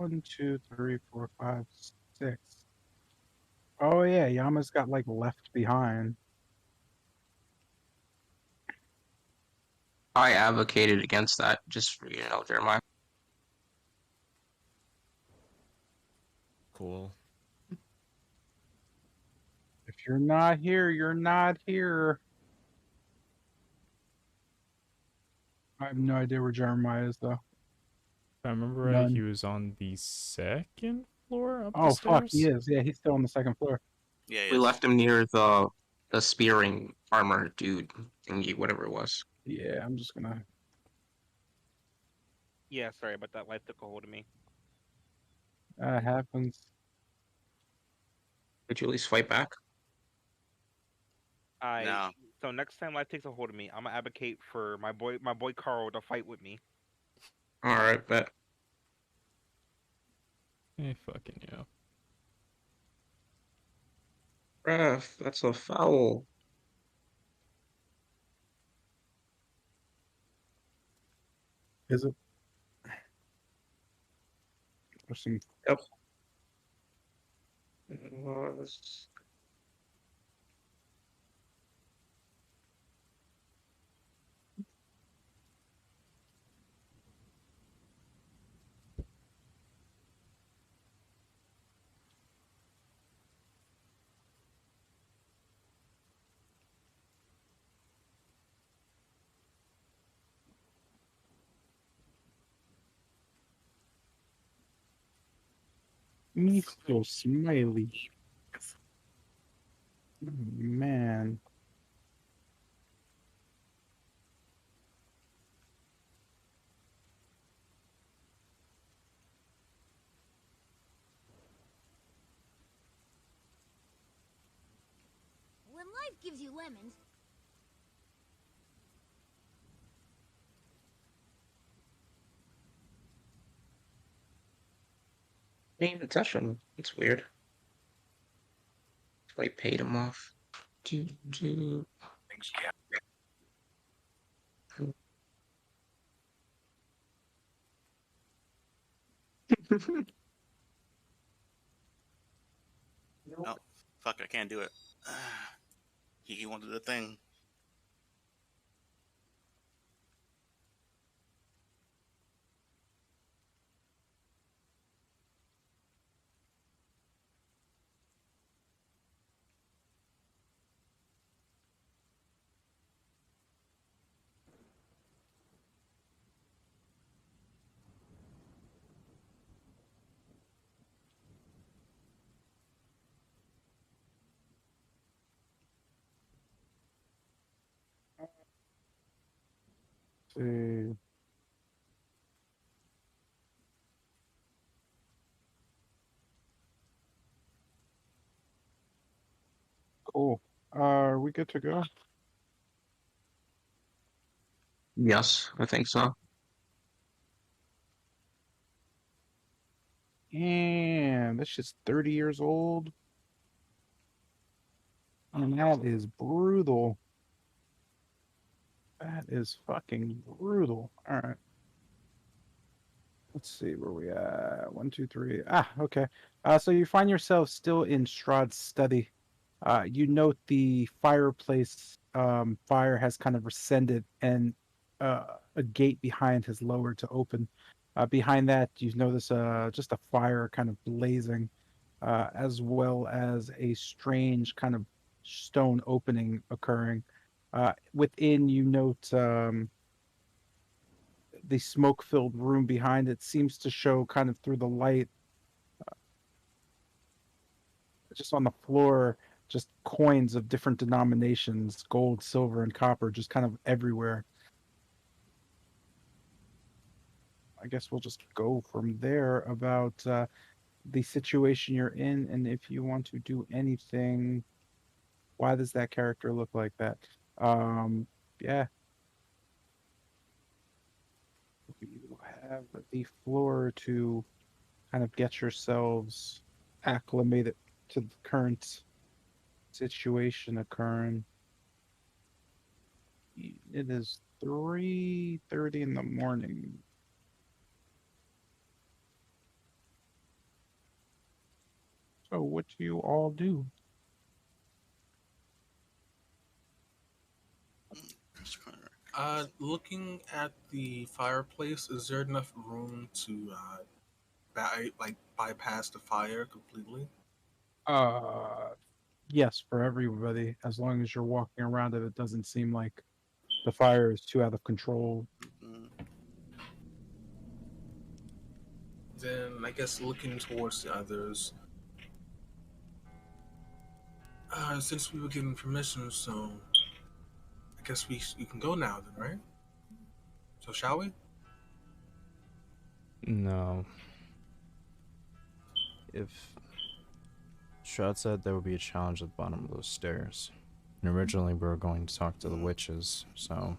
1, 2, 3, 4, 5, 6. Oh yeah, Yama's got like left behind. I advocated against that, just for Jeremiah. Cool. If you're not here, you're not here. I have no idea where Jeremiah is though. If I remember right, he None. was on the second floor up the Oh fuck, he stairs. is. Yeah, he's still on the second floor. Yeah, he We is. left him near the spearing armor dude thingy, whatever it was. Yeah, I'm just gonna. Yeah, sorry about that. Life took a hold of me. Happens. Did you at least fight back? No. So next time life takes a hold of me, I'm gonna advocate for my boy Carl to fight with me. Alright, bet. Hey, fucking yeah. Ref, that's a foul. Is it? There's some. Yep. It was. Mr. Smiley. Man. When life gives you lemons, Paying attention. It's weird. I paid him off. Do. Thanks, Oh, fuck, I can't do it. He wanted the thing. See. Cool. Are we good to go? Yes, I think so. And that's just 30 years old. And that is brutal. That is fucking brutal. All right. Let's see where we at. 1, 2, 3. Ah, okay. So you find yourself still in Strahd's study. You note the fireplace fire has kind of rescinded, and a gate behind has lowered to open. Behind that, you notice just a fire kind of blazing, as well as a strange kind of stone opening occurring. Within, you note the smoke-filled room behind it seems to show kind of through the light, just on the floor, just coins of different denominations, gold, silver, and copper, just kind of everywhere. I guess we'll just go from there about the situation you're in, and if you want to do anything. Why does that character look like that? Yeah. You have the floor to kind of get yourselves acclimated to the current situation occurring. It is 3:30 in the morning. So what do you all do? Looking at the fireplace, is there enough room to bypass the fire completely? Uh, yes, for everybody. As long as you're walking around it, it doesn't seem like the fire is too out of control. Mm, Then I guess looking towards the others. Since we were given permission, so I guess we can go now then, right? So shall we? No. If Strahd said there would be a challenge at the bottom of those stairs, and originally we were going to talk to the witches, so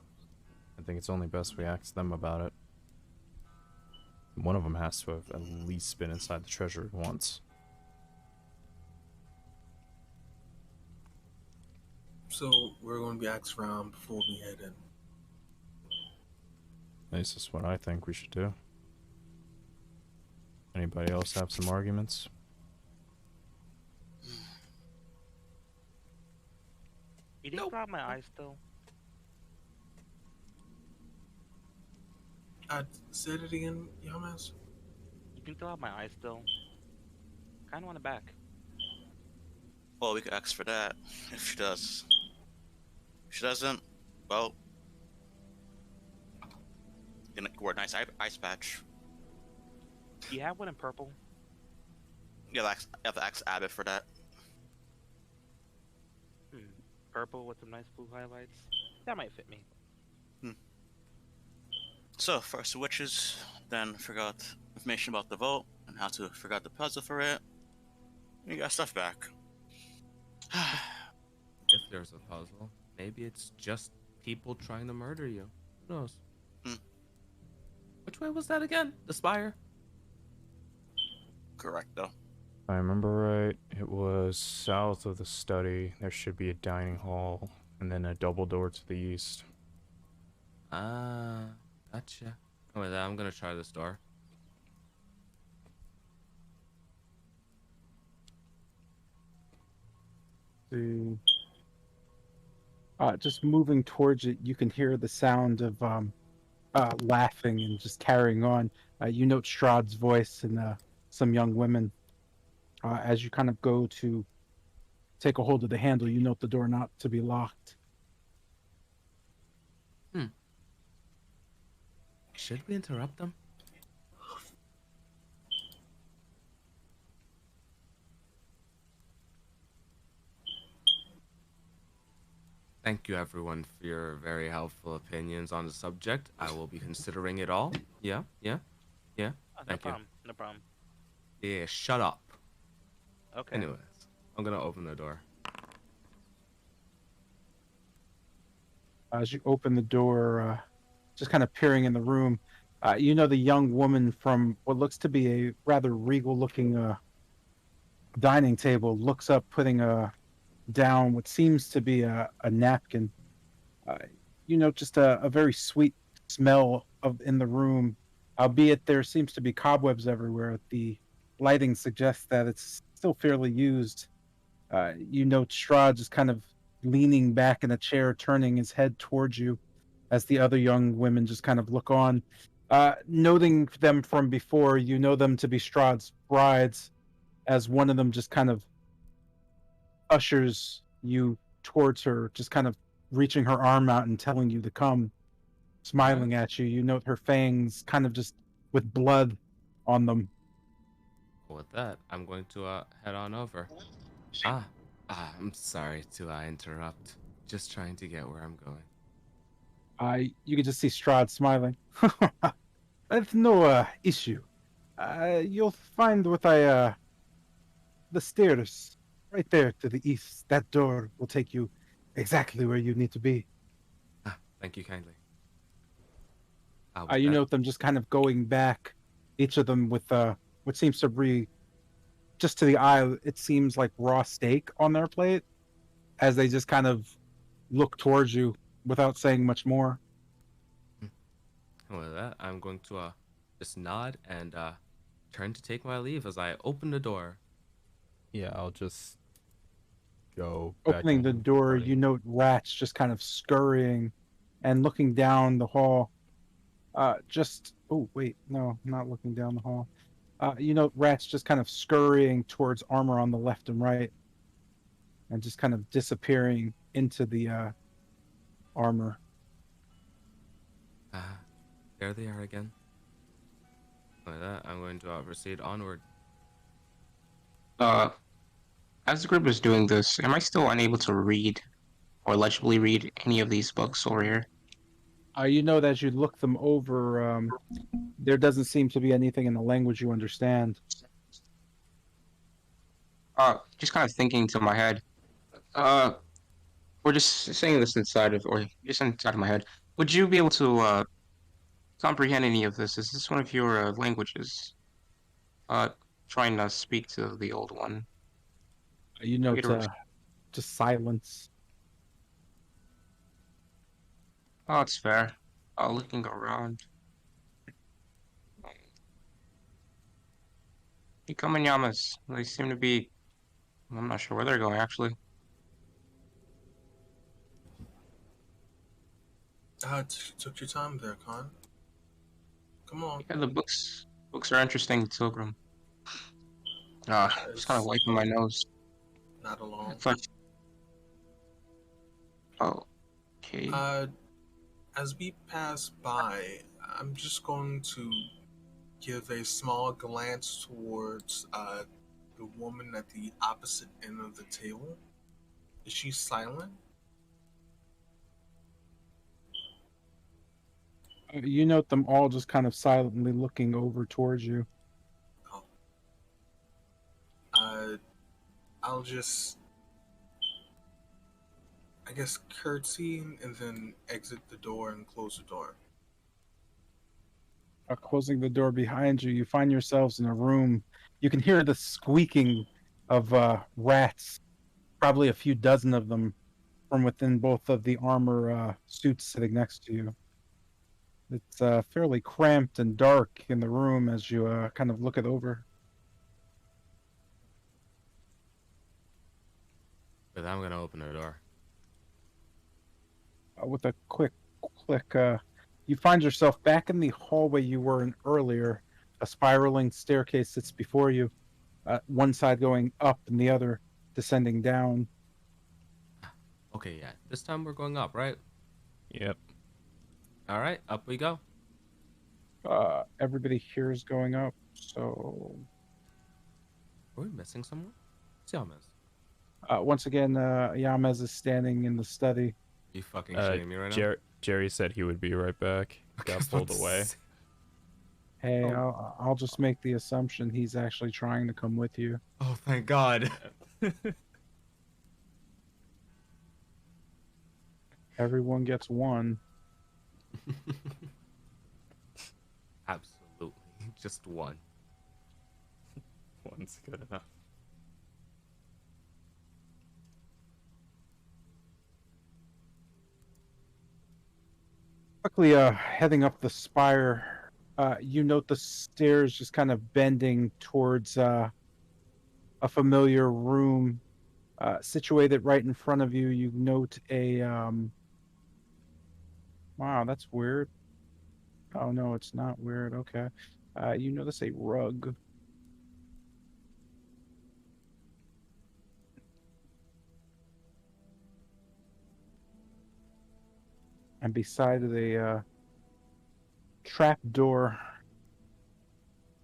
I think it's only best we ask them about it. One of them has to have at least been inside the treasury once. So we're going to be asked around before we head in. This is what I think we should do. Anybody else have some arguments? You didn't grab my eye still. Say it again, Yamas. You can still have my eye still. Kind of want it back. well, we could ask for that if she does. If she doesn't, well, gonna wear a nice ice patch. Do you have one in purple? You have to ask Abbott for that. Purple with some nice blue highlights. That might fit me. So, first the witches, then forgot information about the vault and how to figure out the puzzle for it. You got stuff back. If there's a puzzle, maybe it's just people trying to murder you. Who knows? Which way was that again? The spire? Correct, though. If I remember right, it was south of the study. There should be a dining hall, and then a double door to the east. Ah, gotcha. Oh, wait, I'm gonna try this door. See. Just moving towards it, you can hear the sound of laughing and just carrying on. You note Strahd's voice and some young women. As you kind of go to take a hold of the handle, you note the door not to be locked. Should we interrupt them? Thank you, everyone, for your very helpful opinions on the subject. I will be considering it all. Yeah. No Thank you. problem. No problem. Yeah, shut up. Okay. Anyways, I'm gonna open the door. As you open the door, just kind of peering in the room, you know the young woman from what looks to be a rather regal-looking dining table looks up, putting down what seems to be a napkin. You know, just a very sweet smell in the room, albeit there seems to be cobwebs everywhere. The lighting suggests that it's still fairly used. You know, Strahd just kind of leaning back in a chair, turning his head towards you as the other young women just kind of look on. Noting them from before, you know them to be Strahd's brides, as one of them just kind of ushers you towards her, just kind of reaching her arm out and telling you to come, smiling at you. You note her fangs kind of just with blood on them. With that, I'm going to head on over. I'm sorry to interrupt. Just trying to get where I'm going. You can just see Strahd smiling. That's no issue. You'll find what the stairs right there to the east. That door will take you exactly where you need to be. Thank you kindly. You note them just kind of going back, each of them with what seems to be, just to the eye, it seems like raw steak on their plate, as they just kind of look towards you without saying much more. With that, I'm going to just nod and turn to take my leave as I open the door. Yeah, I'll just go back Opening the in with the door, party. you note rats just kind of scurrying and looking down the hall. Oh wait, no, not looking down the hall. You note rats just kind of scurrying towards armor on the left and right, and just kind of disappearing into the armor. Ah, there they are again. Like that, I'm going to proceed onward. Uh, as the group is doing this, am I still unable to read or legibly read any of these books over here? You know that as you look them over, there doesn't seem to be anything in the language you understand. Just kind of thinking to my head. Uh, or just saying this inside of, or just inside of my head. Would you be able to comprehend any of this? Is this one of your languages? Uh, trying to speak to the old one. You I know get a to just silence. Oh, it's fair. Looking around. You come in Yamas. They seem to be. I'm not sure where they're going actually. Took your time there, Khan. Come on. Yeah, the books are interesting, Pilgrim. Just kind of It's wiping my nose. not alone. It's like, oh, okay. As we pass by, I'm just going to give a small glance towards the woman at the opposite end of the table. Is she silent? You note them all just kind of silently looking over towards you. Oh. I'll just, I guess, curtsy and then exit the door and close the door. Closing the door behind you, you find yourselves in a room. You can hear the squeaking of rats, probably a few dozen of them, from within both of the armor suits sitting next to you. It's fairly cramped and dark in the room as you kind of look it over. But I'm gonna open the door. With a quick click, you find yourself back in the hallway you were in earlier. A spiraling staircase sits before you, one side going up and the other descending down. Okay, yeah. This time we're going up, right? Yep. All right, up we go. Everybody here is going up, so Are we missing someone? It's Yamas. once again, Yamez is standing in the study. You fucking shitting me right now? Jerry said he would be right back. Okay, I Got was about pulled to away. say- Hey, Oh. I'll just make the assumption he's actually trying to come with you. Oh, thank God. Everyone gets one. Absolutely. Just one. One's good enough. Quickly, heading up the spire, you note the stairs just kind of bending towards a familiar room situated right in front of you. You note a wow, that's weird. Oh no, it's not weird. Okay, you notice a rug. And beside it a trap door.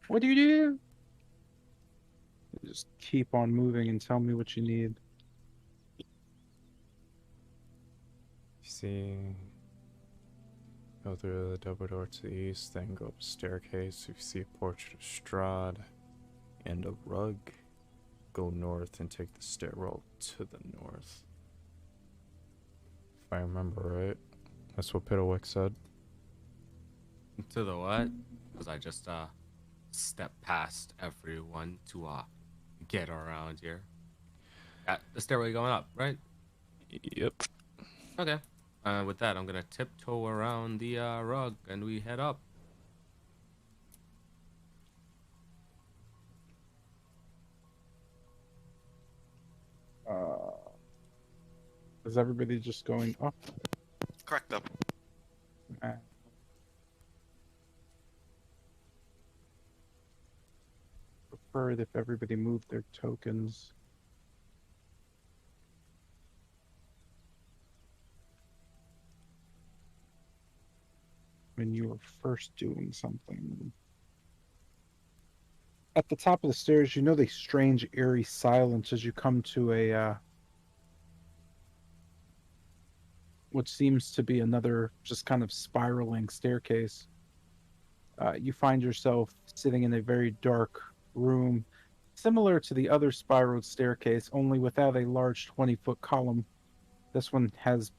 What do? You just keep on moving and tell me what you need. See, go through the double door to the east, then go up a staircase. If you see a portrait of Strahd and a rug, go north and take the stairwell to the north. If I remember right, that's what Piddlewick said. To the what? Because I just stepped past everyone to get around here. The stairway going up, right? Yep. Okay. With that, I'm gonna tiptoe around the rug and we head up. Is everybody just going up? Correct them. Prefer it if everybody moved their tokens. When you were first doing something. At the top of the stairs, you know the strange, eerie silence as you come to a what seems to be another just kind of spiraling staircase. You find yourself sitting in a very dark room, similar to the other spiraled staircase, only without a large 20-foot column. This one has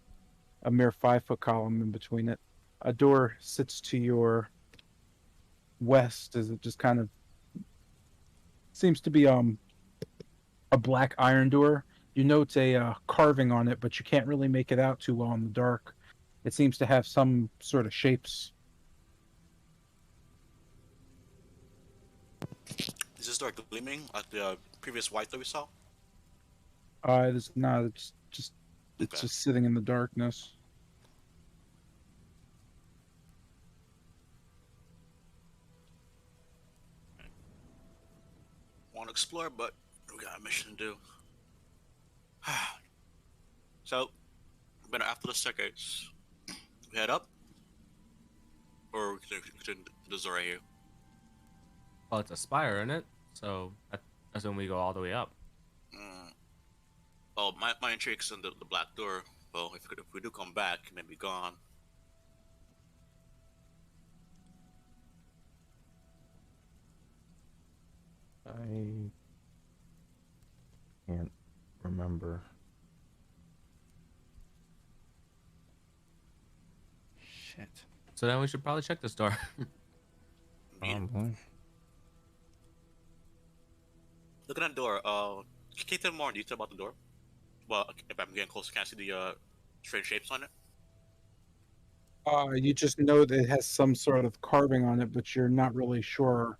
a mere 5-foot column in between it. A door sits to your west as it just kind of seems to be a black iron door. You note a carving on it, but you can't really make it out too well in the dark. It seems to have some sort of shapes. Is this door gleaming like the previous white that we saw? It's not. It's Okay. just sitting in the darkness. Want to explore, but we got a mission to do. So, but after the staircase, we head up, or we can this door right here. Well, it's a spire, isn't it? So I assume we go all the way up. Oh, my intrigue's in the black door. Well, if we do come back, it may be gone. I can't remember. Shit. So then we should probably check this door. Probably. Look at that door. Can you tell me more detail about the door? Well, if I'm getting closer, can I see the strange shapes on it? You just know that it has some sort of carving on it, but you're not really sure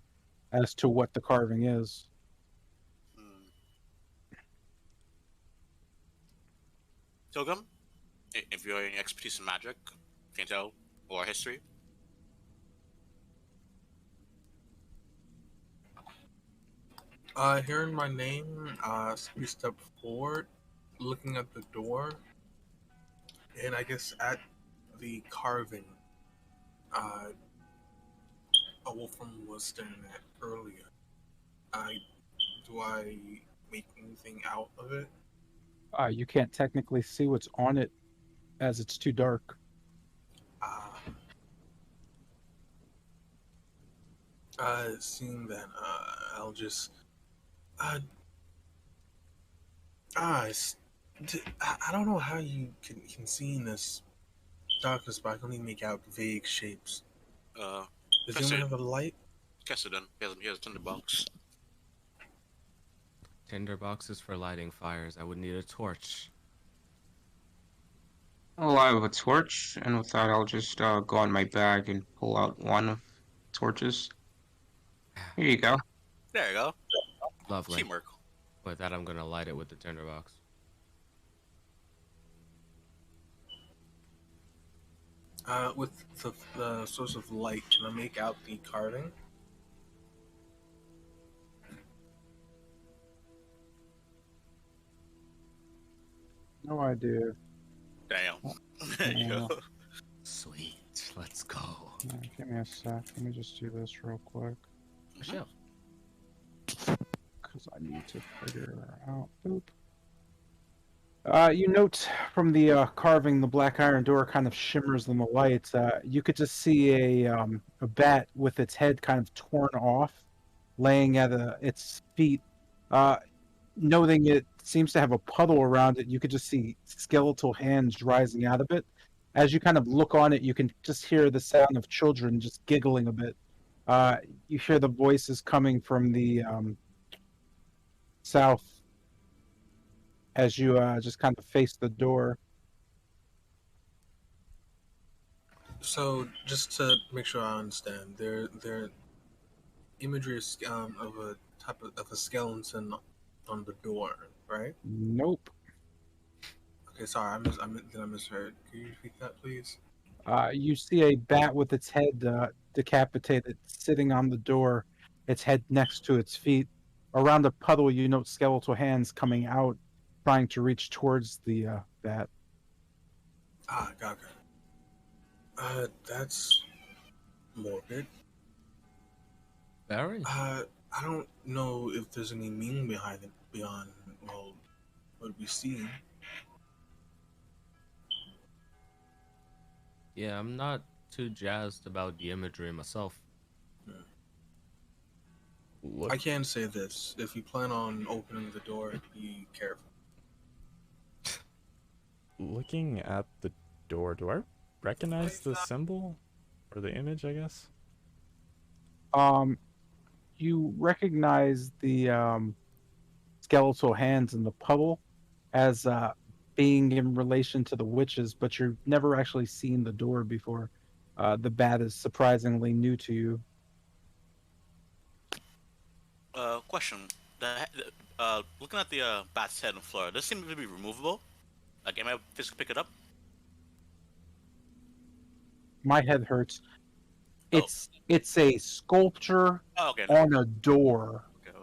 as to what the carving is. Togum, if you have any expertise in magic, can you tell, or history? Hearing my name, we step forward, looking at the door, and I guess at the carving, a wolfram was staring at earlier. Do I make anything out of it? You can't technically see what's on it as it's too dark. Seeing that, I'll just, I don't know how you can see in this darkness, but I can only make out vague shapes. Does anyone have a light? Cassidy, he has a tinderbox. Tinder boxes for lighting fires. I would need a torch. Well, I have a torch, and with that, I'll just go in my bag and pull out one of the torches. Here you go. There you go. Lovely. Teamwork. With that, I'm gonna light it with the tinderbox. With the source of light, can I make out the carving? No idea. Damn. There you go. Sweet. Let's go. Give me a sec. Let me just do this real quick. Sure. Because I need to figure out. Boop. You note from the carving, the black iron door kind of shimmers in the light. You could just see a bat with its head kind of torn off, laying at its feet. Noting it seems to have a puddle around it, you could just see skeletal hands rising out of it. As you kind of look on it, you can just hear the sound of children just giggling a bit. You hear the voices coming from the south as you just kind of face the door. So, just to make sure I understand, their imagery is, of a type of a skeleton on the door, right? Nope. Okay, sorry, did I misheard? Can you repeat that, please? You see a bat with its head decapitated sitting on the door, its head next to its feet. Around a puddle, you note skeletal hands coming out, trying to reach towards the bat. Ah, got it. That's morbid. Very. I don't know if there's any meaning behind it beyond, well, what we see. Yeah, I'm not too jazzed about the imagery myself. Look, I can say this: if you plan on opening the door, be careful. looking at the door, do I recognize the symbol or the image? I guess. You recognize the skeletal hands in the puddle as being in relation to the witches, but you've never actually seen the door before. The bat is surprisingly new to you. Question. Looking at the bat's head on the floor, does it seem to be removable? Like, am I physically pick it up? My head hurts. Oh. It's a sculpture Oh, okay. on a door. Okay.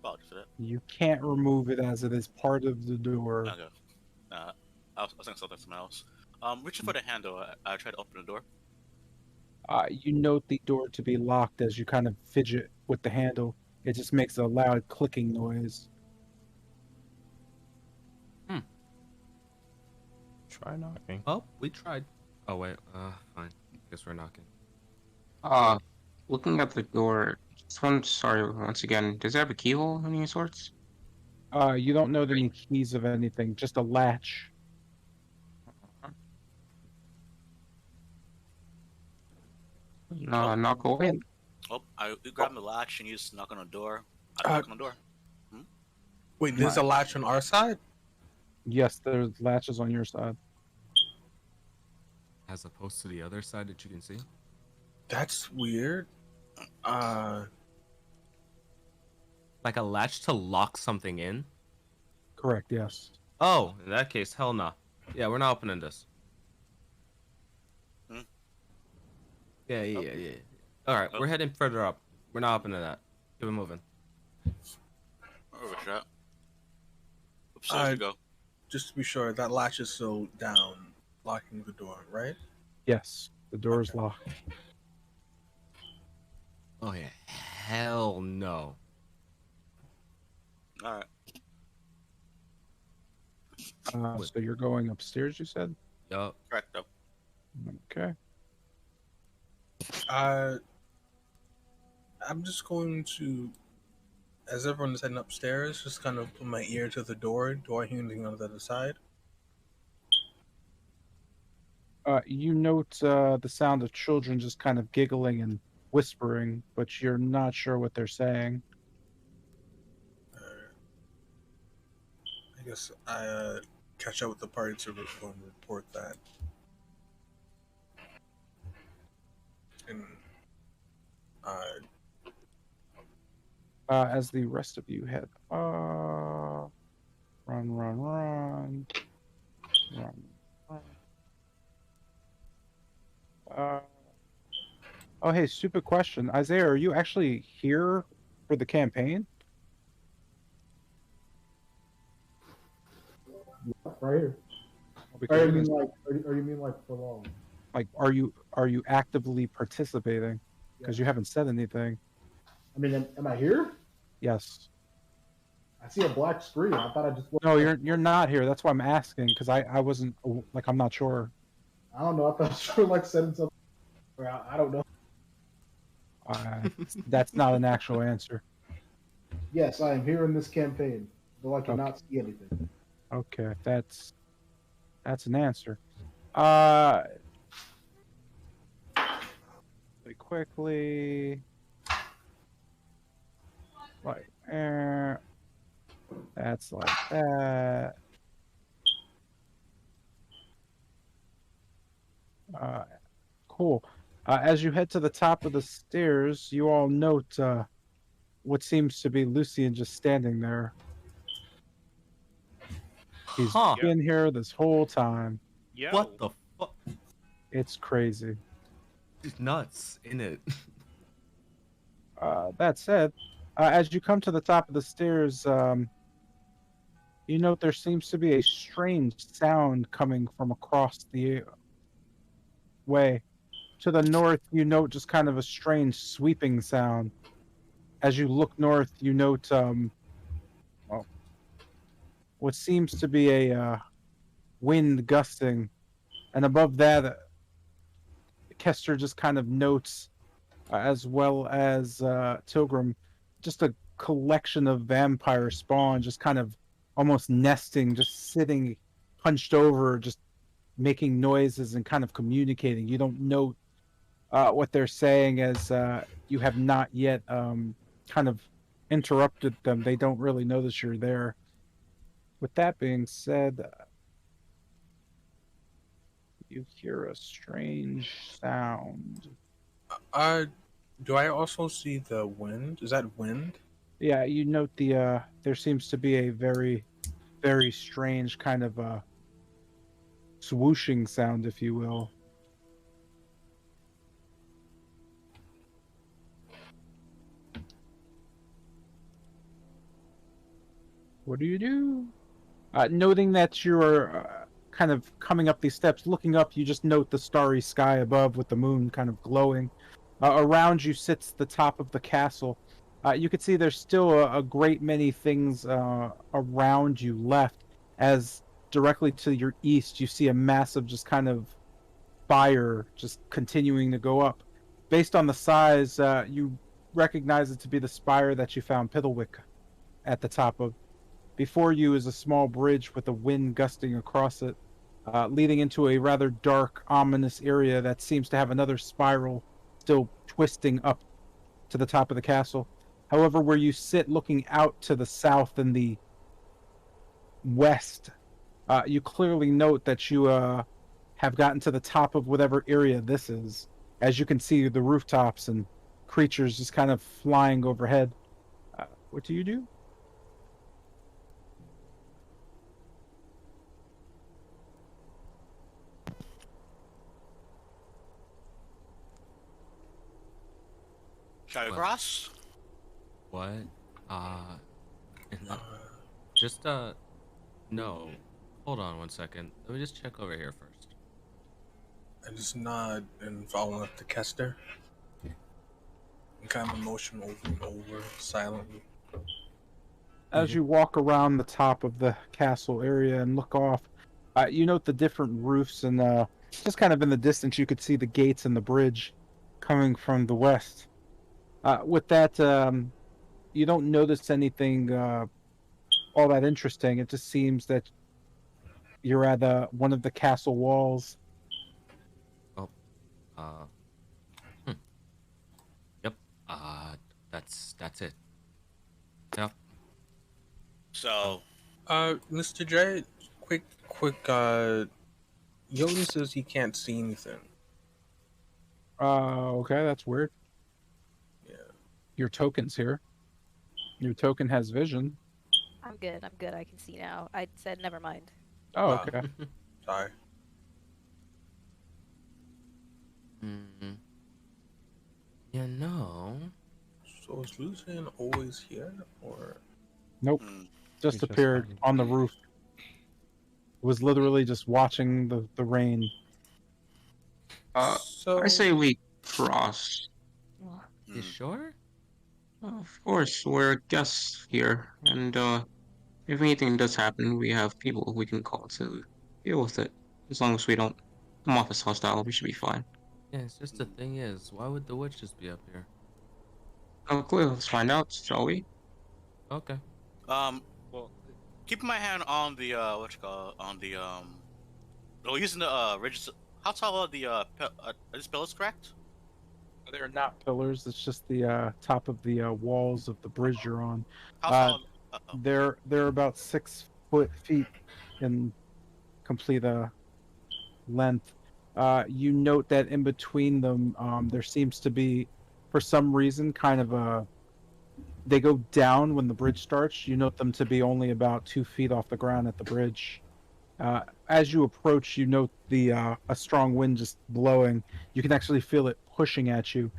Apologies for that. You can't remove it as it is part of the door. Okay. I was thinking something else. Reaching for the handle, I tried to open the door. You note the door to be locked as you kind of fidget with the handle. It just makes a loud clicking noise. Try knocking. Oh, we tried. Oh wait, fine. Guess we're knocking. Looking at the door, sorry, once again, does it have a keyhole of any sorts? You don't know any keys of anything, just a latch. Knock away. Oh, you grab the latch and you just knock on the door. I knock on the door. Wait, there's a latch on our side? Yes, there's latches on your side. As opposed to the other side that you can see. That's weird. Like a latch to lock something in. Correct, yes. Oh, in that case, hell no. Yeah, we're not opening this. Yeah. All right, we're heading further up. We're not opening that. Keep it moving. Over shot. Upstairs you go. Just to be sure, that latch is still down, locking the door, right? Yes, the door is locked. Oh yeah, hell no. All right. So you're going upstairs, you said? Yup. Correct. Up. Okay. I'm just going to, as everyone is heading upstairs, just kind of put my ear to the door. Do I hear anything on the other side? You note the sound of children just kind of giggling and whispering, but you're not sure what they're saying. I guess I catch up with the party to report that. And as the rest of you head, run, run, run, run. Oh, hey, stupid question. Isaiah, are you actually here for the campaign? Right here. Because Or you you mean guys- like, or you mean like for long? like, are you actively participating? Because you haven't said anything. I mean, am I here? Yes. I see a black screen. I thought I just. No, you're not here. That's why I'm asking, because I wasn't like I'm not sure. I don't know. I thought you were like setting something. Or I don't know. That's not an actual answer. Yes, I am here in this campaign, though I cannot see anything. Okay, that's an answer. Really quickly, like that's like that. Cool. As you head to the top of the stairs, you all note what seems to be Lucian just standing there. He's Huh? been here this whole time. Yo. What the fuck? It's crazy. He's nuts in it. That said, as you come to the top of the stairs, you note there seems to be a strange sound coming from across the way. To the north, you note just kind of a strange sweeping sound. As you look north, you note well, what seems to be a wind gusting, and above that, Kester just kind of notes, as well as Tilgrim, just a collection of vampire spawn, just kind of almost nesting, just sitting hunched over, just making noises and kind of communicating. You don't know what they're saying, as you have not yet kind of interrupted them. They don't really know that you're there. With that being said, you hear a strange sound. Do I also see the wind? Is that wind? Yeah, you note the there seems to be a very, very strange kind of swooshing sound, if you will. What do you do? Noting that you're kind of coming up these steps, looking up, you just note the starry sky above with the moon kind of glowing. Around you sits the top of the castle. You can see there's still a great many things around you left, as directly to your east you see a massive just kind of fire just continuing to go up. Based on the size, you recognize it to be the spire that you found Piddlewick at the top of. Before you is a small bridge with a wind gusting across it, leading into a rather dark, ominous area that seems to have another spiral still twisting up to the top of the castle. However, where you sit looking out to the south and the west, you clearly note that you have gotten to the top of whatever area this is. As you can see, the rooftops and creatures just kind of flying overhead. What do you do? Shall we cross? What? Just no. Hold on one second. Let me just check over here first. I just nod and follow up to Kester. And kind of motion over and over silently. As you walk around the top of the castle area and look off, you note the different roofs, and just kind of in the distance you could see the gates and the bridge coming from the west. With that, you don't notice anything all that interesting. It just seems that you're at one of the castle walls. Oh, yep. That's it. Yep. So, Mr. J, quick, Yoden says he can't see anything. Okay, that's weird. Yeah. Your token's here. Your token has vision. I'm good. I can see now. I said never mind. Oh, Wow. okay. Sorry. Mm-hmm. You know. So is Lucian always here, or? Nope. Just just appeared happened. on the roof. Was literally just watching the rain. So I say we cross. You sure? Of course, we're guests here, and if anything does happen, we have people we can call to deal with it. As long as we don't come off as hostile, we should be fine. Yeah, it's just the thing is, why would the witches be up here? Oh, clear. Let's find out, shall we? Okay. Well, keeping my hand on the using the ridges. How tall are are these pillars correct? They're not pillars. It's just the top of the walls of the bridge you're on. How tall? They're about 6 feet in complete length. You note that in between them, there seems to be, for some reason, kind of they go down when the bridge starts. You note them to be only about 2 feet off the ground at the bridge. As you approach, you note the a strong wind just blowing. You can actually feel it pushing at you.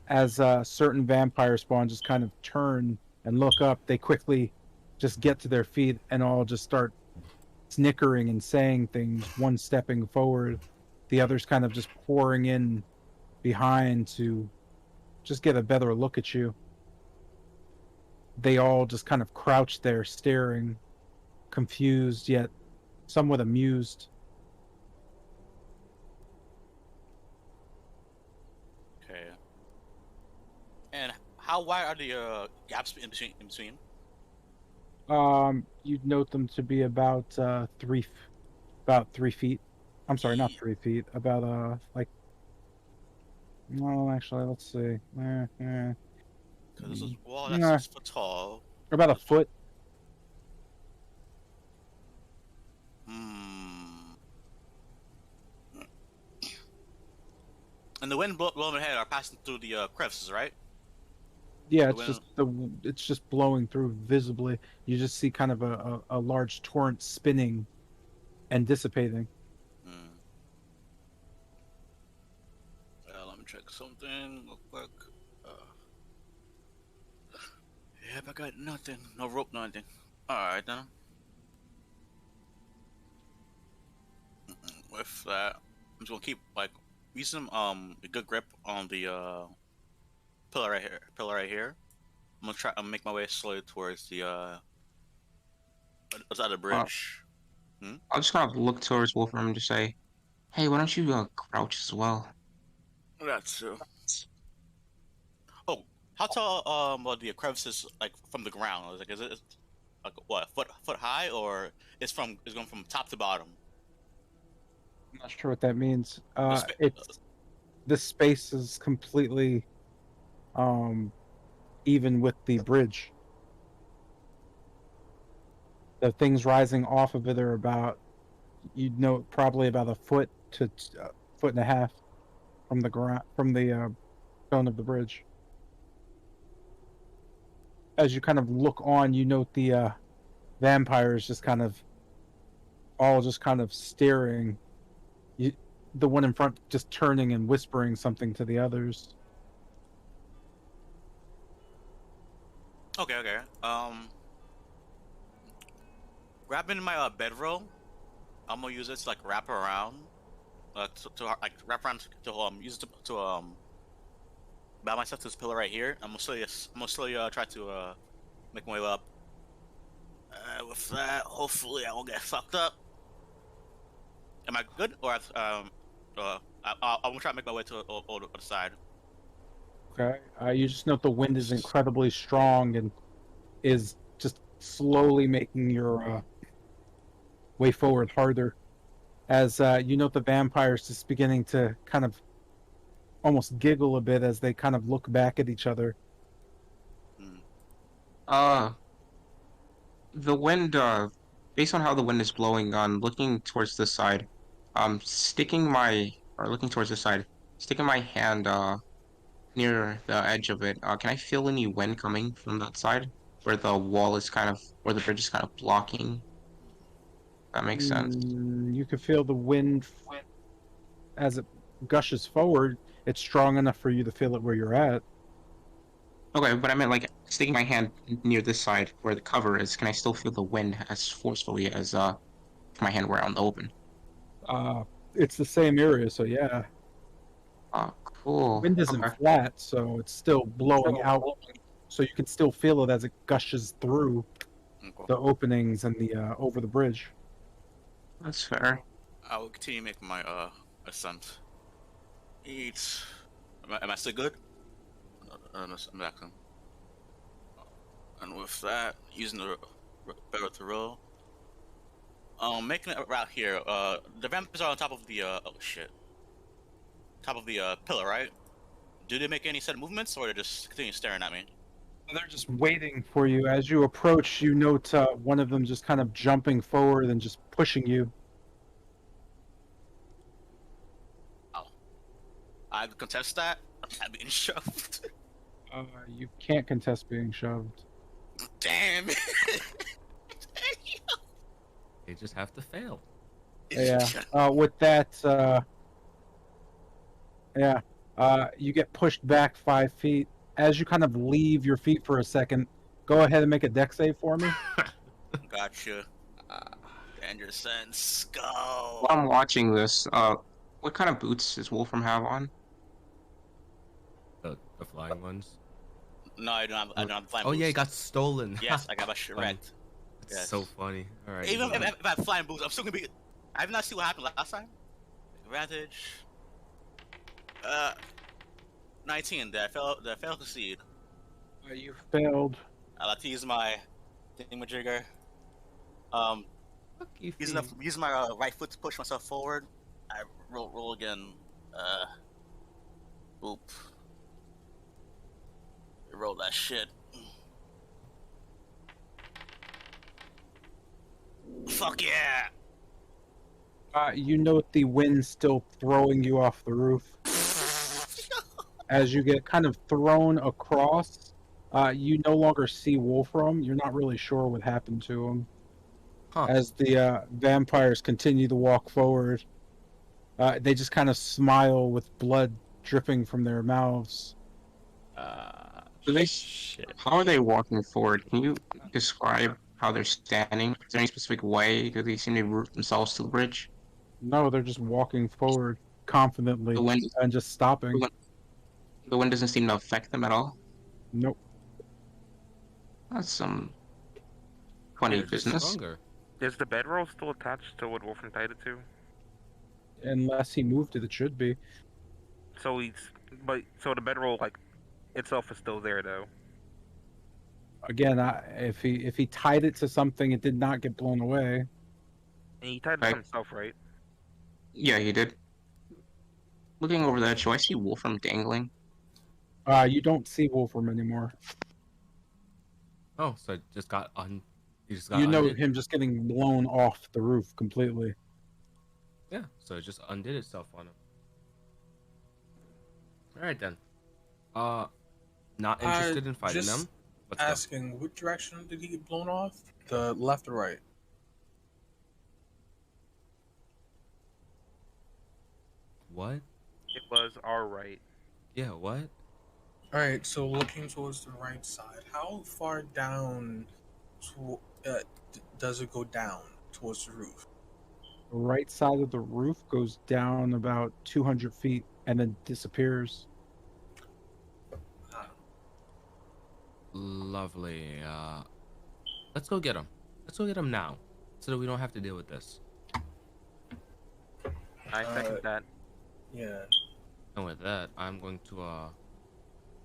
As certain vampire spawn just kind of turn and look up, they quickly just get to their feet and all just start snickering and saying things, one stepping forward, the others kind of just pouring in behind to just get a better look at you. They all just kind of crouch there staring, confused yet somewhat amused. Okay. And how wide are the gaps in between? You'd note them to be about about 3 feet. I'm sorry, not 3 feet. About like, no, actually, let's see. Because this is wall that's Nah, 6 foot tall. about a foot. Hmm. And the wind blowing ahead are passing through the crevices, right? Yeah, The it's just blowing through visibly. You just see kind of a large torrent spinning and dissipating. Hmm. Let me check something real quick. Yep, I got nothing. No rope, nothing. Alright then. With that, I'm just gonna keep like using a good grip on the pillar right here. I'm gonna try and make my way slowly towards the other side of the bridge. I'll just kind of look towards Wolfram and just say, "Hey, why don't you crouch as well?" That's true. Oh, how tall are the crevices like from the ground? Like, is it like what foot high, or it's going from top to bottom? I'm not sure what that means. The spa- It's the space is completely even with the bridge. The things rising off of it are about, you'd know, probably about a foot to a foot and a half from the ground, from the stone of the bridge. As you kind of look on, you note the vampires just kind of all just kind of staring. You, the one in front just turning and whispering something to the others. Okay. Grabbing my bedroll, I'm gonna use it to like wrap around, to like wrap around to use it to bound myself to this pillar right here. I'm gonna slowly try to make my way up. With that, hopefully I won't get fucked up. Am I good? Or I'm gonna try to make my way to the other side. Okay. You just note the wind is incredibly strong and is just slowly making your way forward harder. As you note the vampires just beginning to kind of almost giggle a bit as they kind of look back at each other. Uh, the wind, based on how the wind is blowing, looking towards this side, looking towards this side, sticking my hand, near the edge of it, can I feel any wind coming from that side? Where the wall is kind of, where the bridge is kind of blocking? That makes sense. You can feel the wind as it gushes forward. It's strong enough for you to feel it where you're at. Okay, but I meant like sticking my hand near this side where the cover is, can I still feel the wind as forcefully as if my hand were out in the open? It's the same area, so yeah. Cool. Wind isn't Okay. flat, so it's still blowing out, so you can still feel it as it gushes through the openings and the over the bridge. That's fair. I will continue making my ascent. Eat. Am I still good? I'm asking. And with that, using the better to roll. Making it right here. The vampires are on top of the oh shit. Top of the pillar, right? Do they make any sudden movements, or they just continue staring at me? They're just waiting for you. As you approach, you note one of them just kind of jumping forward and just pushing you. Oh. I contest that. I'm being shoved. You can't contest being shoved. Damn. Hey, just have to fail. Yeah. With that, yeah. You get pushed back 5 feet. As you kind of leave your feet for a second, go ahead and make a deck save for me. Gotcha. Danger sense. Go. While I'm watching this, what kind of boots does Wolfram have on? The flying ones. No, I don't have. I don't have flying Oh boots. yeah, it got stolen. Yes, I got my shit Funny. wrecked. It's Yes. so funny. All right. Even you know if I have flying boots, I'm still gonna be. I have not seen what happened last time. Advantage. 19. Did I fail? Did I fail to succeed? You failed. I like to use my thingamajigger. Fuck you, Using my right foot to push myself forward. I roll again. Boop. Roll that shit. Fuck yeah! You note the wind still throwing you off the roof. As you get kind of thrown across, you no longer see Wolfram. You're not really sure what happened to him. Huh. As the vampires continue to walk forward, they just kind of smile with blood dripping from their mouths. How are they walking forward? Can you describe how they're standing? Is there any specific way? Do they seem to root themselves to the bridge? No, they're just walking forward confidently The wind, and just stopping. the wind doesn't seem to affect them at all. Nope. That's some funny They're just business. stronger. Is the bedroll still attached to what Wolfram tied it to? Unless he moved it, it should be. So so the bedroll like itself is still there though. Again, if he tied it to something, it did not get blown away. And he tied it to Right. himself, right? Yeah, he did. Looking over that show, I see Wolfram dangling. You don't see Wolfram anymore. Oh, so it just got You just got You know undid. him just getting blown off the roof completely. Yeah, so it just undid itself on him. All right then. Not interested in fighting just them. Let's go. Asking, what direction did he get blown off? The left or right? What? It was our right. Yeah, what? All right, so looking towards the right side, how far down does it go down towards the roof? The right side of the roof goes down about 200 feet and then disappears. Lovely. Let's go get him. Let's go get him now, so that we don't have to deal with this. I second that. Yeah. And with that, I'm going to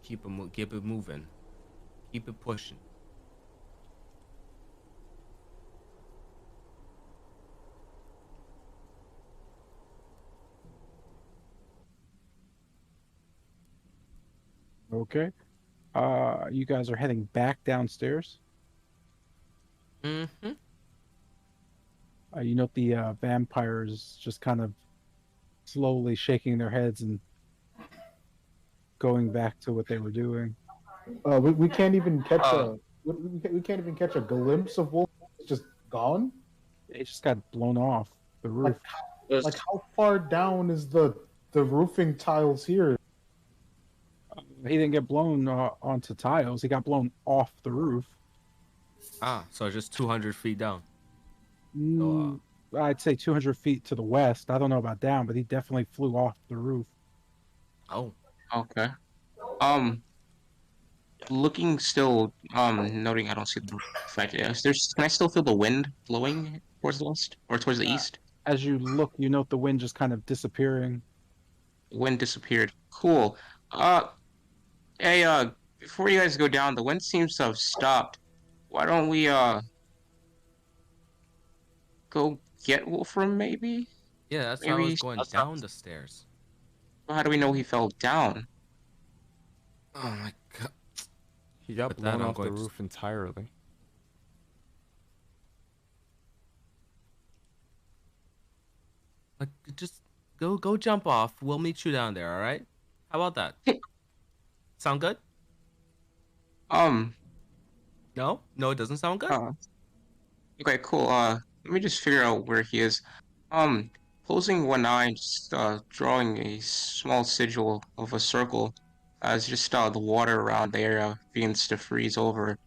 keep it moving, keep it pushing. Okay. You guys are heading back downstairs. Mm-hmm. You note the vampires just kind of slowly shaking their heads and going back to what they were doing. We can't even catch Uh, we can't even catch a glimpse of Wolf. It's just gone. They just got blown off the roof. Like how far down is the roofing tiles here? He didn't get blown onto tiles. He got blown off the roof. Ah, so just 200 feet down. Mm, I'd say 200 feet to the west. I don't know about down, but he definitely flew off the roof. Oh, Okay. Looking still, noting I don't see the effect. Yes, can I still feel the wind blowing towards the west or towards the east? As you look, you note the wind just kind of disappearing. The wind disappeared. Cool. Hey, before you guys go down, the wind seems to have stopped. Why don't we, go get Wolfram, maybe? yeah, that's Maybe how I was he's- going that's down not- the stairs. How do we know he fell down? Oh my god. He got With that, blown I'm off the going to- roof entirely. Like, just go jump off. We'll meet you down there, all right? How about that? Sound good? Um, No, it doesn't sound good. okay, cool. let me just figure out where he is. Um, closing one eye, and just drawing a small sigil of a circle as just the water around the area begins to freeze over.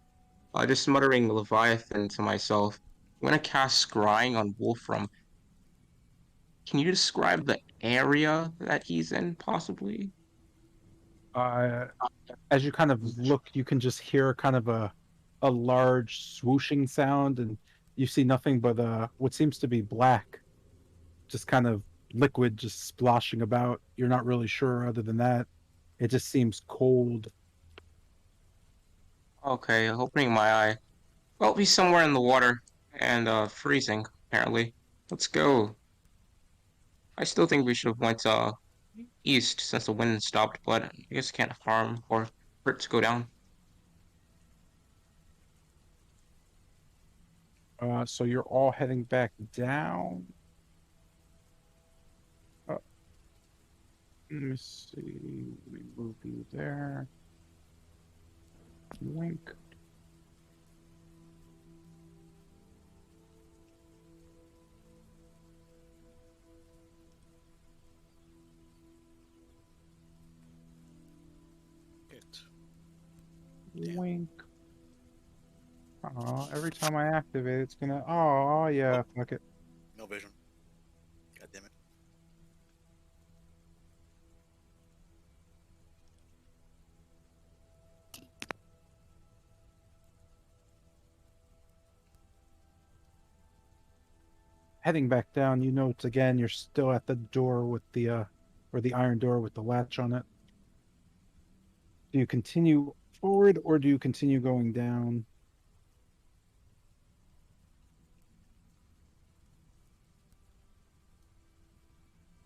Just muttering Leviathan to myself. I'm gonna cast Scrying on Wolfram. Can you describe the area that he's in, possibly? Uh, as you kind of look, you can just hear kind of a large swooshing sound, and you see nothing but what seems to be black, just kind of liquid, just splashing about. You're not really sure. Other than that, it just seems cold. Okay, opening my eye. Well, he's somewhere in the water and freezing, apparently. Let's go. I still think we should have went east since the wind stopped, but I guess can't harm or hurt to go down. So you're all heading back down. Let me see. Let me move you there. Wink. It. Wink. Oh, every time I activate, it's gonna. Oh, yeah. Fuck it. No vision. God damn it. Heading back down, you note again you're still at the door with the or the iron door with the latch on it. Do you continue forward or do you continue going down?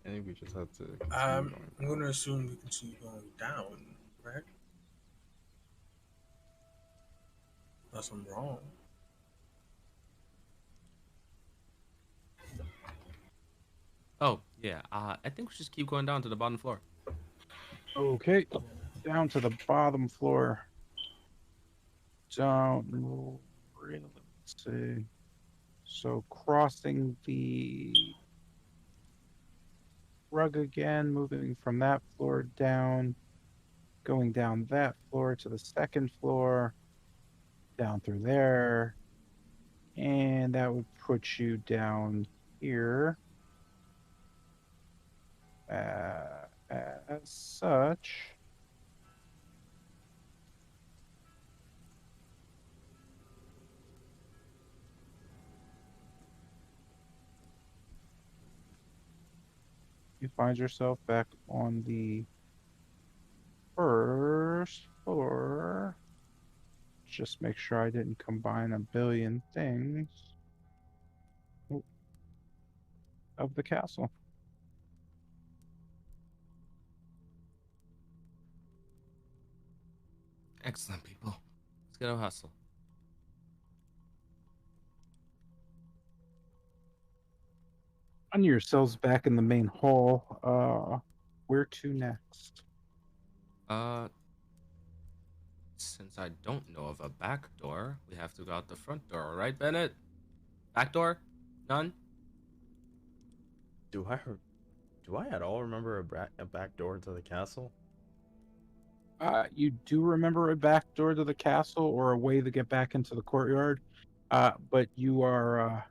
I think we just have to continue I'm going I'm gonna down. assume we continue going down, right? Unless I'm wrong. Oh, yeah. I think we should just keep going down to the bottom floor. Okay, down to the bottom floor. Down. Really, let's see. So crossing the rug again, moving from that floor down, going down that floor to the second floor, down through there, and that would put you down here. As such, you find yourself back on the first floor. Just make sure I didn't combine a billion things of the castle. Excellent, people. Let's get a hustle. Find yourselves back in the main hall. Where to next? Uh, since I don't know of a back door, we have to go out the front door, right, Bennett? Back door? None? Do I at all remember a back door to the castle? You do remember a back door to the castle or a way to get back into the courtyard, but you are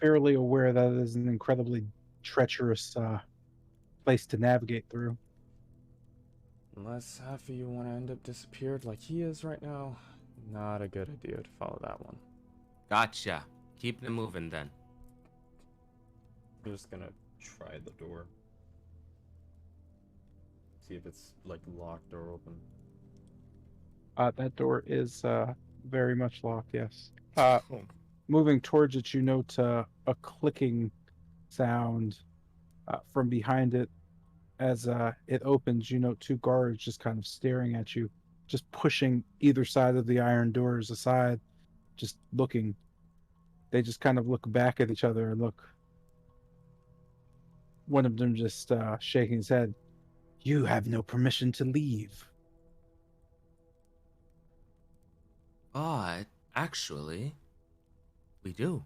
fairly aware that it is an incredibly treacherous place to navigate through. Unless half of you want to end up disappeared like he is right now, not a good idea to follow that one. Gotcha. Keep it moving then. I'm just gonna try the door. See if it's like locked or open. That door is very much locked, yes. Moving towards it, you note a clicking sound from behind it. As it opens, you note two guards just kind of staring at you, just pushing either side of the iron doors aside, just looking. They just kind of look back at each other and look. One of them just shaking his head. You have no permission to leave. But, actually, we do.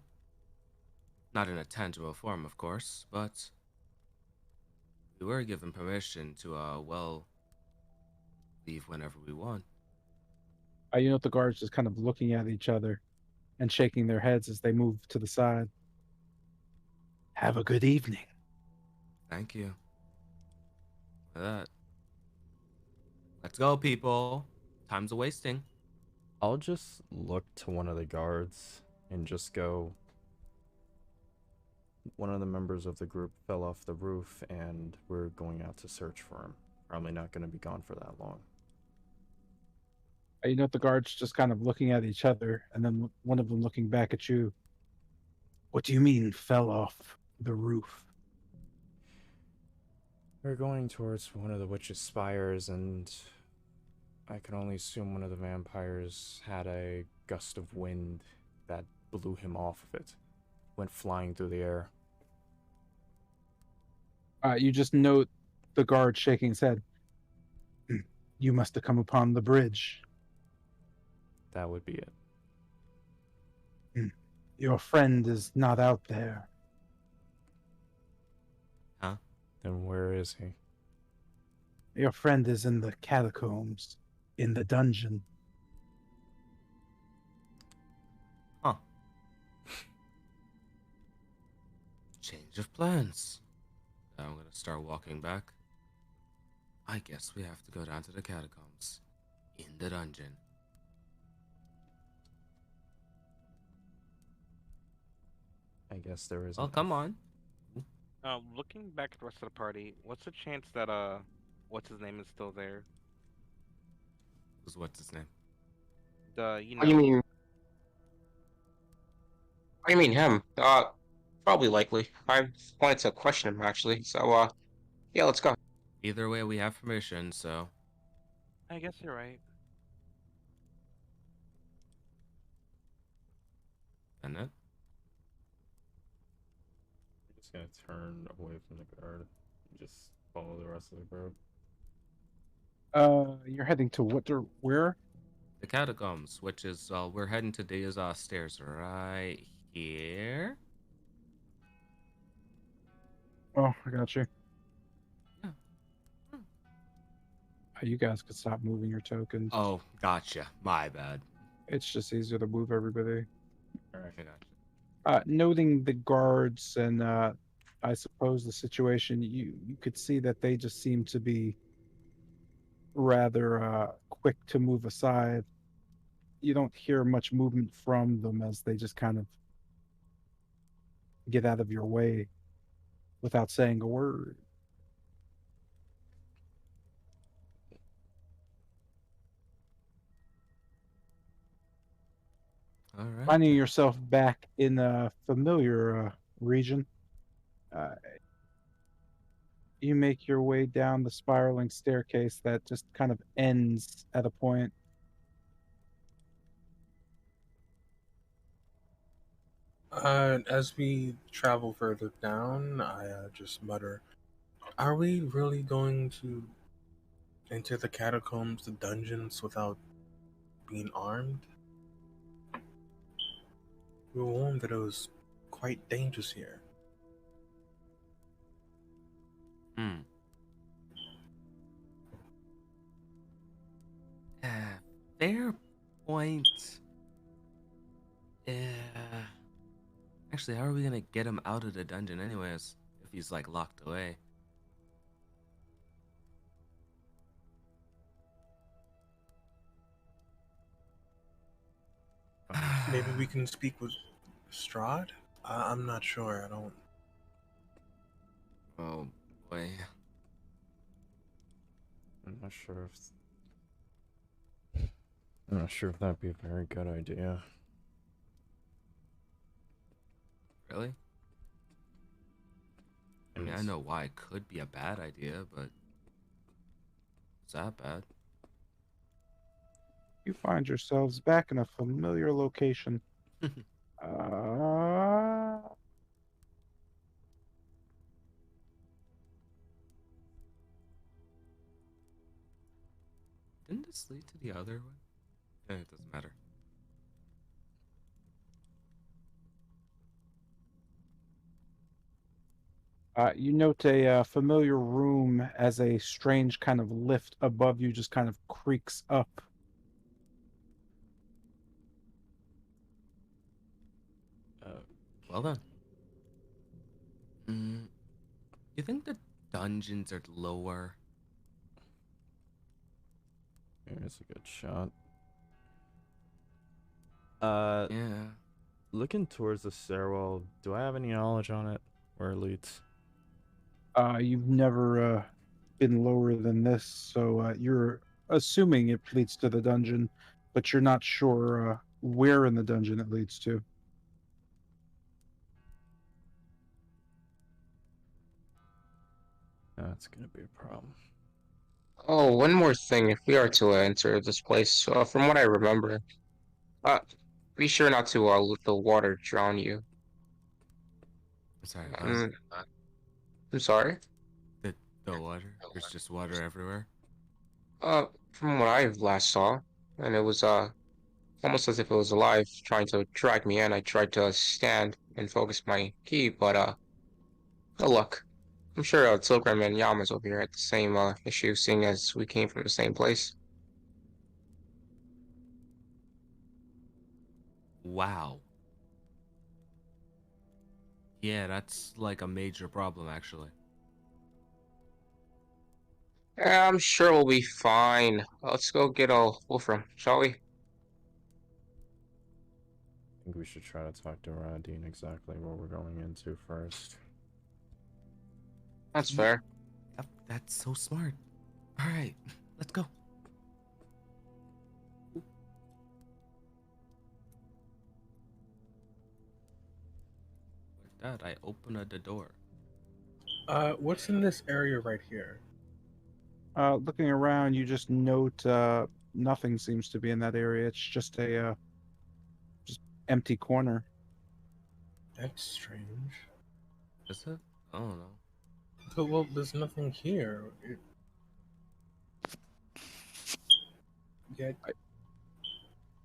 Not in a tangible form, of course, but we were given permission to, leave whenever we want. You note the guards just kind of looking at each other and shaking their heads as they move to the side. Have a good evening. Thank you for that. Let's go, people. Time's a wasting. I'll just look to one of the guards and just go, one of the members of the group fell off the roof and we're going out to search for him. Probably not going to be gone for that long. You note the guards just kind of looking at each other, and then one of them looking back at you. What do you mean, fell off the roof? We're going towards one of the witch's spires, and I can only assume one of the vampires had a gust of wind that blew him off of it. Went flying through the air. You just note the guard shaking his head. You must have come upon the bridge. That would be it. Your friend is not out there. Huh? Then where is he? Your friend is in the catacombs, in the dungeon. Huh. Change of plans. Now I'm gonna start walking back. I guess we have to go down to the catacombs. In the dungeon. I guess there is. Oh, come on. Looking back at the rest of the party, what's the chance that what's his name is still there? What's his name? What do you mean? What do you mean him? Probably likely. I wanted to question him actually. So yeah, let's go. Either way, we have permission, so. I guess you're right. And then? I'm just gonna turn away from the guard and just follow the rest of the group. You're heading to where? The catacombs, which is, we're heading to these stairs right here. Oh, I got you. Yeah. You guys could stop moving your tokens. Oh, gotcha. My bad. It's just easier to move everybody. Alright, I gotcha. Noting the guards and I suppose the situation, you could see that they just seem to be rather quick to move aside. You don't hear much movement from them as they just kind of get out of your way without saying a word. All right. Finding yourself back in a familiar region, you make your way down the spiraling staircase that just kind of ends at a point. As we travel further down, I just mutter, "Are we really going to enter the catacombs, the dungeons, without being armed? We were warned that it was quite dangerous here." Hmm. Fair point. Actually, how are we gonna get him out of the dungeon anyways, if he's like locked away? Maybe we can speak with Strahd? I'm not sure. I don't. Oh boy. I'm not sure if that'd be a very good idea. Really? I mean, I know why it could be a bad idea, but is that bad? You find yourselves back in a familiar location. Didn't this lead to the other one? It doesn't matter. You note a familiar room as a strange kind of lift above you just kind of creaks up. Well then. Mm, you think the dungeons are lower? Here's a good shot. Yeah. Looking towards the stairwell, do I have any knowledge on it? Where it leads? You've never been lower than this, so you're assuming it leads to the dungeon, but you're not sure where in the dungeon it leads to. That's gonna be a problem. Oh, one more thing. If we are to enter this place, from what I remember, uh, be sure not to let the water drown you. Sorry, what? Um, I'm sorry. The the water? There's just water everywhere. From what I last saw, and it was almost as if it was alive, trying to drag me in. I tried to stand and focus my ki, but no luck. I'm sure Tilgrim and Yamas over here had the same issue, seeing as we came from the same place. Wow. Yeah, that's like a major problem actually. Yeah, I'm sure we'll be fine. Let's go get a Wolfram, shall we? I think we should try to talk to Radine exactly what we're going into first. That's fair. That's so smart. All right, let's go. With that, I open the door. What's in this area right here? Looking around, you just note nothing seems to be in that area. It's just a just empty corner. That's strange. Is it? I don't know. But, well, there's nothing here. Yet,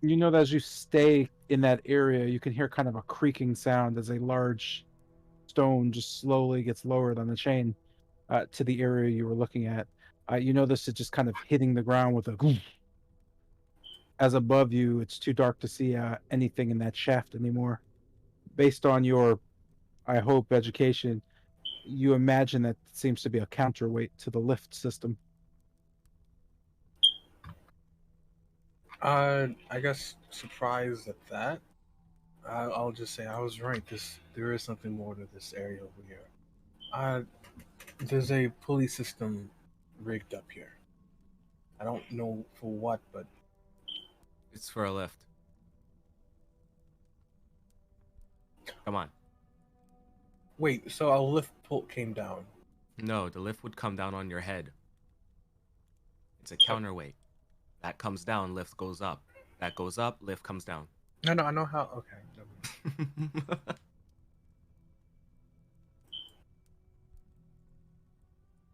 You know that as you stay in that area, you can hear kind of a creaking sound as a large stone just slowly gets lowered on the chain to the area you were looking at. You notice it just kind of hitting the ground with a goof. As above you, it's too dark to see anything in that shaft anymore. Based on your, I hope, education, you imagine that seems to be a counterweight to the lift system. I guess surprised at that. I'll just say I was right. There is something more to this area over here. There's a pulley system rigged up here. I don't know for what, but It's for a lift. Come on. wait. So a lift pull came down. No, the lift would come down on your head. It's a counterweight. That comes down, lift goes up. That goes up, lift comes down. No, I know how. Okay. Never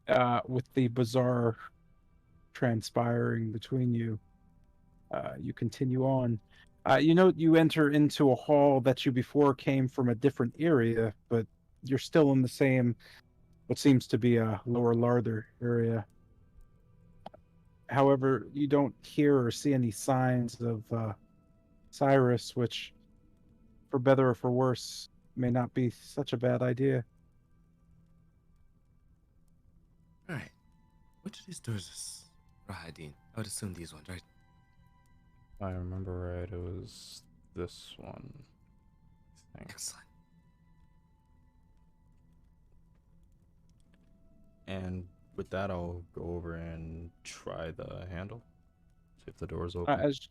mind. With the bizarre transpiring between you, you continue on. You know, you enter into a hall that you before came from a different area, but you're still in the same, what seems to be a lower larder area. However, you don't hear or see any signs of Cyrus, which, for better or for worse, may not be such a bad idea. Alright. Which of these doors is Rahadin? I would assume these ones, right? If I remember right, it was this one. I think. Excellent. And with that, I'll go over and try the handle. See if the door's open. As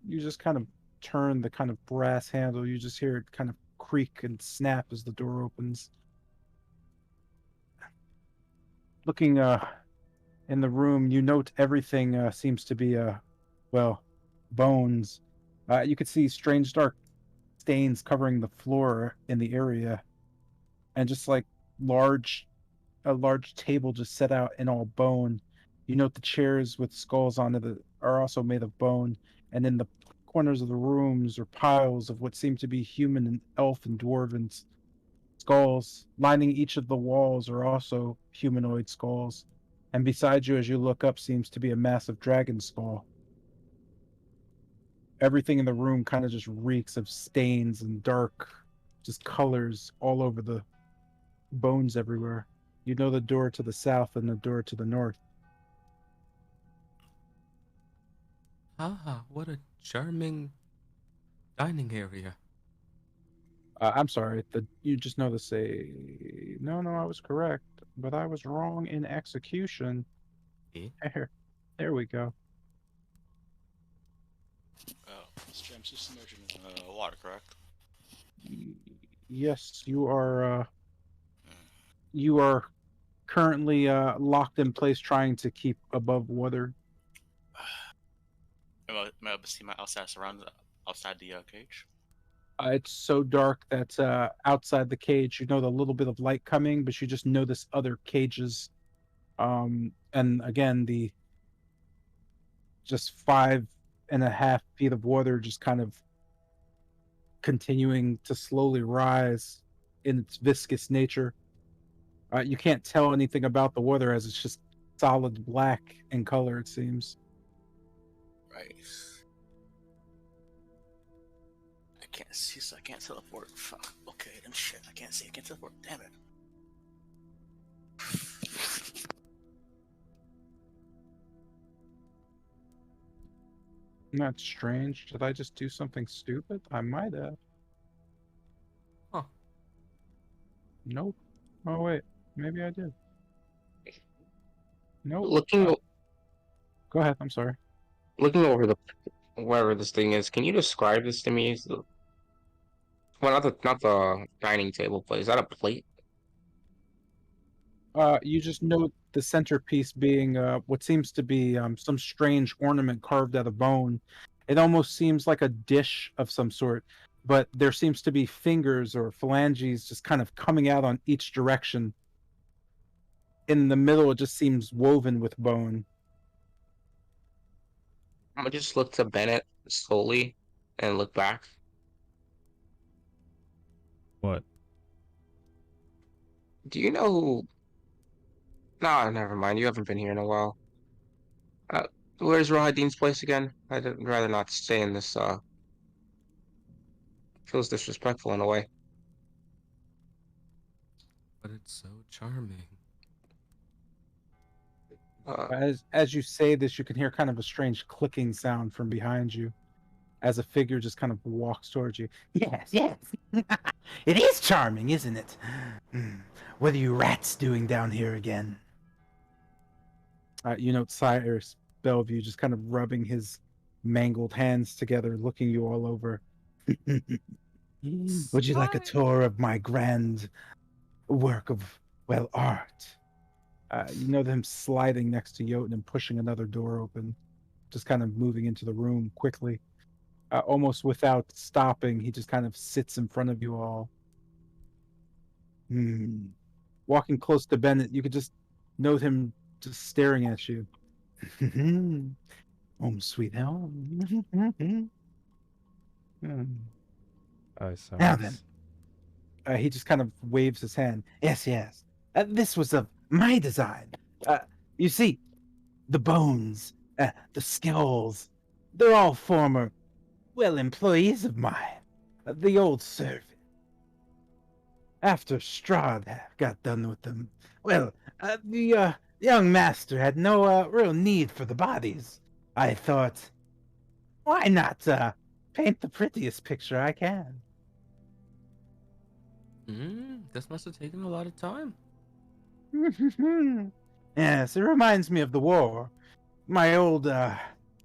you just kind of turn the kind of brass handle, you just hear it kind of creak and snap as the door opens. Looking in the room, you note everything seems to be well, bones. You could see strange dark stains covering the floor in the area, and just like a large table just set out in all bone. You note the chairs with skulls on it are also made of bone, and in the corners of the rooms are piles of what seem to be human and elf and dwarven Skulls lining each of the walls are also humanoid skulls, and beside you as you look up seems to be a massive dragon skull. Everything in the room kind of just reeks of stains and dark, just colors all over the bones everywhere. You know the door to the south and the door to the north. Ah, what a charming dining area. I'm sorry, you just know to say, no, I was correct, but I was wrong in execution. Eh? There we go. This gem's just submerged in water, correct? Yes, you are currently locked in place trying to keep above water. Am I able to see my outside surroundings outside the cage? It's so dark that outside the cage, you know the little bit of light coming, but you just notice other cages. And again, the just 5.5 feet of water just kind of continuing to slowly rise in its viscous nature. You can't tell anything about the water as it's just solid black in color, it seems. Right. I can't see, so I can't teleport. Fuck. Okay, then shit. I can't see. I can't teleport. Damn it. That's strange. Did I just do something stupid? I might have. Huh. Nope. Oh, wait. Maybe I did. Nope. Looking Go ahead. I'm sorry. looking over the wherever this thing is, can you describe this to me? Well, not the dining table, but is that a plate? You just note the centerpiece being what seems to be some strange ornament carved out of bone. It almost seems like a dish of some sort, but there seems to be fingers or phalanges just kind of coming out on each direction. In the middle, it just seems woven with bone. I'm gonna just look to Bennett slowly and look back. What? Do you know who? Nah, never mind. You haven't been here in a while. Uh, where's Rahadin's place again? I'd rather not stay in this. Feels disrespectful in a way. But it's so charming. As you say this, you can hear kind of a strange clicking sound from behind you as a figure just kind of walks towards you. Yes. It is charming, isn't it? What are you rats doing down here again? You note Cyrus Bellevue just kind of rubbing his mangled hands together, looking you all over. Would you like a tour of my grand work of, well, art? You know them sliding next to Jotun and pushing another door open, just kind of moving into the room quickly. Almost without stopping, he just kind of sits in front of you all. Walking close to Bennett, you could just note him just staring at you. Home sweet home. Now then. He just kind of waves his hand. Yes. This was of my design. You see, the bones, the skulls, they're all former, well, employees of mine. The old servant. After Strahd got done with them, well, the young master had no real need for the bodies. I thought, why not paint the prettiest picture I can? This must have taken a lot of time. Yes, it reminds me of the war. My old,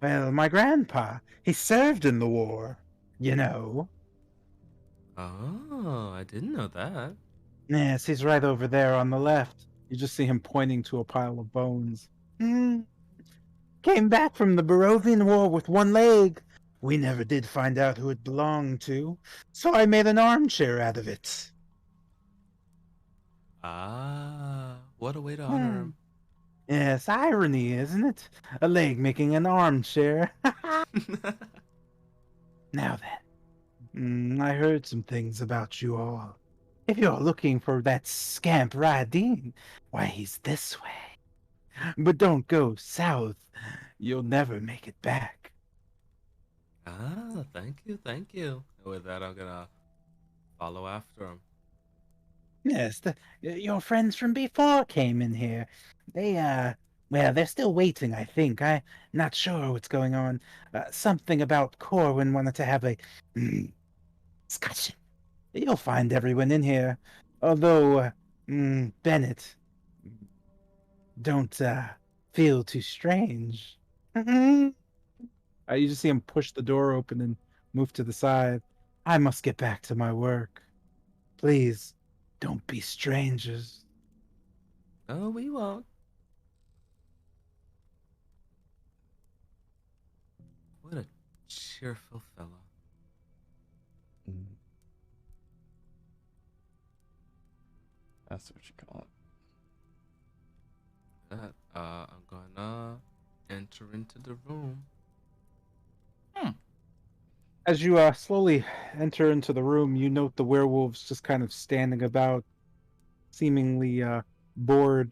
my grandpa, he served in the war, you know. Oh, I didn't know that. Yes, he's right over there on the left. You just see him pointing to a pile of bones. Came back from the Barovian War with one leg. We never did find out who it belonged to, so I made an armchair out of it. Ah, what a way to honor him. Yes, irony, isn't it? A leg making an armchair. Now then, I heard some things about you all. If you're looking for that scamp Radin, why he's this way. But don't go south. You'll never make it back. Ah, thank you, thank you. And with that, I'm gonna follow after him. Yes, your friends from before came in here. They, well, they're still waiting, I think. I'm not sure what's going on. Something about Corwin wanted to have a discussion. You'll find everyone in here. Although, Bennett, don't, feel too strange. You just see him push the door open and move to the side. I must get back to my work. Please, don't be strangers. Oh, we won't. What a cheerful fellow. That's what you call it. That, I'm gonna enter into the room. As you slowly enter into the room, you note the werewolves just kind of standing about, seemingly bored.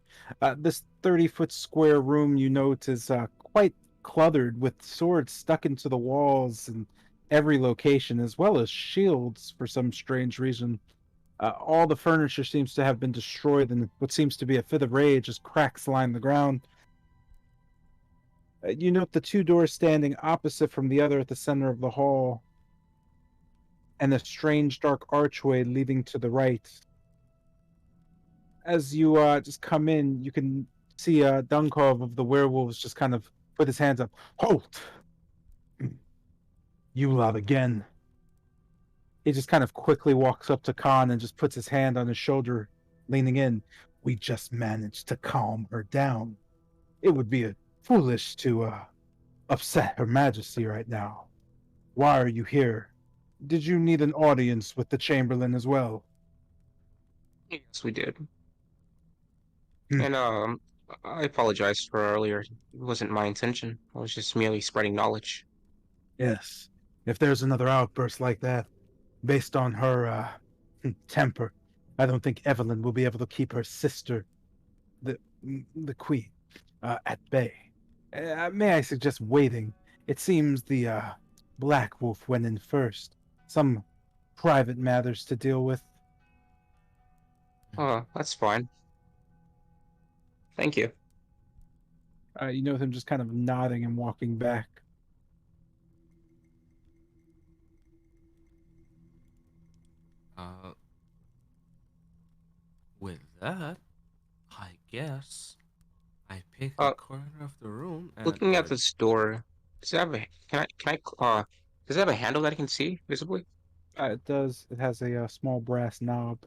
This 30-foot square room, you note, is quite cluttered with swords stuck into the walls in every location, as well as shields for some strange reason. All the furniture seems to have been destroyed, and what seems to be a fit of rage as cracks line the ground. You note the two doors standing opposite from the other at the center of the hall, and a strange dark archway leading to the right. As you just come in, you can see Dunkov of the werewolves just kind of put his hands up. Halt! You lot again. He just kind of quickly walks up to Khan and just puts his hand on his shoulder, leaning in. We just managed to calm her down. It would be foolish to upset Her Majesty right now. Why are you here? Did you need an audience with the Chamberlain as well? Yes, we did. And I apologize for earlier. It wasn't my intention. I was just merely spreading knowledge. Yes. If there's another outburst like that, based on her temper, I don't think Evelyn will be able to keep her sister, the the queen, at bay. May I suggest waiting? It seems the Black Wolf went in first. Some private matters to deal with. That's fine. Thank you. You know him just kind of nodding and walking back. With that, I guess I pick a corner of the room and Looking at this door, does it have a does it have a handle that I can see visibly? It does. It has a small brass knob.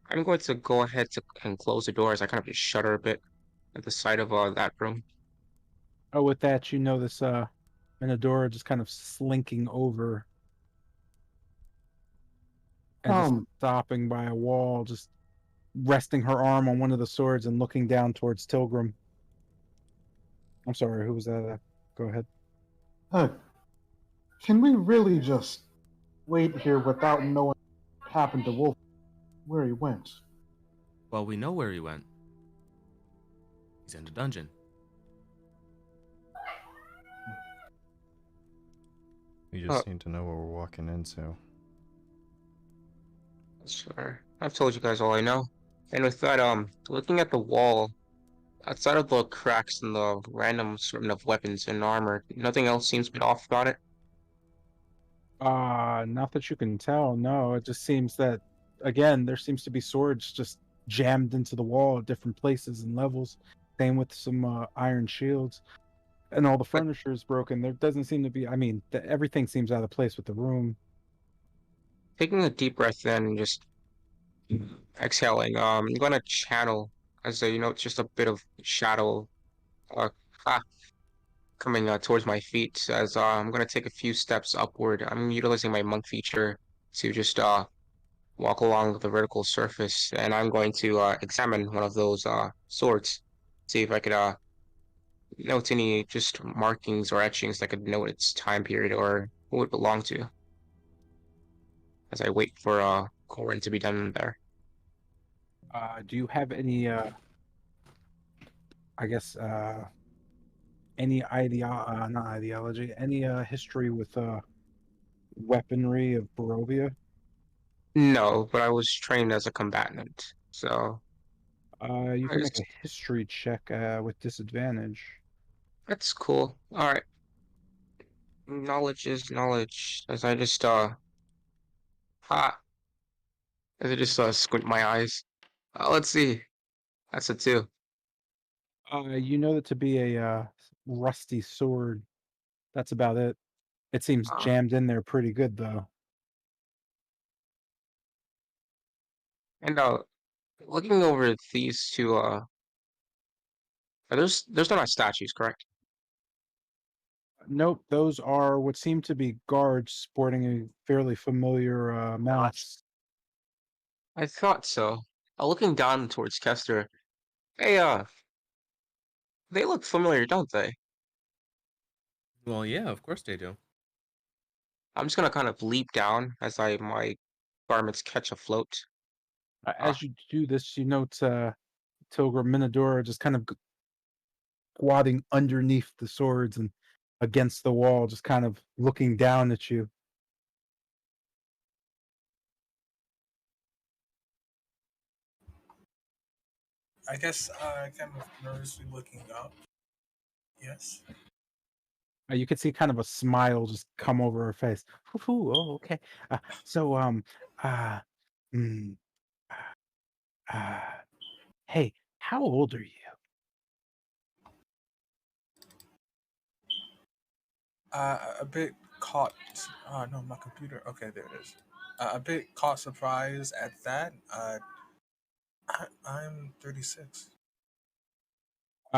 I'm going to go ahead and close the door as I kind of just shudder a bit at the sight of that room. Oh, with that, you notice Minadora just kind of slinking over and just stopping by a wall, just resting her arm on one of the swords and looking down towards Tilgrim. I'm sorry, who was that? Go ahead. Can we really just wait here without knowing what happened to Wolf, where he went? Well, we know where he went. He's in the dungeon. We just need to know what we're walking into. Sure. I've told you guys all I know. And with that, looking at the wall, outside of the cracks and the random assortment of weapons and armor, nothing else seems to be off about it. Not that you can tell, no. It just seems that, again, there seems to be swords just jammed into the wall at different places and levels. Same with some iron shields. And all the furniture is broken. There doesn't seem to be, I mean, everything seems out of place with the room. Taking a deep breath in and just exhaling, I'm gonna channel as a, just a bit of shadow uh, ah, coming towards my feet as I'm gonna take a few steps upward. I'm utilizing my monk feature to just walk along the vertical surface, and I'm going to examine one of those swords, see if I could note any just markings or etchings that could note its time period or who it belonged to. As I wait for Corin to be done there. Do you have any, I guess, any not ideology, any history with weaponry of Barovia? No, but I was trained as a combatant, so You I can make just a history check with disadvantage. that's cool. All right, knowledge is knowledge. Ha, as I just squint my eyes. Let's see. That's a two. You know that to be a rusty sword. That's about it. It seems Uh, jammed in there pretty good, though. and looking over these two, there's not statues, correct? Nope, those are what seem to be guards sporting a fairly familiar mask. I thought so. Looking down towards Kester, hey, they look familiar, don't they? Well, yeah, of course they do. I'm just gonna kind of leap down as my garments catch afloat. Uh, As you do this, you note Tilgrim Minadora just kind of squatting underneath the swords and against the wall, just kind of looking down at you. I guess kind of nervously looking up. Yes. You could see kind of a smile just come over her face. Whew, oh, okay. So, uh, mm, uh, hey, how old are you? A bit caught. Oh no, my computer. Okay, there it is. A bit caught surprise at that. I'm 36.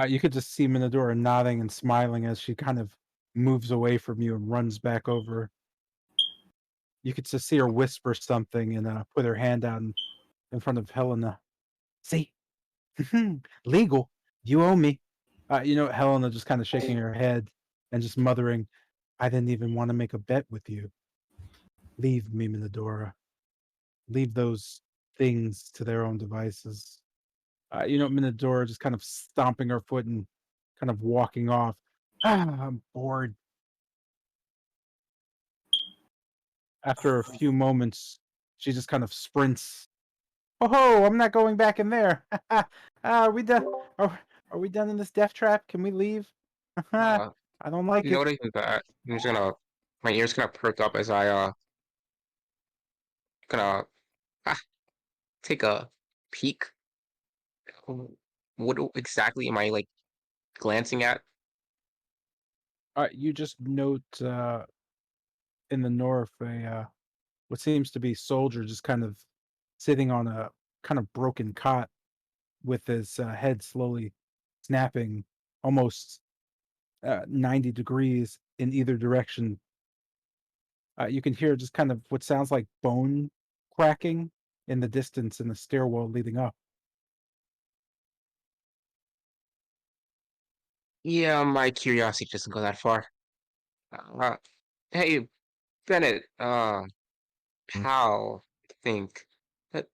You could just see Minadora nodding and smiling as she kind of moves away from you and runs back over. You could just see her whisper something and put her hand out in front of Helena. See, legal. You owe me. Helena just kind of shaking her head and just muttering, I didn't even want to make a bet with you. Leave me, Minadora. Leave those things to their own devices. Minadora just kind of stomping her foot and kind of walking off. I'm bored. After a few moments, she just kind of sprints. Oh, ho, I'm not going back in there. Are we done? Are we done in this death trap? Can we leave? I uh, don't like it. noting that, my ears gonna perk up as I gonna ah, take a peek. What exactly am I like glancing at? You just note in the north what seems to be soldier just kind of sitting on a kind of broken cot with his head slowly snapping almost 90 degrees in either direction. You can hear just kind of what sounds like bone cracking in the distance in the stairwell leading up. Yeah, my curiosity doesn't go that far. Uh, hey, Bennett, pal, I think that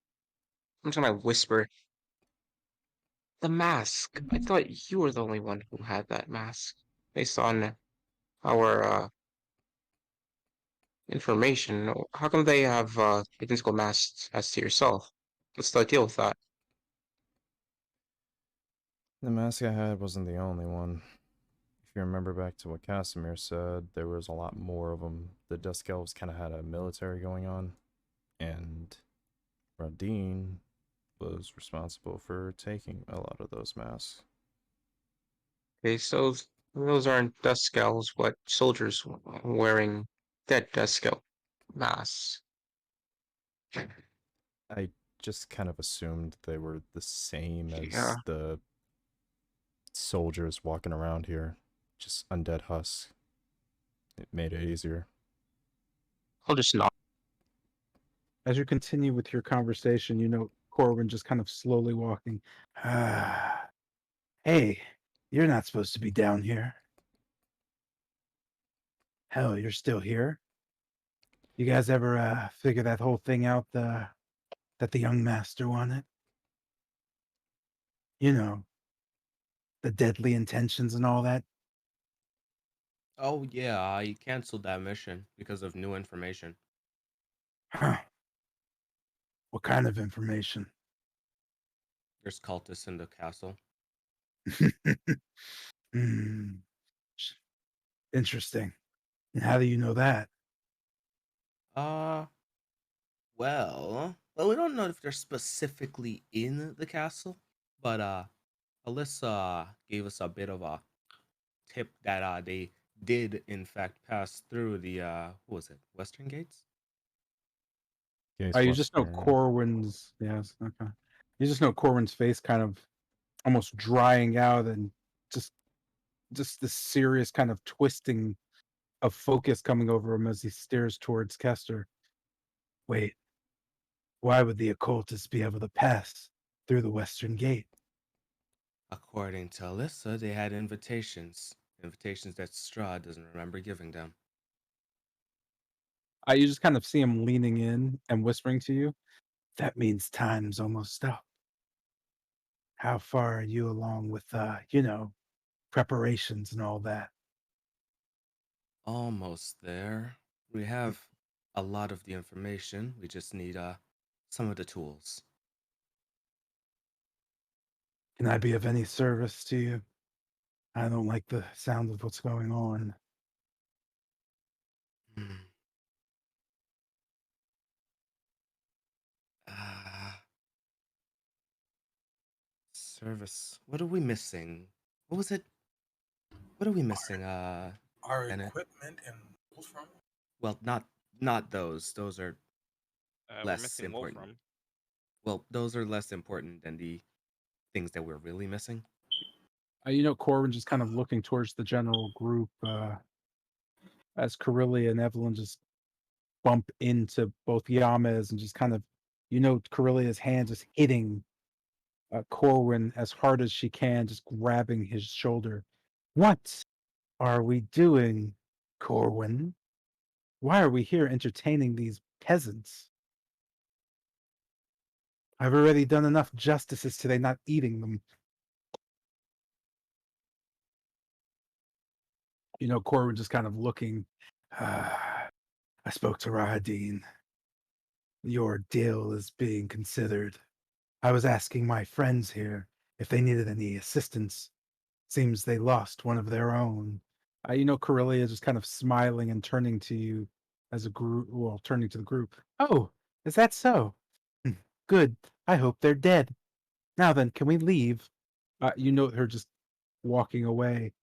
I'm trying to whisper. The mask. I thought you were the only one who had that mask, based on our information. How come they have identical masks as to yourself? What's the deal with that? The mask I had wasn't the only one. If you remember back to what Casimir said, there was a lot more of them. The Dusk Elves kind of had a military going on, and Radine was responsible for taking a lot of those masks. Okay, so those aren't dust skulls, but soldiers wearing dead dust skull masks. I just kind of assumed they were the same Yeah, as the soldiers walking around here, just undead husks. It made it easier. I'll just nod. As you continue with your conversation, Corwin just kind of slowly walking. Hey, you're not supposed to be down here. Hell, you're still here. You guys ever figure that whole thing out that the young master wanted? You know, the deadly intentions and all that. Oh yeah, I canceled that mission because of new information. Huh. What kind of information? There's cultists in the castle. Hmm. Interesting. And how do you know that? Uh, well, we don't know if they're specifically in the castle, but Alyssa gave us a bit of a tip that they did in fact pass through the what was it, Western Gates? Gates Oh, you just know Western, yeah. Corwin's. Yes. Okay. You just know Corwin's face kind of almost drying out, and just this serious kind of twisting of focus coming over him as he stares towards Kester. Wait, why would the occultists be able to pass through the Western Gate? According to Alyssa, they had invitations that Strahd doesn't remember giving them. You just kind of see him leaning in and whispering to you. That means time's almost up. How far are you along with, preparations and all that? Almost there. We have a lot of the information. We just need some of the tools. Can I be of any service to you? I don't like the sound of what's going on. Hmm. Service. What are we missing? What was it? What are we missing? Our Bennett? equipment and Wolfram? Well, not those. Those are We're less missing important. Wolfram. Well, those are less important than the things that we're really missing. Corwin just kind of looking towards the general group as Corellia and Evelyn just bump into both Yamez and just kind of, Corellia's hand just hitting Corwin as hard as she can, just grabbing his shoulder. What are we doing, Corwin? Why are we here entertaining these peasants? I've already done enough justices today, not eating them. Corwin just kind of looking. I spoke to Rahadin. Your deal is being considered. I was asking my friends here if they needed any assistance. Seems they lost one of their own. Corellia is just kind of smiling and turning to you as a group, well, turning to the group. Oh, is that so? Good. I hope they're dead. Now then, can we leave? Her just walking away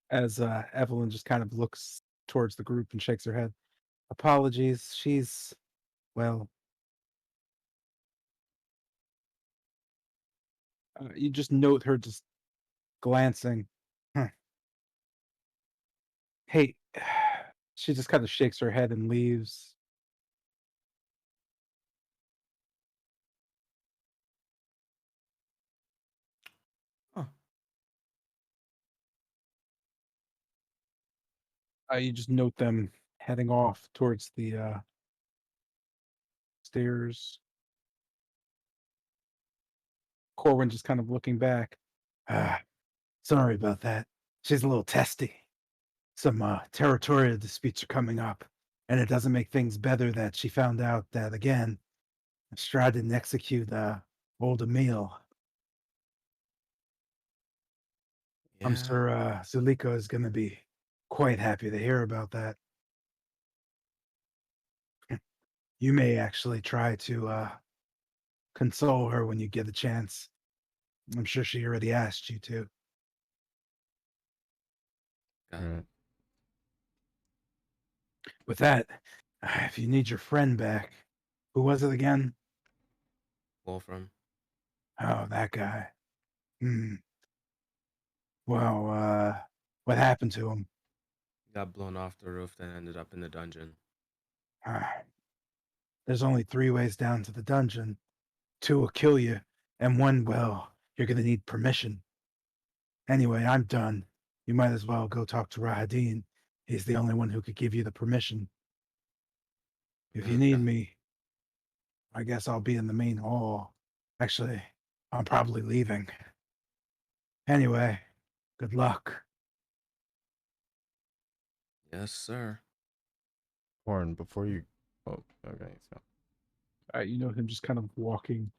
as Evelyn just kind of looks towards the group and shakes her head. Apologies. She's, well, you just note her just glancing. Huh. Hey, she just kind of shakes her head and leaves. Huh. You just note them heading off towards the stairs. Corwin just kind of looking back. Ah, sorry about that. She's a little testy. Some territorial disputes are coming up, and it doesn't make things better that she found out that, again, Strahd didn't execute old Emil. I'm Yeah. sure Zuliko is going to be quite happy to hear about that. You may actually try to console her when you get a chance. I'm sure she already asked you to. Right. With that, if you need your friend back, who was it again? Wolfram. Oh, that guy. Hmm. Well, what happened to him? Got blown off the roof, then ended up in the dungeon. There's only 3 ways down to the dungeon. 2 will kill you, and 1, well, you're gonna need permission. Anyway, I'm done. You might as well go talk to Rahadin. He's the only one who could give you the permission. If you need Okay. me, I guess I'll be in the main hall. Actually, I'm probably leaving. Anyway, good luck. Yes, sir. Corn, before you. Oh, okay. So You know him just kind of walking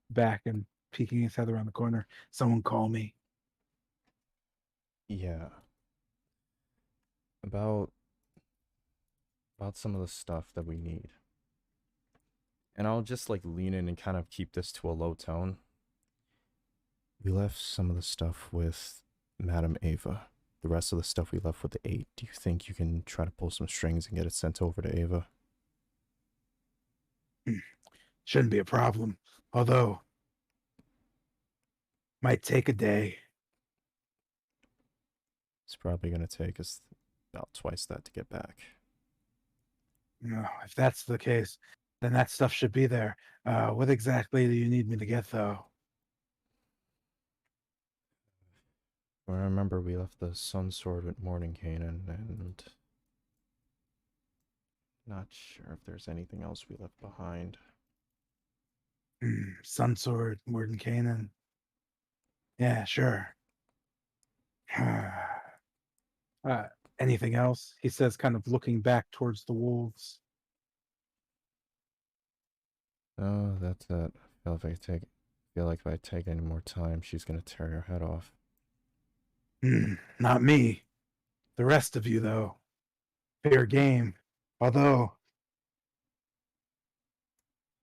back and peeking his head around the corner. Someone call me. yeah, about some of the stuff that we need, and I'll just like lean in and kind of keep this to a low tone. We left some of the stuff with Madame Ava. The rest of the stuff we left with the 8. Do you think you can try to pull some strings and get it sent over to Ava? Shouldn't be a problem. Although, might take a day. It's probably going to take us about twice that to get back. No, if that's the case, then that stuff should be there. What exactly do you need me to get, though? Well, I remember we left the Sun Sword with Mordenkainen, and not sure if there's anything else we left behind. Sun Sword, Mordenkainen. Yeah, sure. Anything else? He says, kind of looking back towards the wolves. Oh, that's it. Feel like if I take any more time, she's gonna tear your head off. Not me. The rest of you, though. Fair game. Although,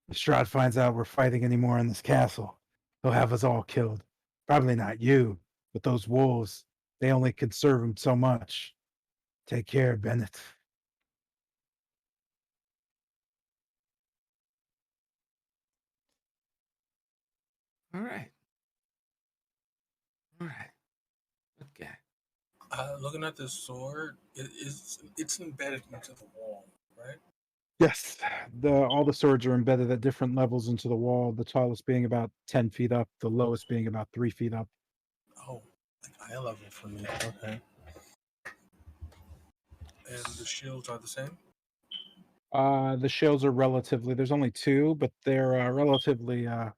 if Strahd finds out we're fighting anymore in this castle, he'll have us all killed. Probably not you, but those wolves. They only can serve him so much. Take care, Bennett. All right. All right. Okay. Looking at this sword, it's embedded into the wall, right? Yes, all the swords are embedded at different levels into the wall. The tallest being about 10 feet up, the lowest being about 3 feet up. Oh, like eye level for me. Okay. And the shields are the same? The shields are relatively. There's only two, but they're relatively the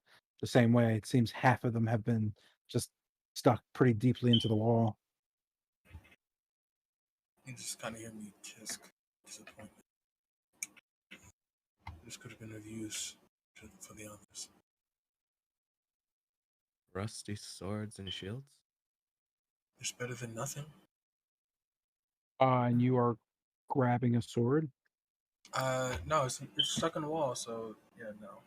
same way. It seems half of them have been just stuck pretty deeply into the wall. You just kind of hear me tisk. Disappointment. This could have been of use for the others. Rusty swords and shields? It's better than nothing. And you are grabbing a sword. No, it's stuck in the wall, so yeah, no.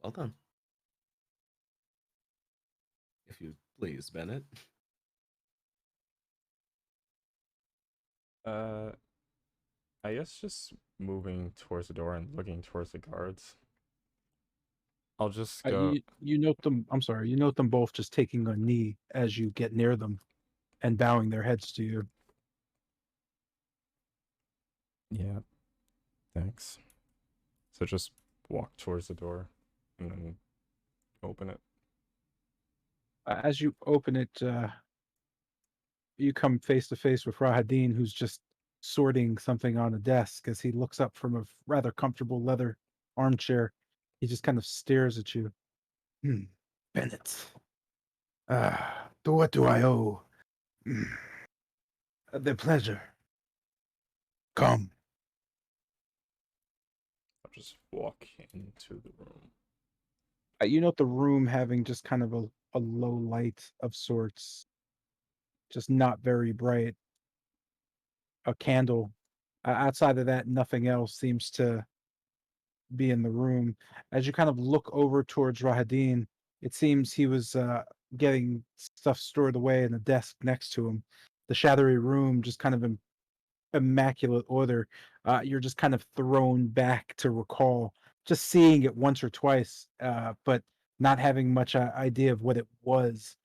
Well done. If you please, Bennett. I guess just moving towards the door and looking towards the guards. I'll just go. You note them. I'm sorry. You note them both just taking a knee as you get near them, and bowing their heads to you. Yeah. Thanks. So just walk towards the door and then open it. As you open it, you come face to face with Rahadin, who's just sorting something on a desk. As he looks up from a rather comfortable leather armchair, he just kind of stares at you. Bennett. To what do I owe? The pleasure. Come. I'll just walk into the room. You note the room having just kind of a low light of sorts, just not very bright. A candle. Outside of that, nothing else seems to be in the room. As you kind of look over towards Rahadin, it seems he was getting stuff stored away in the desk next to him. The shadowy room just kind of in immaculate order. You're just kind of thrown back to recall just seeing it once or twice, but not having much idea of what it was.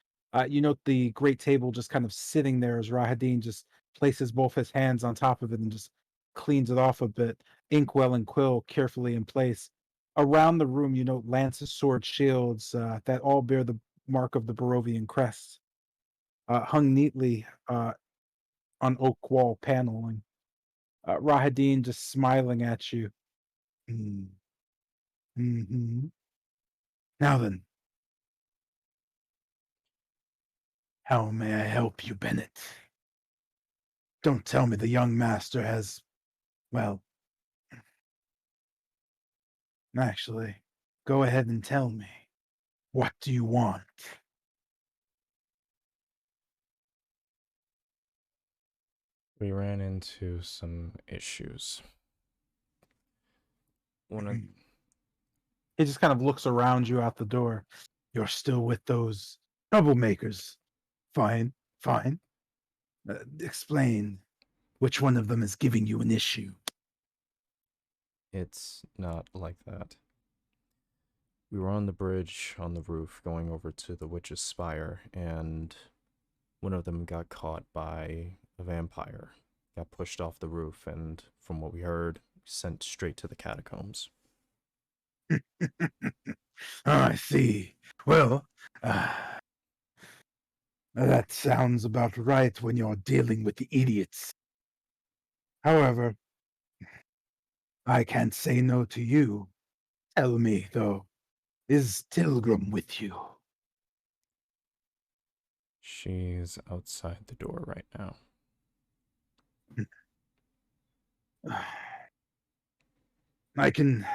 You note the great table just kind of sitting there as Rahadin just places both his hands on top of it and just cleans it off a bit. Inkwell and quill carefully in place. Around the room, you note lances, swords, shields that all bear the mark of the Barovian crest, hung neatly on oak wall paneling. Rahadin just smiling at you. Mm. Hmm. Now then, how may I help you, Bennett? Don't tell me the young master has, well, actually, go ahead and tell me. What do you want? We ran into some issues. One of He just kind of looks around you out the door. You're still with those troublemakers. Fine, fine. Explain. Which one of them is giving you an issue? It's not like that. We were on the bridge on the roof going over to the witch's spire, and one of them got caught by a vampire, got pushed off the roof, and from what we heard, sent straight to the catacombs. I see. Well, that sounds about right when you're dealing with the idiots. However, I can't say no to you. Tell me, though, is Tilgrim with you? She's outside the door right now. I can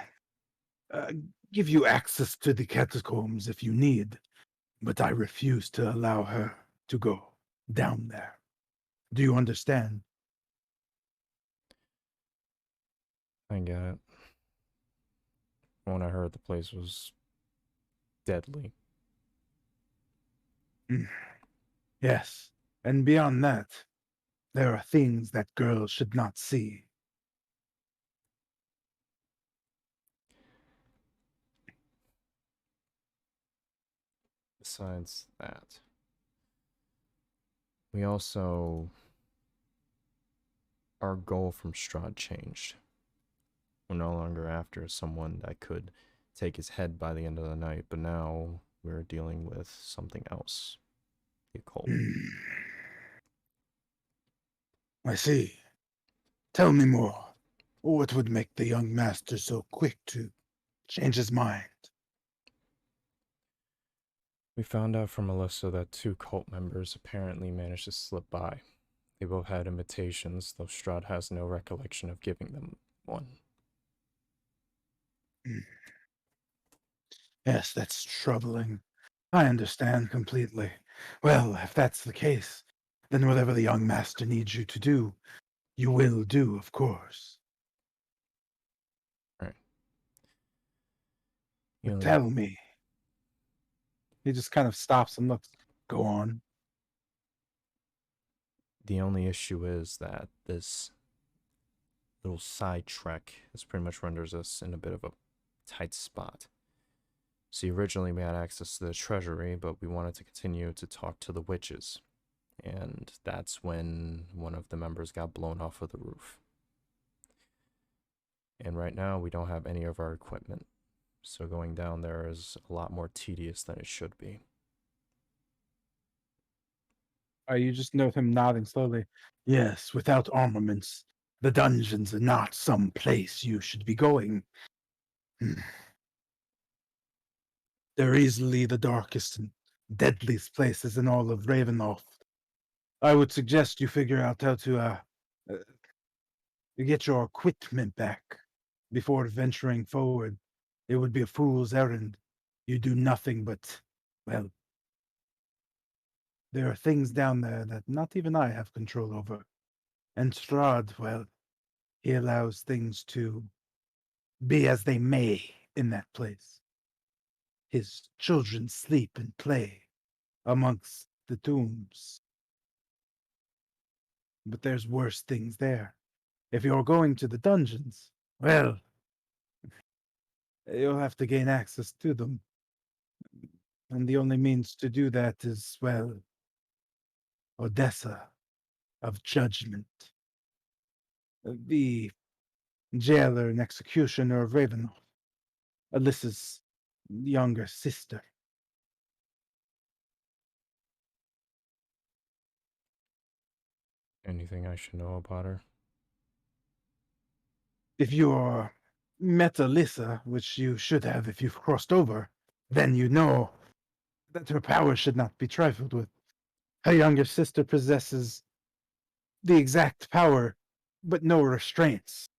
uh, give you access to the catacombs if you need, but I refuse to allow her to go down there. Do you understand? I get it. When I heard the place was deadly. Yes, and beyond that, there are things that girls should not see. Besides that, we also... Our goal from Strahd changed. We're no longer after someone that could take his head by the end of the night, but now we're dealing with something else. The occult. I see. Tell me more. What would make the young master so quick to change his mind? We found out from Alyssa that 2 cult members apparently managed to slip by. They both had invitations, though Strahd has no recollection of giving them one. Yes, that's troubling. I understand completely. Well, if that's the case, then whatever the young master needs you to do, you will do, of course. Right. But tell me. He just kind of stops and looks. Go on. The only issue is that this little side trek is pretty much renders us in a bit of a tight spot. See, originally we had access to the treasury, but we wanted to continue to talk to the witches. And that's when one of the members got blown off of the roof. And right now we don't have any of our equipment. So going down there is a lot more tedious than it should be. You just note him nodding slowly. Yes, without armaments, the dungeons are not some place you should be going. They're easily the darkest and deadliest places in all of Ravenloft. I would suggest you figure out how to get your equipment back before venturing forward. It would be a fool's errand. You do nothing but, well, there are things down there that not even I have control over. And Strahd, well, he allows things to be as they may in that place. His children sleep and play amongst the tombs. But there's worse things there. If you're going to the dungeons, well, you'll have to gain access to them. And the only means to do that is, well, Odessa of Judgment, the jailer and executioner of Ravenloft, Alyssa's younger sister. Anything I should know about her? if you're met Alyssa, which you should have if you've crossed over, then you know that her power should not be trifled with. Her younger sister possesses the exact power, but no restraints.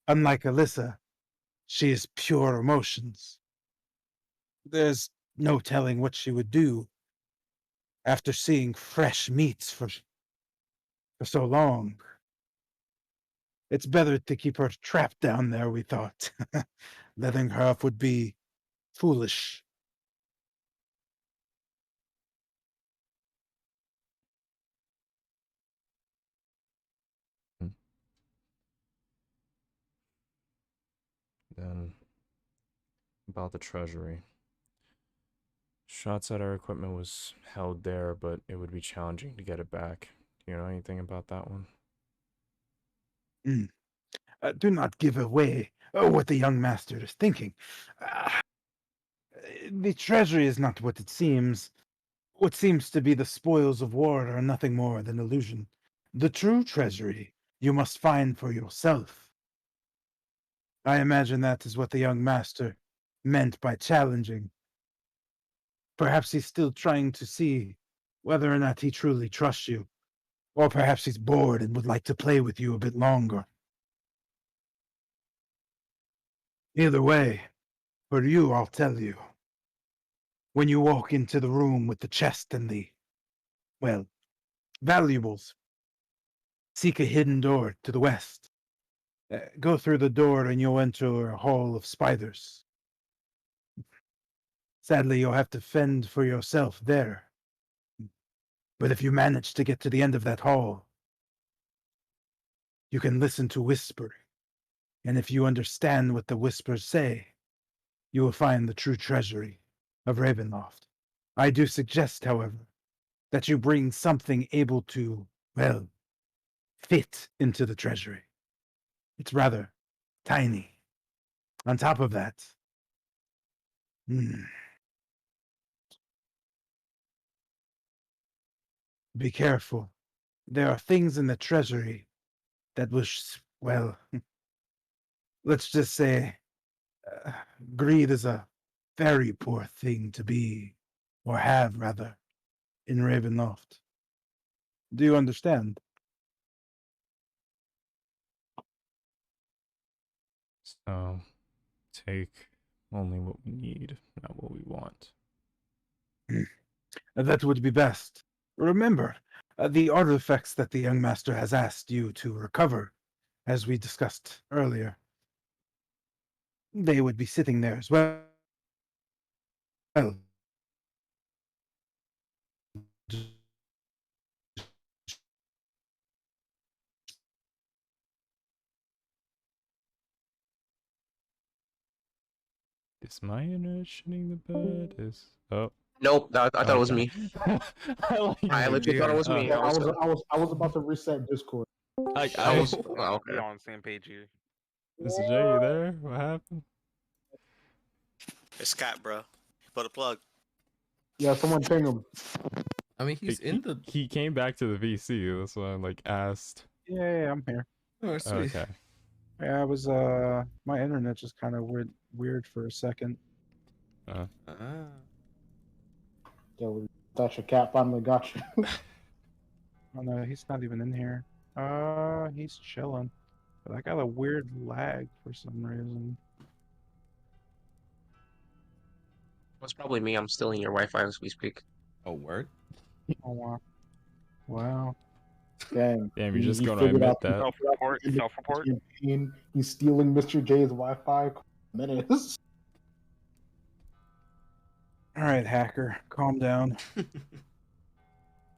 Unlike Alyssa, she is pure emotions. There's no telling what she would do after seeing fresh meats for so long. It's better to keep her trapped down there, we thought. Letting her up would be foolish. Then, about the treasury. Strahd said our equipment was held there, but it would be challenging to get it back. Do you know anything about that one? Do not give away what the young master is thinking. The treasury is not what it seems. What seems to be the spoils of war are nothing more than illusion. The true treasury you must find for yourself. I imagine that is what the young master meant by challenging. Perhaps he's still trying to see whether or not he truly trusts you, or perhaps he's bored and would like to play with you a bit longer. Either way, for you, I'll tell you. When you walk into the room with the chest and the, well, valuables, seek a hidden door to the west. Go through the door and you'll enter a hall of spiders. Sadly, you'll have to fend for yourself there. But if you manage to get to the end of that hall, you can listen to whispering. And if you understand what the whispers say, you will find the true treasury of Ravenloft. I do suggest, however, that you bring something able to, well, fit into the treasury. It's rather tiny. On top of that, be careful. There are things in the treasury that was, well, let's just say, greed is a very poor thing to be, or have rather, in Ravenloft. Do you understand? So, take only what we need, not what we want. That would be best. Remember, the artifacts that the young master has asked you to recover, as we discussed earlier, they would be sitting there as well. Is my internet shitting the bed? Oh. Nope, I thought it was Okay. me. I like I legit thought it was me. Yeah, I was about to reset Discord. I was. Oh, We're okay. all on the same page here. Mr. J, you there? What happened? It's Scott, bro. Put a plug. Yeah, someone ping him. I mean, he's in the. He came back to the VC. That's why I like asked. Yeah, I'm here. Oh, sweet. Okay. Yeah, I was my internet just kind of weird for a second. Ah. So that's your cat finally got you. Oh no, he's not even in here. He's chilling. But I got a weird lag for some reason. It's probably me. I'm still in your Wi-Fi as we speak. Oh, word. Oh wow. Wow. Dang. Damn, you're just he gonna figured admit out that. Self-report. Self-report. He's stealing Mr. J's Wi-Fi. Menace. All right, hacker, calm down.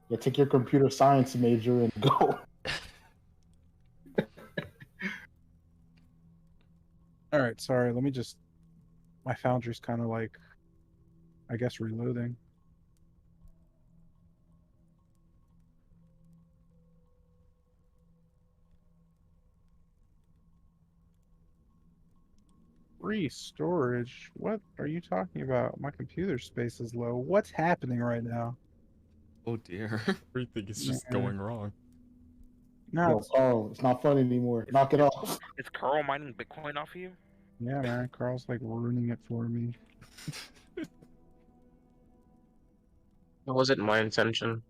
Yeah, take your computer science major and go. All right, sorry. Let me just. My Foundry's kind of like, I guess, reloading. Free storage? What are you talking about? My computer space is low. What's happening right now? Oh dear. Everything is just Yeah. going wrong. No, Yo, Carl, it's not funny anymore. Knock it off. Is Carl mining Bitcoin off of you? yeah, man. Carl's like ruining it for me. That wasn't my intention.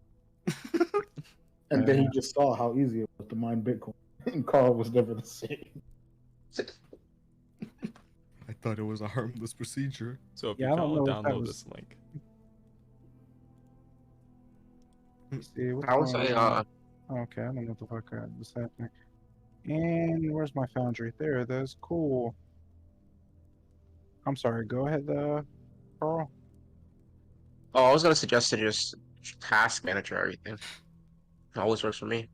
And then he Yeah. just saw how easy it was to mine Bitcoin. And Carl was never the same. I thought it was a harmless procedure. So if Yeah, you I don't call, know if that download was- this link. Let's see, what's I was going a on? Okay, I don't know what the fuck was happening. And where's my foundry? There it is. Cool. I'm sorry. Go ahead, Carl. oh, I was gonna suggest to just task manager everything. It always works for me.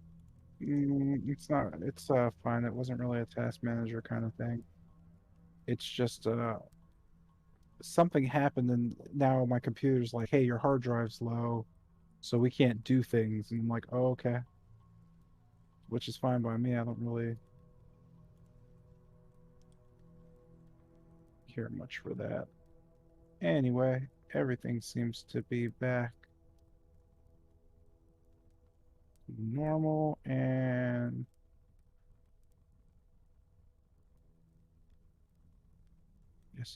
It's not. It's fine. It wasn't really a task manager kind of thing. It's just something happened, and now my computer's like, "Hey, your hard drive's low, so we can't do things." And I'm like, "Oh, okay," which is fine by me. I don't really care much for that. Anyway, everything seems to be back normal, and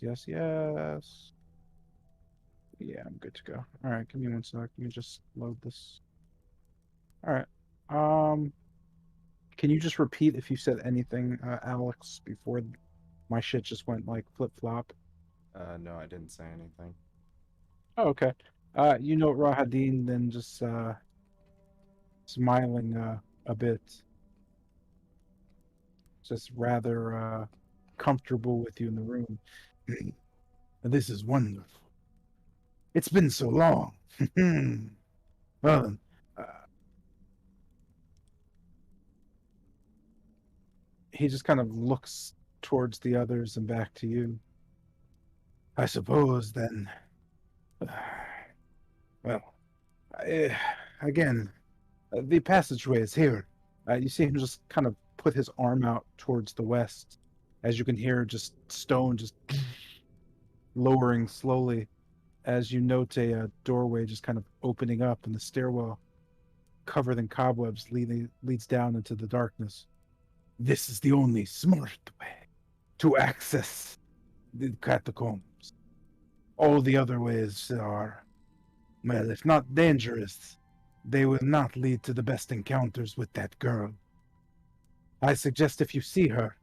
yes. Yeah, I'm good to go. All right, give me one sec. Let me just load this. All right. Can you just repeat if you said anything, Alex, before my shit just went like flip flop? No, I didn't say anything. Oh, okay. You know Rahadin, then just smiling a bit, just rather comfortable with you in the room. This is wonderful. It's been so long. Well, uh, he just kind of looks towards the others and back to you. I suppose then. Well, I, again, the passageway is here. You see him just kind of put his arm out towards the west, as you can hear just stone just lowering slowly, as you note a doorway just kind of opening up, and the stairwell, covered in cobwebs, leads down into the darkness. This is the only smart way to access the catacombs. All the other ways are, well, if not dangerous, they will not lead to the best encounters with that girl. I suggest if you see her,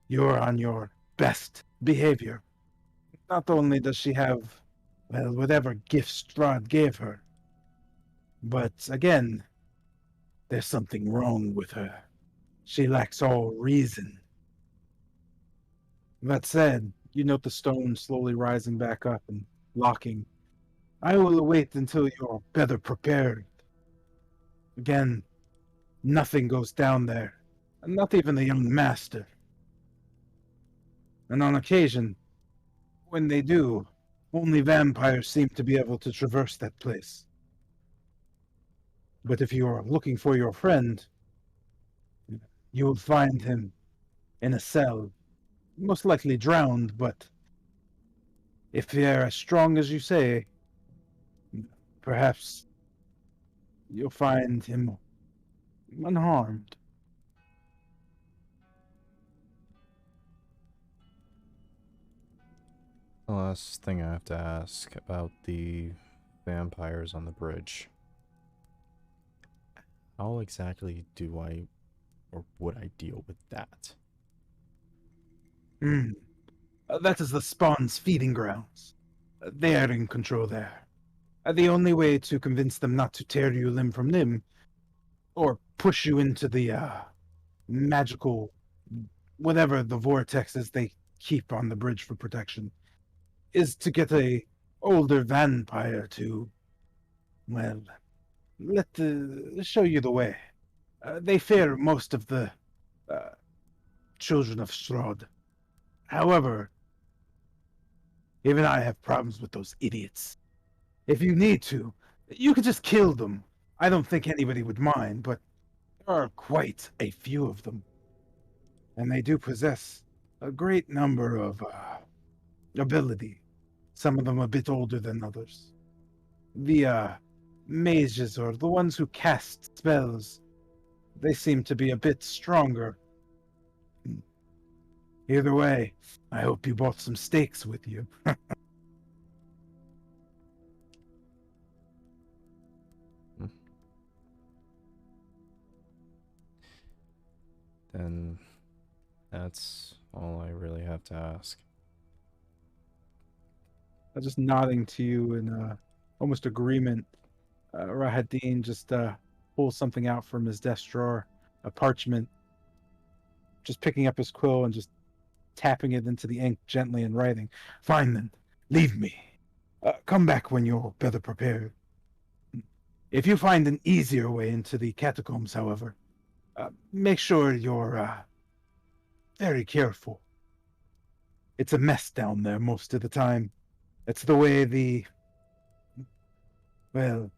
you're on your best behavior. Not only does she have, well, whatever gifts Strahd gave her, but again, there's something wrong with her. She lacks all reason. That said, you note the stone slowly rising back up and locking. I will wait until you're better prepared. Again, nothing goes down there, not even the young master. And on occasion, when they do, only vampires seem to be able to traverse that place. But if you're looking for your friend, you will find him in a cell, most likely drowned, but if they're as strong as you say, perhaps you'll find him unharmed. The last thing I have to ask about the vampires on the bridge. How exactly do I, or would I deal with that? That is the spawn's feeding grounds. They are in control there. The only way to convince them not to tear you limb from limb, or push you into the magical, whatever the vortexes they keep on the bridge for protection, is to get a older vampire to, well, show you the way. They fear most of the children of Strahd. However, even I have problems with those idiots. If you need to, you could just kill them. I don't think anybody would mind, but there are quite a few of them. And they do possess a great number of ability. Some of them a bit older than others. The mages, or the ones who cast spells, they seem to be a bit stronger. Either way, I hope you brought some steaks with you. Then that's all I really have to ask. Just nodding to you in almost agreement. Rahadin just pulls something out from his desk drawer, a parchment, just picking up his quill and just tapping it into the ink gently and writing. Fine then, leave me. Come back when you're better prepared. If you find an easier way into the catacombs, however, make sure you're very careful. It's a mess down there most of the time. That's the way well,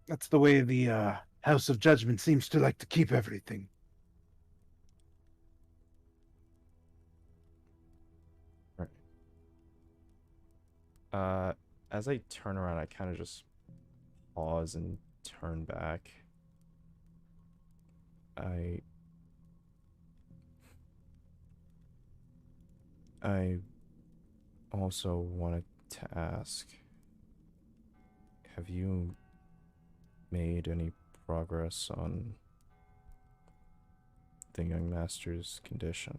that's the way the House of Judgment seems to like to keep everything. As I turn around, I kind of just pause and turn back. I also wanted to ask, have you made any progress on the young master's condition?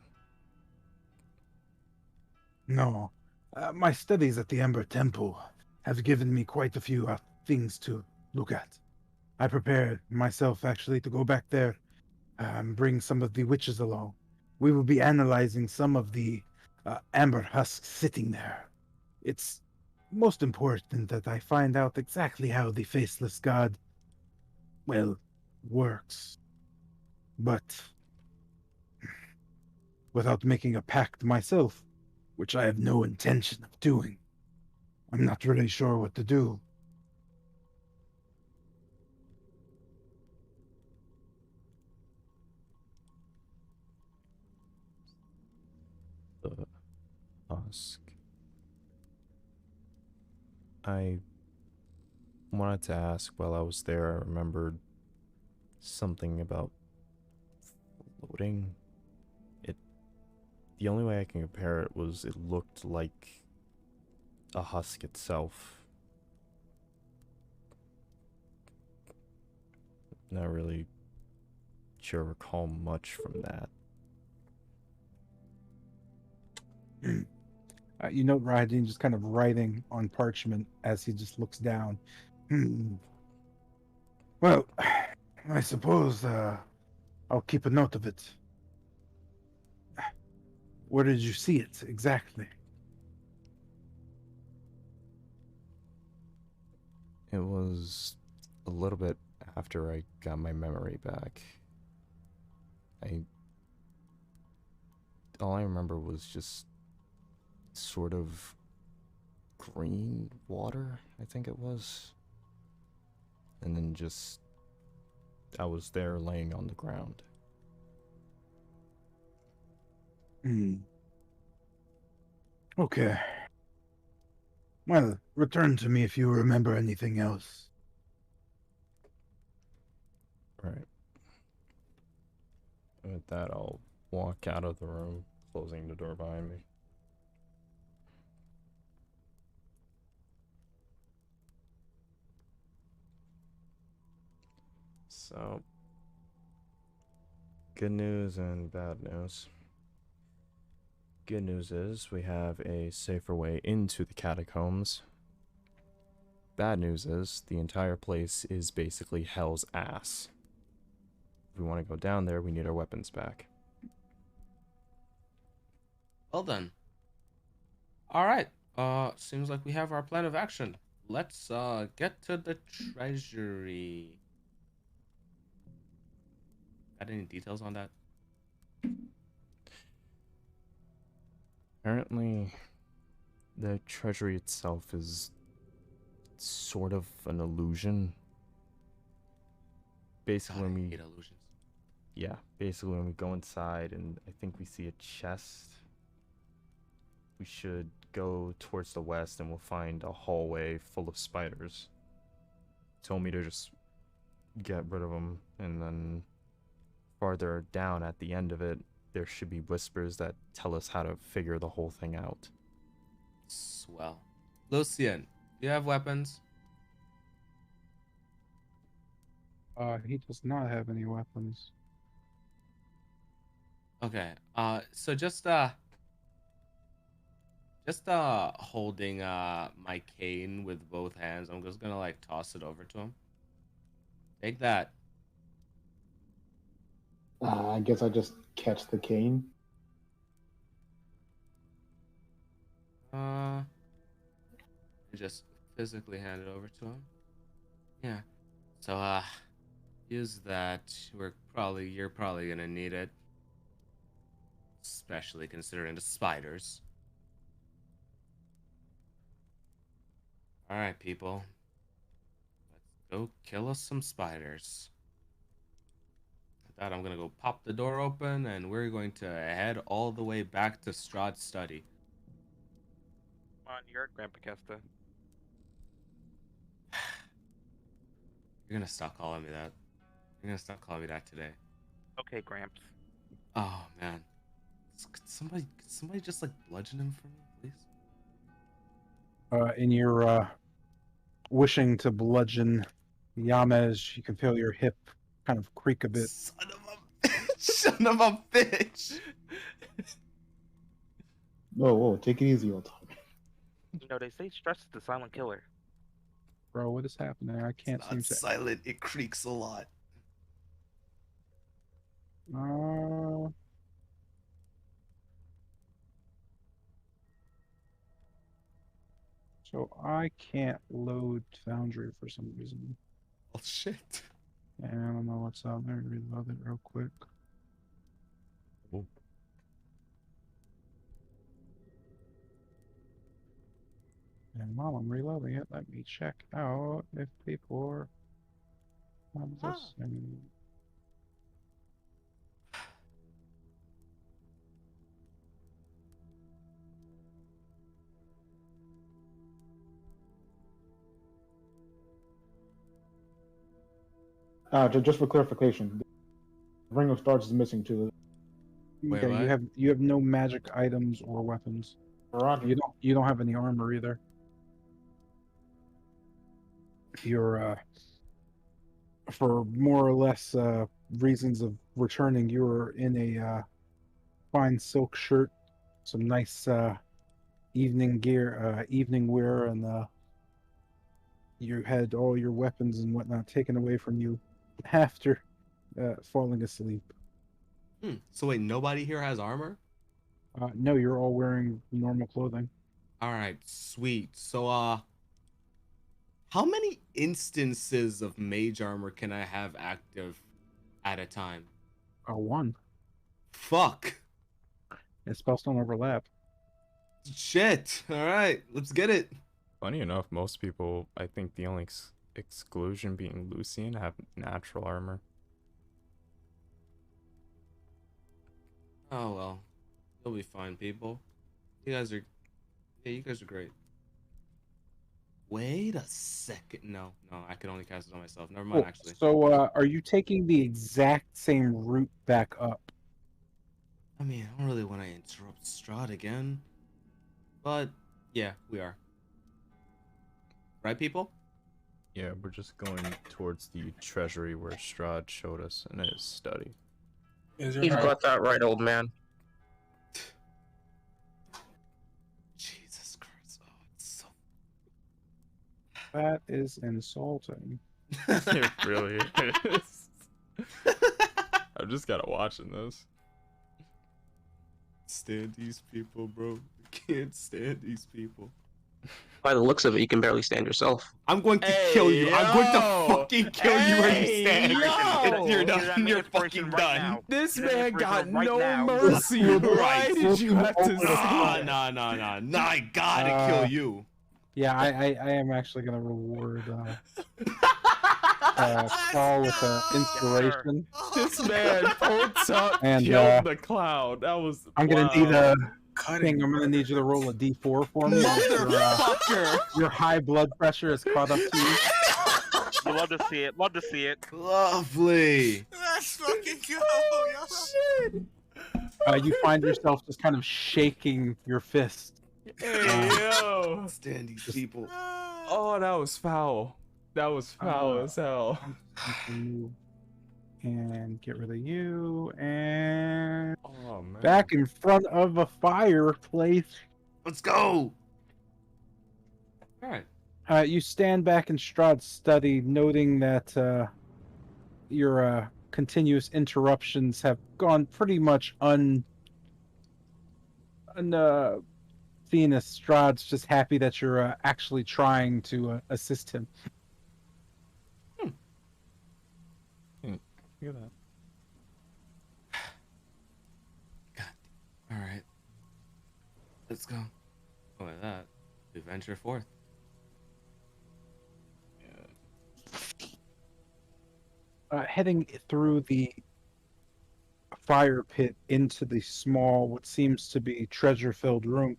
No. My studies at the Ember Temple have given me quite a few things to look at. I prepared myself actually to go back there and bring some of the witches along. We will be analyzing some of the amber husks sitting there. It's most important that I find out exactly how the faceless god, well, works. But without making a pact myself, which I have no intention of doing, I'm not really sure what to do. The husk. I wanted to ask while I was there, I remembered something about floating. The only way I can compare it was it looked like a husk itself. Not really sure recall much from that. You note Rahadin just kind of writing on parchment as he just looks down. Well, I suppose I'll keep a note of it. Where did you see it exactly? It was a little bit after I got my memory back. All I remember was just sort of green water, I think it was. And then just I was there laying on the ground. Okay. Well, return to me if you remember anything else. Right. With that, I'll walk out of the room, closing the door behind me. So, good news and bad news. Good news is we have a safer way into the catacombs. Bad news is the entire place is basically hell's ass. If we want to go down there, we need our weapons back. Well then. All right. Seems like we have our plan of action. Let's get to the treasury. Got any details on that? Apparently, the treasury itself is sort of an illusion. Basically, when we hate illusions. Yeah, basically when we go inside and I think we see a chest, we should go towards the west and we'll find a hallway full of spiders. Told me to just get rid of them and then farther down at the end of it, there should be whispers that tell us how to figure the whole thing out. Swell. Lucian, do you have weapons? He does not have any weapons. Okay. So just holding my cane with both hands, I'm just gonna like toss it over to him. Take that. I guess I just catch the cane. Just physically hand it over to him. Yeah. So use that. You're probably gonna need it. Especially considering the spiders. Alright, people. Let's go kill us some spiders. With that, I'm gonna go pop the door open and we're going to head all the way back to Strahd's study. Come on, you're Grandpa Kesta. You're gonna stop calling me that. You're gonna stop calling me that today. Okay, Gramps. Oh man. Could somebody just like bludgeon him for me, please? In your wishing to bludgeon Yamez, you can feel your hip kind of creak a bit. Son of a bitch! Whoa, take it easy, old time. You know, they say stress is the silent killer. Bro, what is happening? I can't It's seem not to. silent, it creaks a lot. So I can't load Foundry for some reason. Oh shit. And I don't know what's up. Let me reload it real quick. Oh. And while I'm reloading it, let me check out if people are listening. Just for clarification, the Ring of Stars is missing too. Wait, Okay, what? you have no magic items or weapons. Roger. You don't have any armor either. You're for more or less reasons of returning, you're in a fine silk shirt, some nice evening gear, evening wear, and you had all your weapons and whatnot taken away from you after falling asleep. So wait, nobody here has armor? No, you're all wearing normal clothing. Alright, sweet. So how many instances of mage armor can I have active at a time? One. Fuck. And spells don't overlap. Shit. Alright, let's get it. Funny enough, most people, I think the only exclusion being Lucian, have natural armor. Oh well. You'll be fine, people. You guys are great. Wait a second. No, I can only cast it on myself. Never mind, actually. So, are you taking the exact same route back up? I mean, I don't really want to interrupt Strahd again. But, yeah, we are. Right, people? Yeah, we're just going towards the treasury where Strahd showed us in his study. You've got that right, old man. Jesus Christ. Oh, it's so... That is insulting. It really is. I've just gotta watching this. Stand these people, bro. I can't stand these people. By the looks of it, you can barely stand yourself. I'm going to kill you. I'm going to fucking kill you where you stand. yo! You're done. You're fucking done. This You're man the got person right no now. mercy. Why did you have to say that? Nah, I gotta kill you. Yeah, I am actually gonna reward Saul with inspiration. This man pulled up, And, killed the cloud. That was. I'm gonna wow. need a Cutting. thing. I'm gonna need you to roll a D4 for me. Motherfucker. Your high blood pressure is caught up to you. Love to see it. Love to see it. Lovely. Let's fucking go, yo. Shit. You find yourself just kind of shaking your fist. Hey, yo! Stand these Just- people. Oh, that was foul. That was foul as hell. And get rid of you, and Oh, man. back in front of a fireplace. Let's go. All right. You stand back in Strahd's study, noting that your continuous interruptions have gone pretty much seen as Strahd's just happy that you're actually trying to assist him. Look at that. God. All right. Let's go. Oh, with that, we venture forth. Heading through the fire pit into the small, what seems to be treasure-filled room,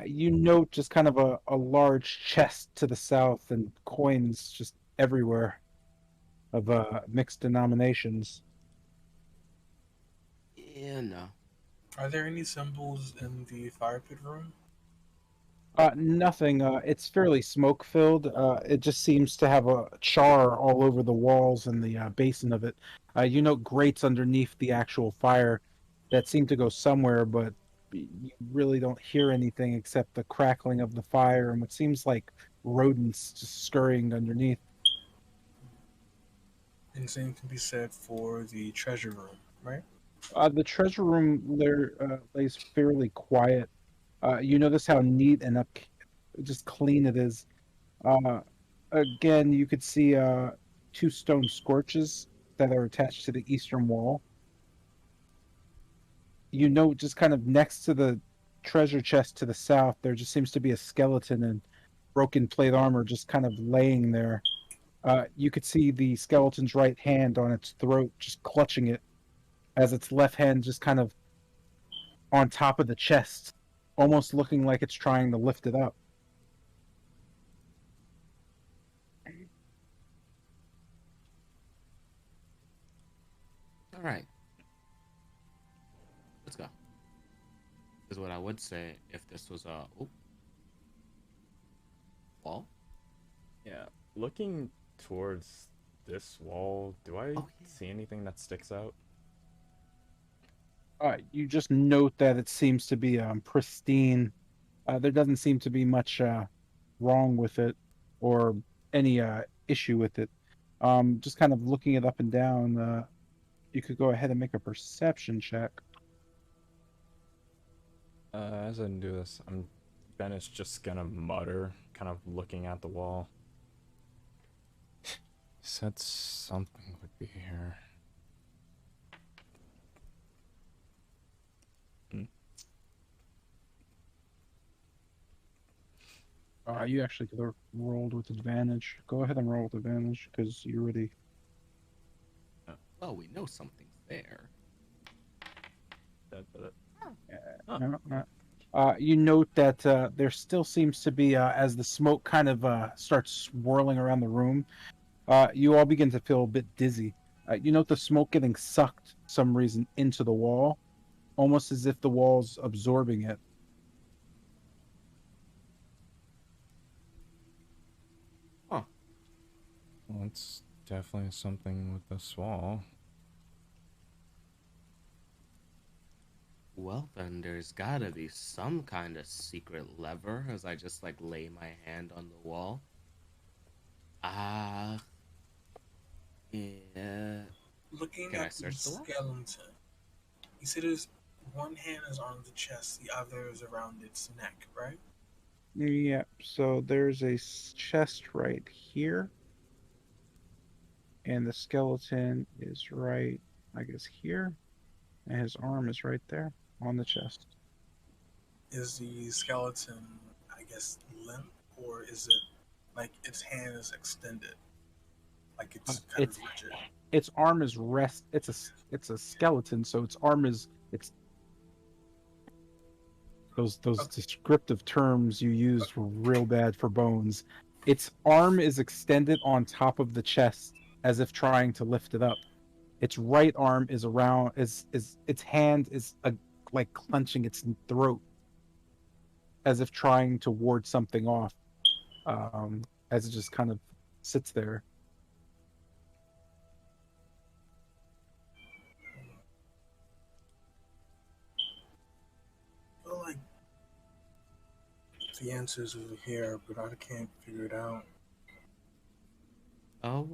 you note just kind of a large chest to the south and coins just everywhere of mixed denominations. Yeah, no. Are there any symbols in the fire pit room? Nothing. It's fairly smoke-filled. It just seems to have a char all over the walls and the basin of it. You note grates underneath the actual fire that seem to go somewhere, but you really don't hear anything except the crackling of the fire and what seems like rodents just scurrying underneath. And same can be said for the treasure room, right? The treasure room there lays fairly quiet. You notice how neat and just clean it is. Again, you could see two stone scorches that are attached to the eastern wall. You know, just kind of next to the treasure chest to the south, there just seems to be a skeleton in broken plate armor just kind of laying there. You could see the skeleton's right hand on its throat, just clutching it, as its left hand just kind of on top of the chest, almost looking like it's trying to lift it up. All right. Let's go. Is what I would say if this was a wall. Yeah, looking towards this wall, do I see anything that sticks out? You just note that it seems to be pristine. There doesn't seem to be much wrong with it or any issue with it. Just kind of looking it up and down, you could go ahead and make a perception check. As I do this, Ben is just gonna mutter, kind of looking at the wall. Said something would be here. You actually could have rolled with advantage. Go ahead and roll with advantage because you already. Well, we know something's there. You note that there still seems to be, as the smoke kind of starts swirling around the room, you all begin to feel a bit dizzy. You note the smoke getting sucked, for some reason, into the wall, almost as if the wall's absorbing it. Huh. Well, it's definitely something with this wall. Well, then there's gotta be some kind of secret lever as I just like lay my hand on the wall. Yeah. Looking Can I at the search the wall? skeleton, you see there's one hand is on the chest, the other is around its neck, right? Yeah, so there's a chest right here. And the skeleton is right, I guess, here. And his arm is right there on the chest. Is the skeleton, I guess, limp, or is it like its hand is extended, like it's kind of rigid? Its arm is rest. It's a skeleton, so its arm is it's. Those descriptive terms you used were real bad for bones. Its arm is extended on top of the chest as if trying to lift it up. Its right arm is around is its hand is like clenching its throat as if trying to ward something off. As it just kind of sits there. I feel like the answer's over here, but I can't figure it out. Oh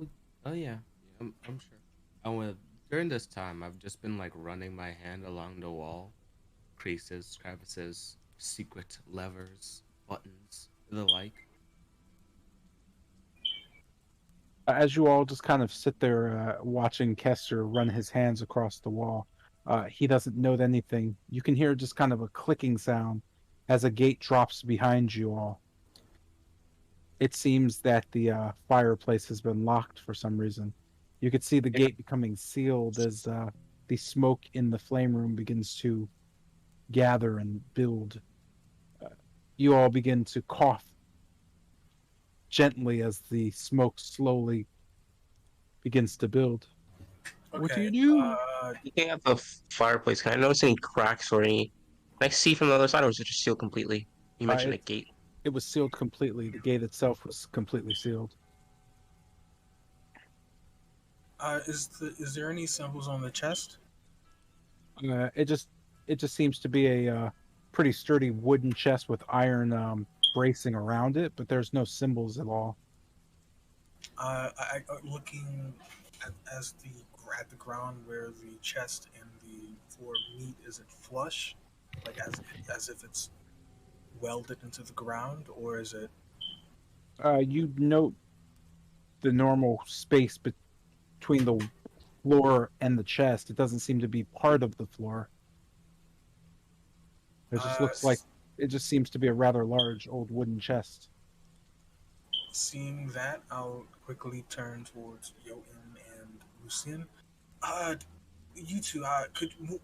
yeah, I'm sure. During this time, I've just been like running my hand along the wall, creases, crevices, secret levers, buttons, the like. As you all just kind of sit there watching Kester run his hands across the wall, he doesn't note anything. You can hear just kind of a clicking sound as a gate drops behind you all. It seems that the fireplace has been locked for some reason. You could see the gate becoming sealed as the smoke in the flame room begins to gather and build. You all begin to cough gently as the smoke slowly begins to build. What do you Okay. do? Looking at the fireplace, can I notice any cracks or any? Can I see from the other side, or is it just sealed completely? You mentioned a It gate. it was sealed completely. The gate itself was completely sealed. Is there any symbols on the chest? Uh, it just it just seems to be a pretty sturdy wooden chest with iron bracing around it, but there's no symbols at all. Looking as at the ground where the chest and the floor meet, is it flush, like as if it's welded into the ground, or is it? You note the normal space between the floor and the chest. It doesn't seem to be part of the floor. It just looks like it just seems to be a rather large old wooden chest. Seeing that, I'll quickly turn towards Jotun and Lucian. You two, could move.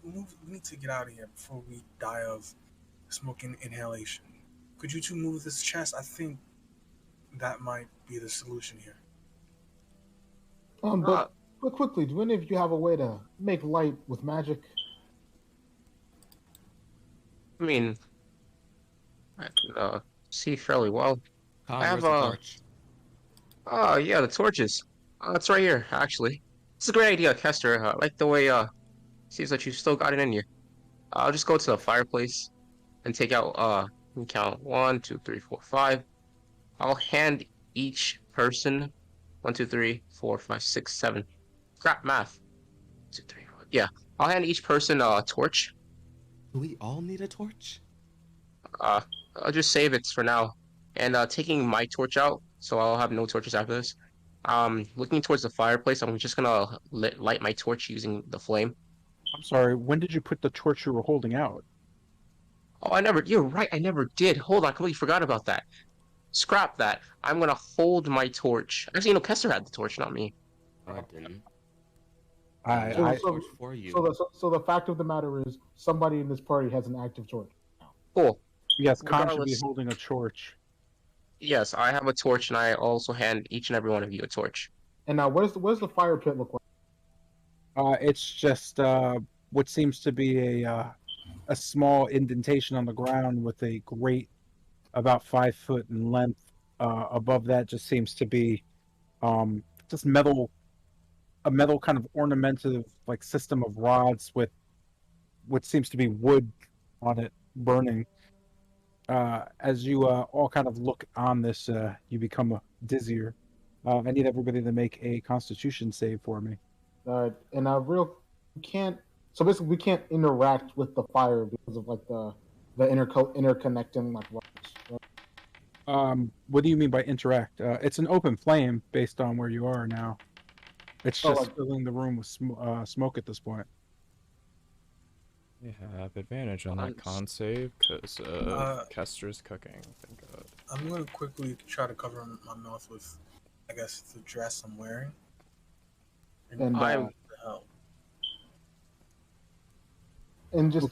We need to get out of here before we die of smoking inhalation. Could you two move this chest? I think that might be the solution here. But quickly, do any of you have a way to make light with magic? I mean, I can see fairly well. I have Where's the torch? oh yeah, the torches. It's right here, actually. It's a great idea, Kester. I like the way seems like you've still got it in you. I'll just go to the fireplace and take out let me count 1, 2, 3, 4, 5. I'll hand each person 1, 2, 3, 4, 5, 6, 7. Crap math. 2, 3, 4. Yeah. I'll hand each person a torch. Do we all need a torch? I'll just save it for now. And taking my torch out, so I'll have no torches after this. Looking towards the fireplace, I'm just gonna light my torch using the flame. I'm sorry, when did you put the torch you were holding out? Oh, you're right, I never did. Hold on, I completely forgot about that. Scrap that. I'm gonna hold my torch. Actually, no, Kester had the torch, not me. I didn't. I Torch for you. So the fact of the matter is, somebody in this party has an active torch. Cool. yes, Khan should be Regardless, holding a torch. yes, I have a torch, and I also hand each and every one of you a torch. And now, what does the fire pit look like? It's just what seems to be a small indentation on the ground with a grate about 5 foot in length. Above that just seems to be just a metal kind of ornamented like system of rods with what seems to be wood on it burning. As you all kind of look on this, you become dizzier. I need everybody to make a Constitution save for me. And we can't. So basically, we can't interact with the fire because of like the interconnecting like rods. Right? What do you mean by interact? It's an open flame based on where you are now. It's just filling the room with smoke at this point. You have advantage on that con save because Kester's cooking. Thank God. I'm gonna quickly try to cover my mouth with, I guess, the dress I'm wearing. And just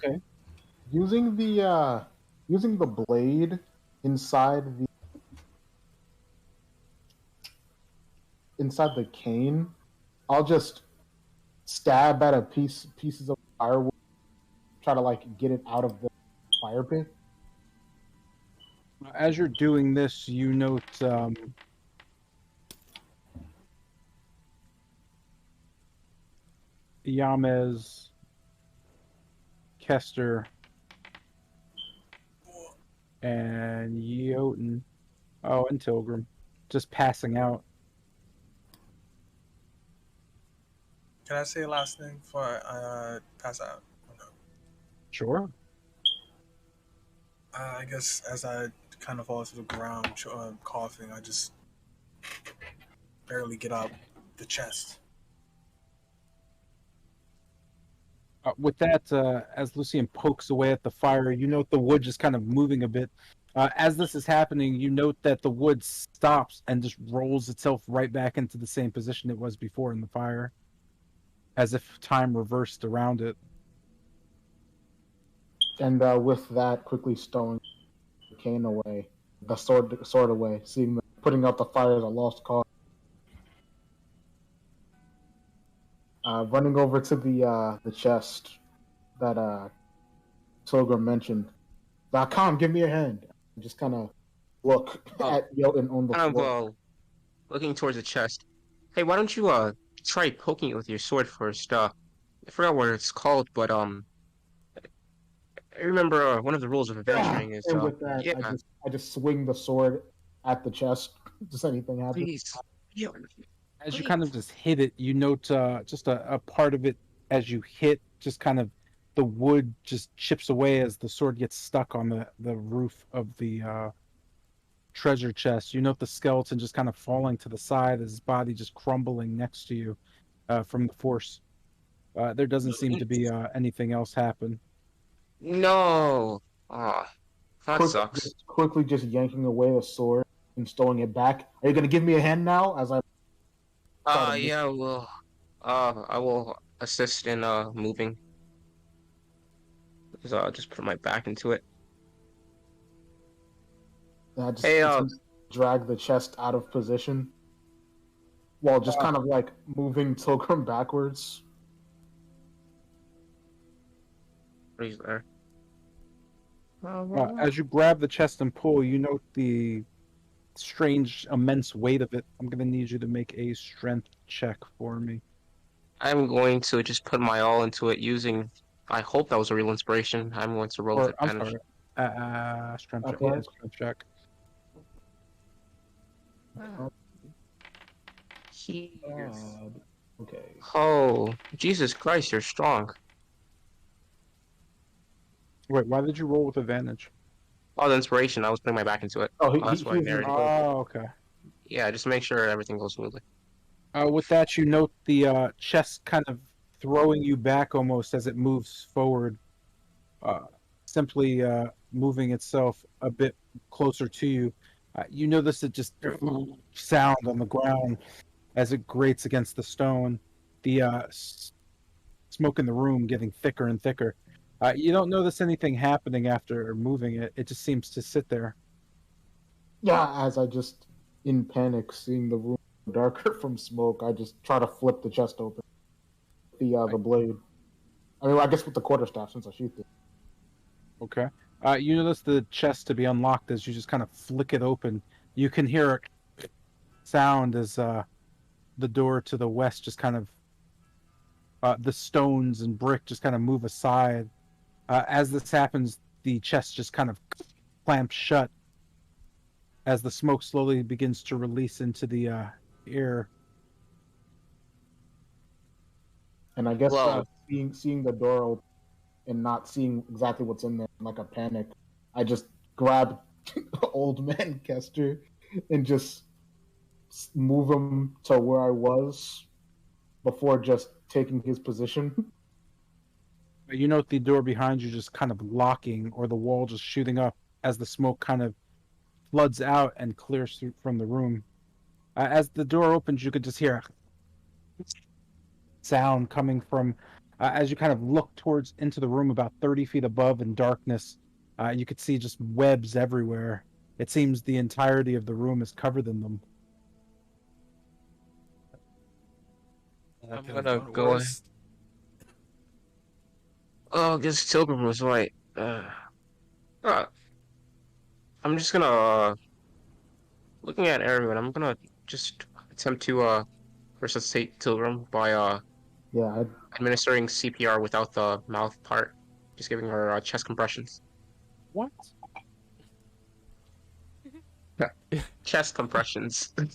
using the blade inside inside the cane, I'll just stab at pieces of firewood, try to like get it out of the fire pit. As you're doing this, you note Yamez, Kester, and Jotun. Oh, and Tilgrim. Just passing out. Can I say a last thing before I pass out? Or no? Sure. I guess as I kind of fall to the ground, coughing, I just barely get out the chest. With that, as Lucian pokes away at the fire, you note the wood just kind of moving a bit. As this is happening, you note that the wood stops and just rolls itself right back into the same position it was before in the fire, as if time reversed around it. And with that, quickly stowing the cane away, the sword away, seeing putting out the fire as a lost cause. Running over to the chest that Tilgrim mentioned. Come, give me a hand. Just kind of look at Jotun on the Kind floor. of looking towards the chest. Hey, why don't you try poking it with your sword first? I forgot what it's called, but I remember one of the rules of adventuring is And with that, yeah, I just swing the sword at the chest. Does anything happen? please. Yeah, As you kind of just hit it, you note just a part of it as you hit, just kind of the wood just chips away as the sword gets stuck on the roof of the treasure chest. You note the skeleton just kind of falling to the side, his body just crumbling next to you from the force. There doesn't seem to be anything else happen. No. Ah, that sucks. Quickly just yanking away the sword and stowing it back. Are you going to give me a hand now as I Yeah, well, I will assist in moving. Because I'll just put my back into it. Hey, drag the chest out of position while just kind of like moving Tilgrim backwards? he's there. As you grab the chest and pull, you note the strange, immense weight of it. I'm going to need you to make a strength check for me. I'm going to just put my all into it using. I hope that was a real inspiration. I'm going to roll with I'm advantage. sorry. Strength check. Yeah, strength check. Okay. Oh, Jesus Christ, you're strong. Wait, why did you roll with advantage? Oh, the inspiration. I was putting my back into it. Oh, That's why I varied. Oh, okay. Yeah, just make sure everything goes smoothly. With that, you note the chest kind of throwing you back almost as it moves forward, simply moving itself a bit closer to you. You notice it just sound on the ground as it grates against the stone. The smoke in the room getting thicker and thicker. You don't notice anything happening after moving it. It just seems to sit there. Yeah, as I just, in panic, seeing the room darker from smoke, I just try to flip the chest open. The blade. I mean, I guess with the quarterstaff since I shoot it. Okay. You notice the chest to be unlocked as you just kind of flick it open. You can hear a sound as the door to the west just kind of the stones and brick just kind of move aside. As this happens, the chest just kind of clamps shut as the smoke slowly begins to release into the air. And I guess Whoa. seeing the door open and not seeing exactly what's in there, like a panic, I just grab old man Kester and just move him to where I was before just taking his position. You note the door behind you just kind of locking, or the wall just shooting up as the smoke kind of floods out and clears through from the room. As the door opens, you could just hear a sound coming from as you kind of look towards into the room about 30 feet above in darkness. You could see just webs everywhere. It seems the entirety of the room is covered in them. That I'm could have gonna gone go. worse. Oh, this Tilgrim was right. Uh, I'm just gonna looking at everyone. I'm gonna just attempt to resuscitate Tilgrim by Yeah, administering CPR without the mouth part. Just giving her chest compressions. What? Chest compressions. What?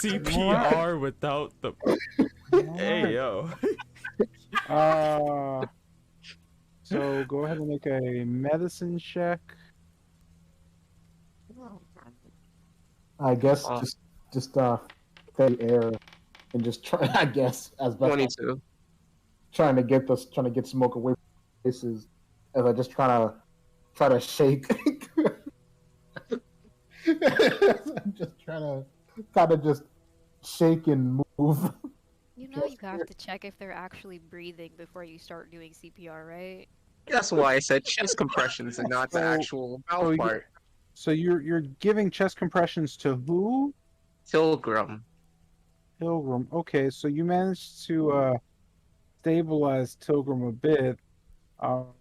CPR without the. Hey Alright. yo. Uh, so go ahead and make a medicine check. I guess Uh, just stay air and just try. I guess as best I 22. trying to get smoke away from faces as I just try to shake. I'm just trying to kind of just shake and move. You know you have to check if they're actually breathing before you start doing CPR, right? That's why I said chest compressions and not the So- actual mouth so you- part. So you're giving chest compressions to who? Tilgrim. Pilgrim. Okay, so you managed to stabilize Pilgrim a bit. Oh,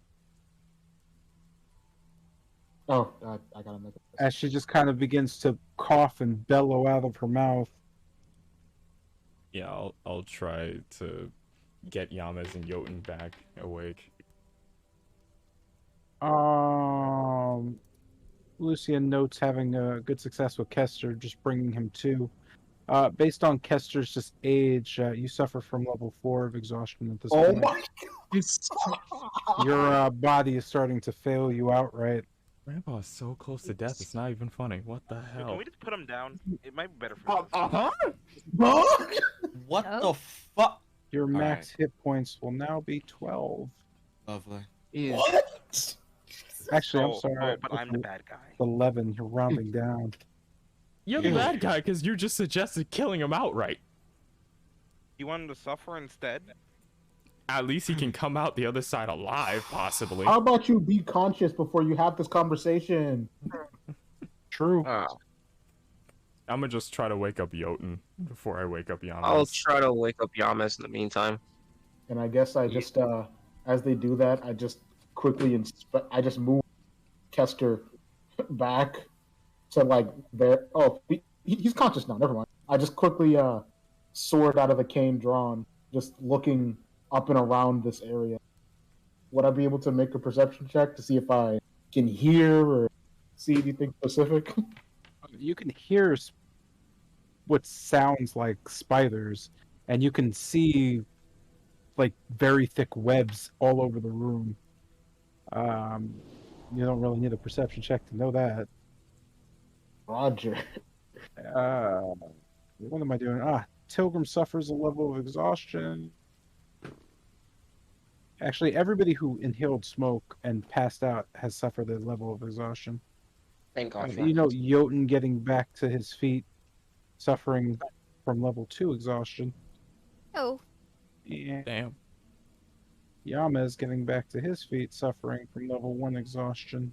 I gotta make it. As she just kind of begins to cough and bellow out of her mouth. Yeah, I'll try to get Yamas and Jotun back awake. Lucian notes having good success with Kester, just bringing him to. Based on Kester's just age, you suffer from level 4 of exhaustion at this Oh point. my! Your body is starting to fail you outright. Grandpa is so close to death, it's not even funny. What the Can hell? we just put him down? It might be better for him. What Oh. the fuck? Your max hit points will now be 12. Lovely. What? Actually, I'm Oh, sorry. oh, but I'm the bad guy. 11. You're rounding down. You're the bad guy because you just suggested killing him outright. You want him to suffer instead? At least he can come out the other side alive, possibly. How about you be conscious before you have this conversation? True. Uh, I'm gonna just try to wake up Jotun before I wake up Yamas. I'll try to wake up Yamas in the meantime. And I guess I just as they do that, I just quickly I just move Kester back to like there. Oh, he's conscious now. Never mind. I just quickly sword out of the cane drawn, just looking up and around this area. Would I be able to make a perception check to see if I can hear or see anything specific? You can hear what sounds like spiders, and you can see like very thick webs all over the room. You don't really need a perception check to know that. Roger. What am I doing? Tilgrim suffers a level of exhaustion. Actually, everybody who inhaled smoke and passed out has suffered a level of exhaustion. Thank God. You know, Jotun getting back to his feet, suffering from level 2 exhaustion. Oh, And Damn. Yamez getting back to his feet, suffering from level 1 exhaustion.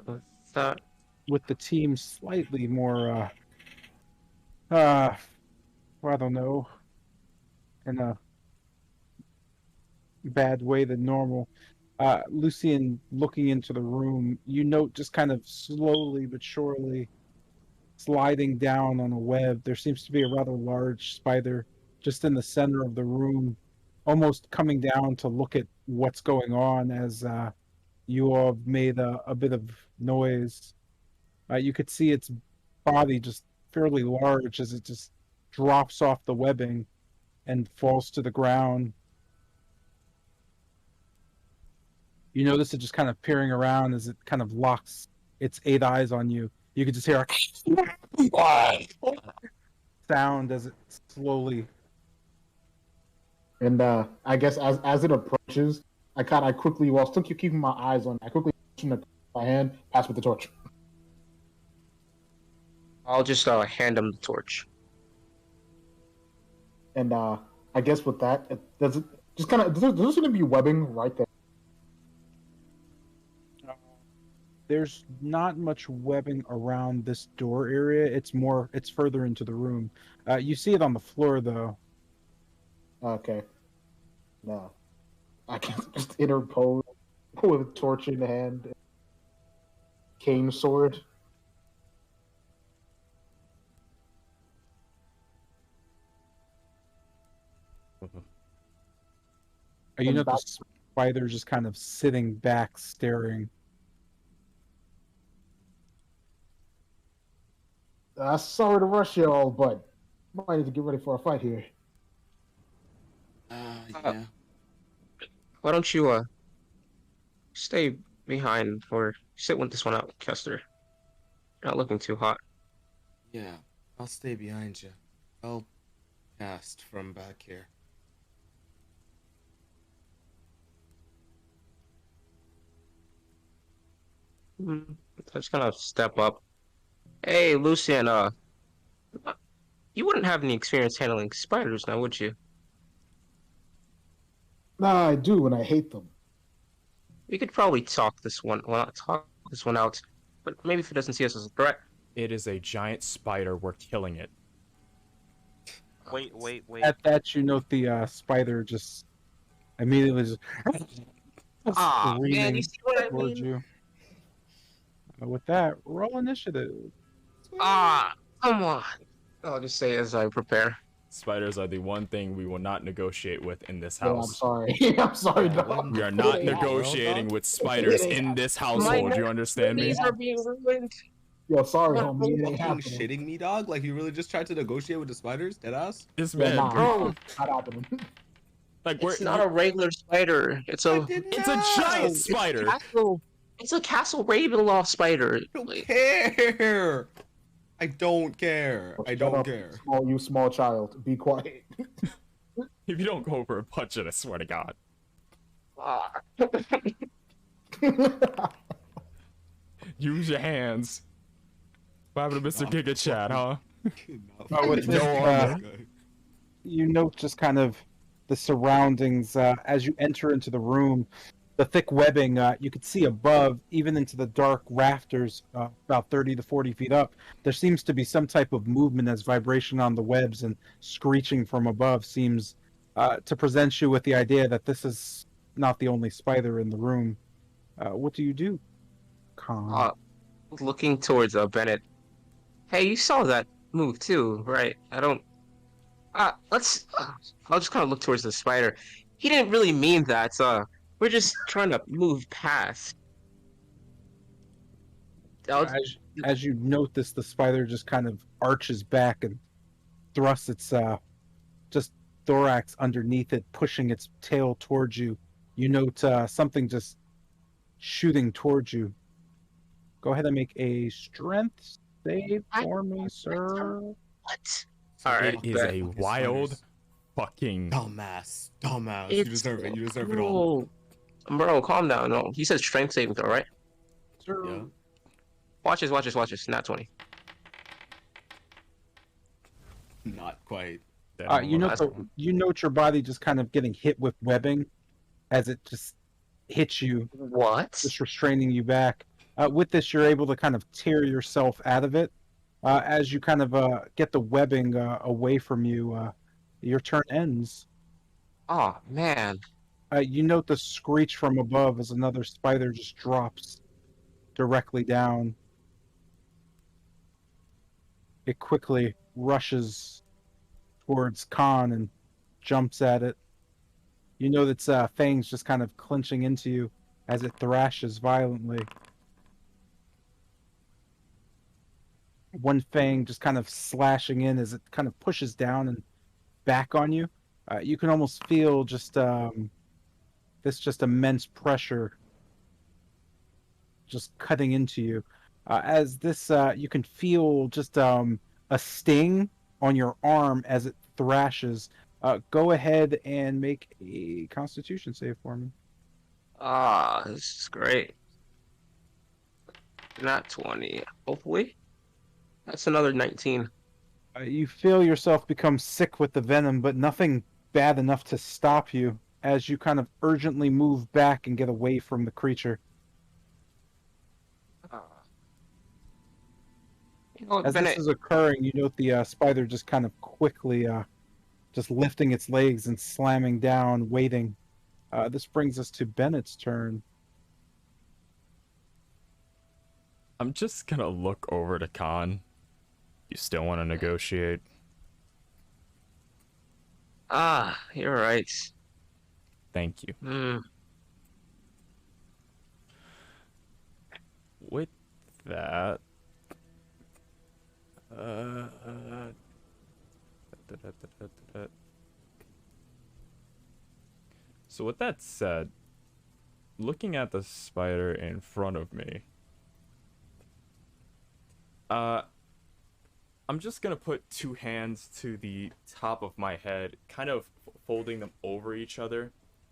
What's that? With the team slightly more, I don't know, in a bad way than normal. Lucian looking into the room, you note just kind of slowly but surely sliding down on a web. There seems to be a rather large spider just in the center of the room, almost coming down to look at what's going on as you all have made a bit of noise. You could see its body just fairly large as it just drops off the webbing and falls to the ground. You notice it just kind of peering around as it kind of locks its 8 eyes on you. You could just hear a sound as it slowly. And I guess as it approaches, I quickly, while still keeping my eyes on, I quickly motion my hand, pass with the torch. I'll just hand him the torch. And I guess with that, there's going to be webbing right there. there's not much webbing around this door area. It's further into the room. You see it on the floor though. Okay. No. I can just interpose with torch in hand, cane sword. You And know the back, spider just kind of sitting back, staring. sorry to rush y'all, but might need to get ready for a fight here. Yeah. Why don't you stay behind or sit with this one out, Kester? You're not looking too hot. Yeah. I'll stay behind you. I'll cast from back here. I just gonna step up. Hey, Lucian, you wouldn't have any experience handling spiders now, would you? Nah, I do, and I hate them. We could probably talk this one, well, not talk this one out, but maybe if it doesn't see us as a threat. It is a giant spider. We're killing it. Wait. At that, you note the spider just immediately just Ah, man, you screaming see what I towards mean? you. With that, roll initiative. Ah, come on. I'll just say as I prepare. Spiders are the one thing we will not negotiate with in this Yeah, I'm house. sorry. I'm sorry, Yeah, dog. We are It not ain't happening. negotiating with spiders in this household. Do you understand me? These are being ruined. Yo, sorry, Come on, homie. It ain't Fucking happening. shitting me, dog? Like you really just tried to negotiate with the spiders? Deadass? This Yeah, man, nah, bro. not happening. like It's not a regular spider. It's a it's a giant spider. castle. It's a Castle Ravenloft spider. I don't care. I don't care. I Shut don't up, care. you small child. Be quiet. If you don't go over and punch it, I swear to God. Ah. Use your hands. What happened to Mr. Nah, Giga Chat, huh? With this, you note just kind of the surroundings as you enter into the room. The thick webbing you could see above, even into the dark rafters, about 30 to 40 feet up. There seems to be some type of movement as vibration on the webs and screeching from above seems to present you with the idea that this is not the only spider in the room. What do you do, Khan? Looking towards Bennett. Hey, you saw that move too, right? I don't. Let's. I'll just kind of look towards the spider. He didn't really mean that. We're just trying to move past. As you note this, the spider just kind of arches back and thrusts its just thorax underneath it, pushing its tail towards you. You note something just shooting towards you. Go ahead and make a strength save for me, sir. What? All right. It is a wild fucking dumbass. You deserve it. You deserve it all. Bro, calm down. No, he said strength saving throw, right? Sir. Yeah. Watch this. Not 20. Not quite. You note your body just kind of getting hit with webbing as it just hits you. What? Just restraining you back. With this, you're able to kind of tear yourself out of it. As you kind of get the webbing away from you, your turn ends. Oh, man. You note the screech from above as another spider just drops directly down. It quickly rushes towards Khan and jumps at it. You know that its fangs just kind of clenching into you as it thrashes violently. One fang just kind of slashing in as it kind of pushes down and back on you. You can almost feel just this just immense pressure just cutting into you. As this, you can feel just a sting on your arm as it thrashes. Go ahead and make a Constitution save for me. This is great. Not 20. Hopefully. That's another 19. You feel yourself become sick with the venom, but nothing bad enough to stop you as you kind of urgently move back and get away from the creature. You know, As this Bennett, is occurring, you note the spider just kind of quickly just lifting its legs and slamming down, waiting. This brings us to Bennett's turn. I'm just gonna look over to Khan. You still want to negotiate? you're right. Thank you. Hmm. With that, so with that said, looking at the spider in front of me, I'm just gonna put two hands to the top of my head, kind of folding them over each other.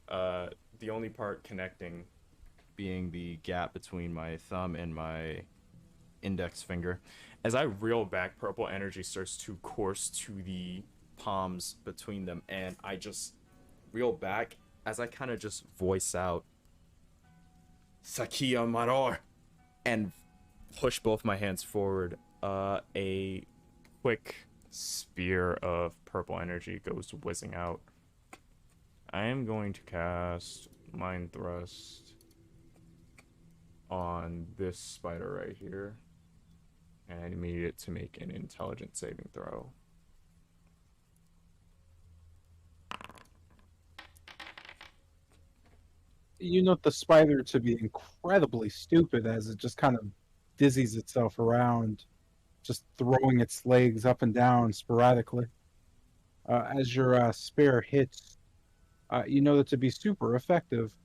The only part connecting being the gap between my thumb and my index finger. As I reel back, purple energy starts to course to the palms between them, and I just reel back as I kind of just voice out Sakia Maror and push both my hands forward. A quick spear of purple energy goes whizzing out. I am going to cast Mind Thrust on this spider right here. And I need it to make an intelligence saving throw. You note the spider to be incredibly stupid as it just kind of dizzies itself around, just throwing its legs up and down sporadically. As your spear hits, you know that to be super effective.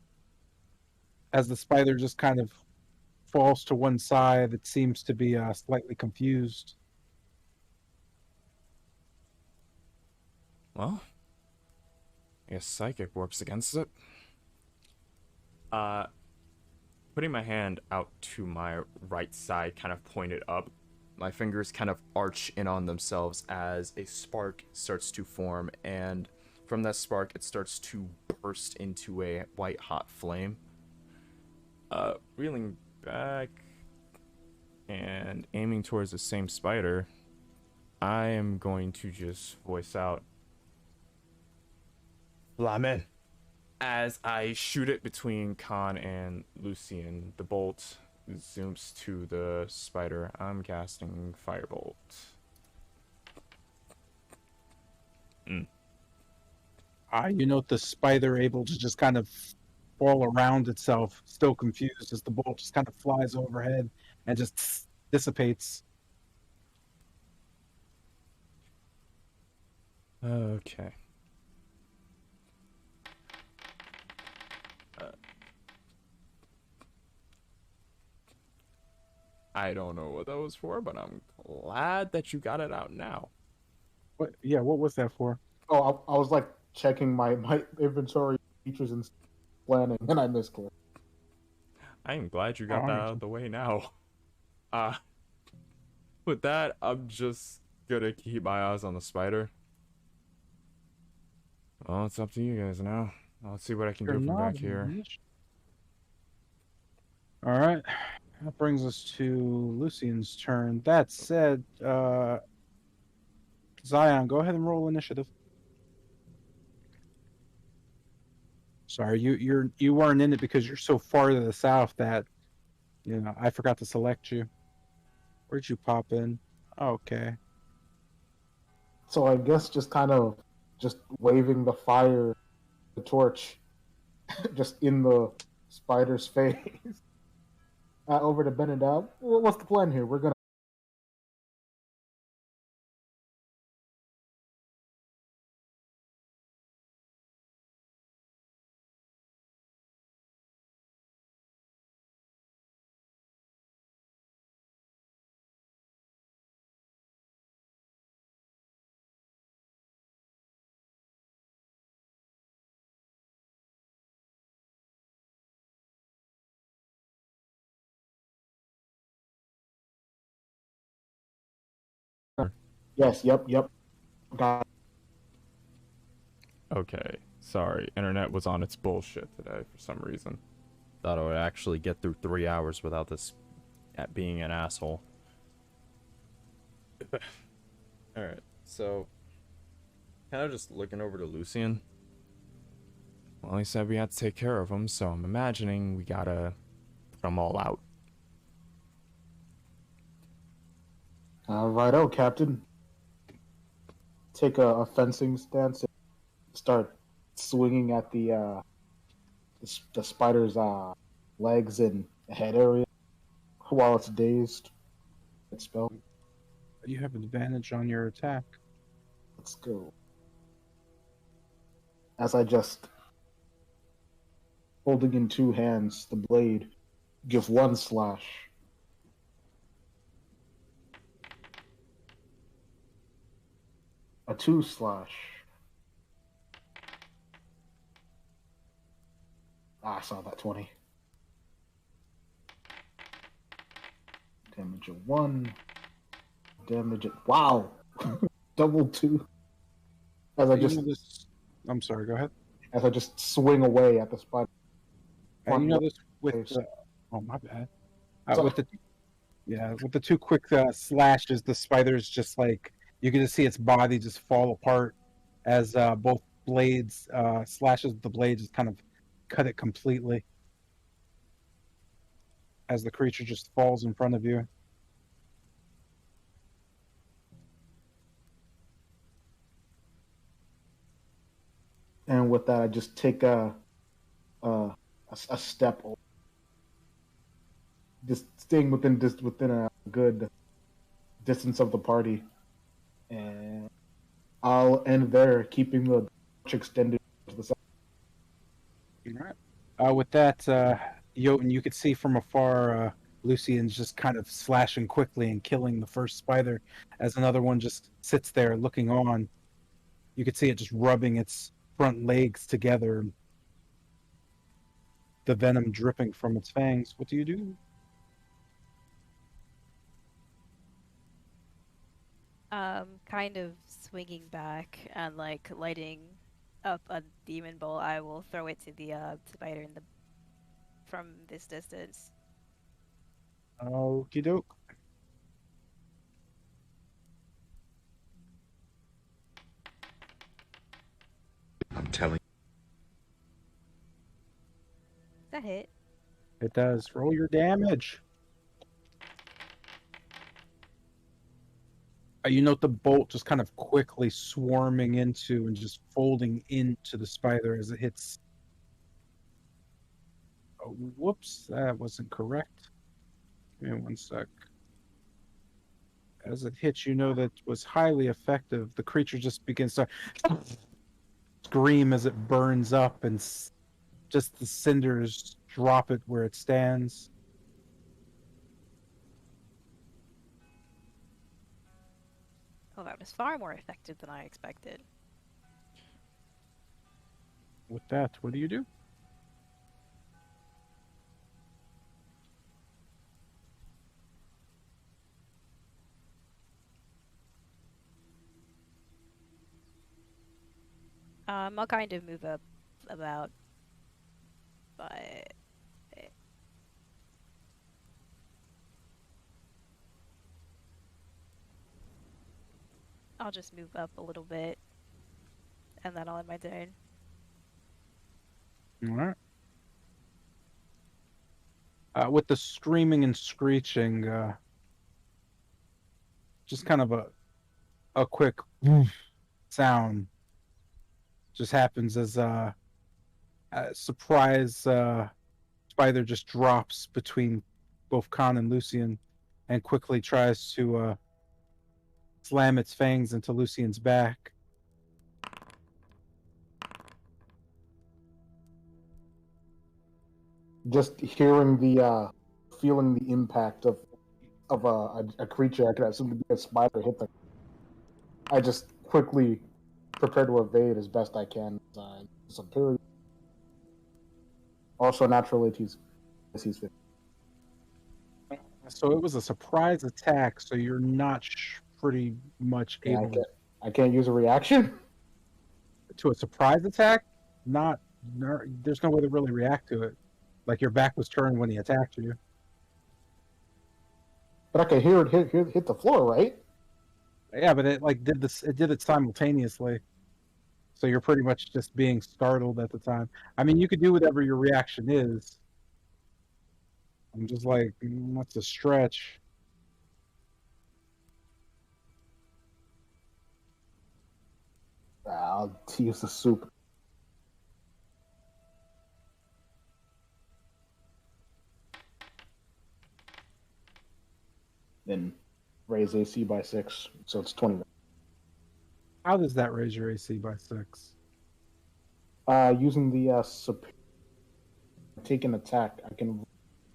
As the spider just kind of falls to one side, it seems to be slightly confused. Well, I guess psychic works against it. Putting my hand out to my right side, kind of pointed up, my fingers kind of arch in on themselves as a spark starts to form, and from that spark, it starts to burst into a white hot flame. Reeling back and aiming towards the same spider, I am going to just voice out Flamen. As I shoot it between Khan and Lucian, the bolt zooms to the spider. I'm casting Firebolt. You note the spider able to just kind of fall around itself, still confused as the bolt just kind of flies overhead and just dissipates. Okay. I don't know what that was for, but I'm glad that you got it out now. What? Yeah, what was that for? Oh, I was like checking my inventory features and planning, and I misclicked. I am glad you got that out of the way now. With that, I'm just gonna keep my eyes on the spider. Well, it's up to you guys now. Let's see what I can do from back here. All right. That brings us to Lucian's turn. That said, Zion, go ahead and roll initiative. Sorry, you weren't in it because you're so far to the south that I forgot to select you. Where'd you pop in? Okay. So I guess just kind of just waving the torch, just in the spider's face. Over to Ben and Dab. What's the plan here? We're gonna. Yes. Yep. Got. Okay, sorry. Internet was on its bullshit today for some reason. Thought I would actually get through 3 hours without this being an asshole. Alright, so kind of just looking over to Lucian. Well, he said we had to take care of him, so I'm imagining we gotta put them all out. Righto, Captain. Take a fencing stance and start swinging at the spider's legs and head area while it's dazed. It's spell. You have advantage on your attack. Let's go. As I just holding in two hands the blade, give one slash. A 2 slash. I saw that 20. Damage of 1. Damage of... Wow! Double 2. As I just... I'm sorry, go ahead. As I just swing away at the spider. And you know this with... oh, my bad. With the two quick slashes, the spider's just like... You can just see its body just fall apart as both blades, slashes with the blade just kind of cut it completely. As the creature just falls in front of you. And with that, I just take a step, just staying within a good distance of the party, and I'll end there, keeping the torch extended to the side. All right. With that, Jotun, you could see from afar, Lucian's just kind of slashing quickly and killing the first spider, as another one just sits there looking on. You could see it just rubbing its front legs together, the venom dripping from its fangs. What do you do? Kind of swinging back and like lighting up a demon bowl, I will throw it to the spider from this distance. Okie doke. I'm telling. That hit. It does. Roll your damage. You note the bolt just kind of quickly swarming into and just folding into the spider as it hits. Oh, whoops, that wasn't correct. Give me one sec. As it hits, you know that was highly effective. The creature just begins to scream as it burns up, and just the cinders drop it where it stands. Oh, that was far more effective than I expected. With that, what do you do? I'll kind of move up about, but I'll just move up a little bit, and then I'll end my turn. All right. With the screaming and screeching, just kind of a quick sound just happens as a surprise spider just drops between both Khan and Lucian and quickly tries to slam its fangs into Lucian's back. Just hearing feeling the impact of a creature I could assume to be a spider hit I just quickly prepare to evade as best I can. Superior. Also, naturally, he's 50. So it was a surprise attack, so you're not pretty much able I can't use a reaction to a surprise attack. There's no way to really react to it. Like your back was turned when he attacked you. But I can hear it hit the floor, right? Yeah, but it like did this. It did it simultaneously. So you're pretty much just being startled at the time. I mean, you could do whatever your reaction is. I'm just like, that's a stretch. I'll use the soup. Then raise AC by 6, so it's 20. How does that raise your AC by 6? Using the take an attack, I can.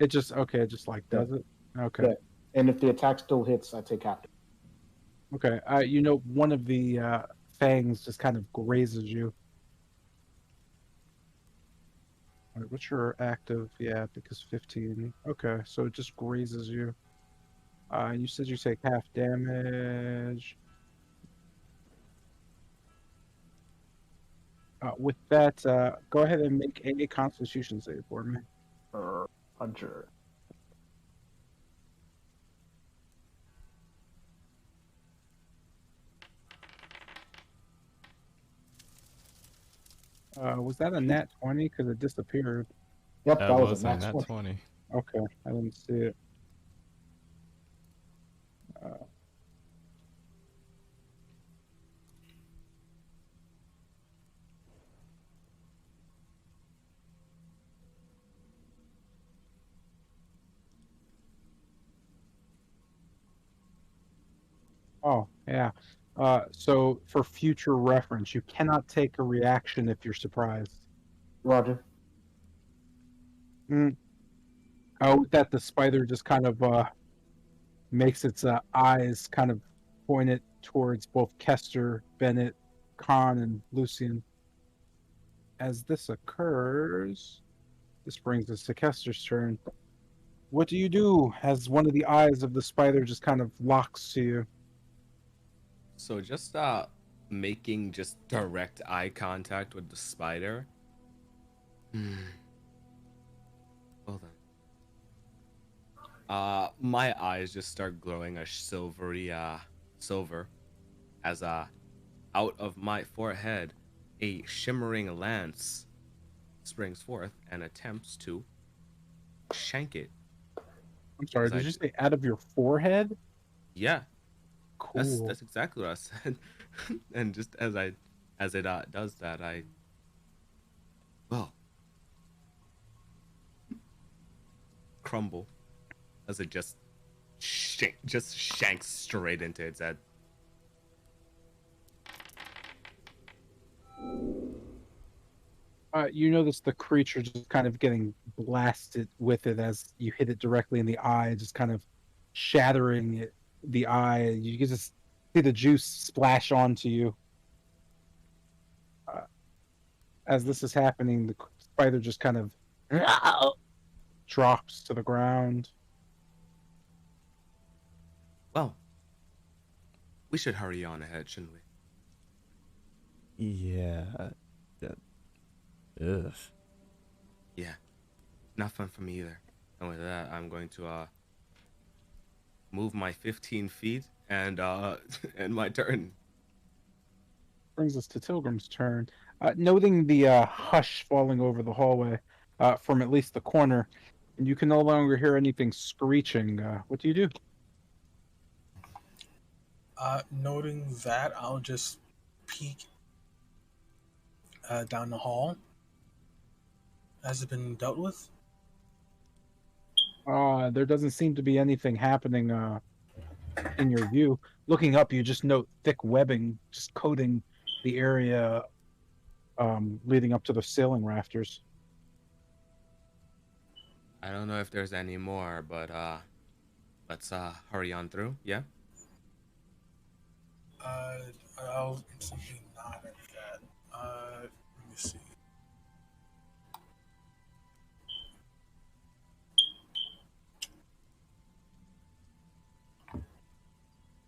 It just okay. It just like does it. Okay. Yeah, and if the attack still hits, I take half. Okay. You know, one of the fangs just kind of grazes you. All right, what's your active? Yeah, because 15. Okay, so it just grazes you. You said you take half damage. With that, go ahead and make a Constitution save for me. Hunter. Was that a nat 20? Because it disappeared. Yep, That that was was a a nat nat 20. 20. Okay, I didn't see it. Oh, yeah. So for future reference, you cannot take a reaction if you're surprised. Roger. Oh, that the spider just kind of makes its eyes kind of pointed towards both Kester, Bennett, Khan, and Lucian. As this occurs, this brings us to Kester's turn. What do you do as one of the eyes of the spider just kind of locks to you? So just making just direct eye contact with the spider. Well then. My eyes just start glowing a silvery silver as out of my forehead a shimmering lance springs forth and attempts to shank it. I'm sorry, As did I you d- say out of your forehead? Yeah, Cool. that's exactly what I said. And just as it does that, I well crumble as it just shanks straight into its head. You notice the creature just kind of getting blasted with it as you hit it directly in the eye, just kind of shattering the eye. You can just see the juice splash onto you. As this is happening, the spider just kind of drops to the ground. Well, we should hurry on ahead, shouldn't we? Yeah. Ugh. Yeah, not fun for me either. And with that, I'm going to move my 15 feet and end my turn. Brings us to Tilgrim's turn. Noting the hush falling over the hallway from at least the corner, and you can no longer hear anything screeching. What do you do? Noting that, I'll just peek down the hall. Has it been dealt with? There doesn't seem to be anything happening in your view. Looking up, you just note thick webbing just coating the area leading up to the ceiling rafters. I don't know if there's any more, but let's hurry on through. Yeah. I'll simply nod at that. Let me see.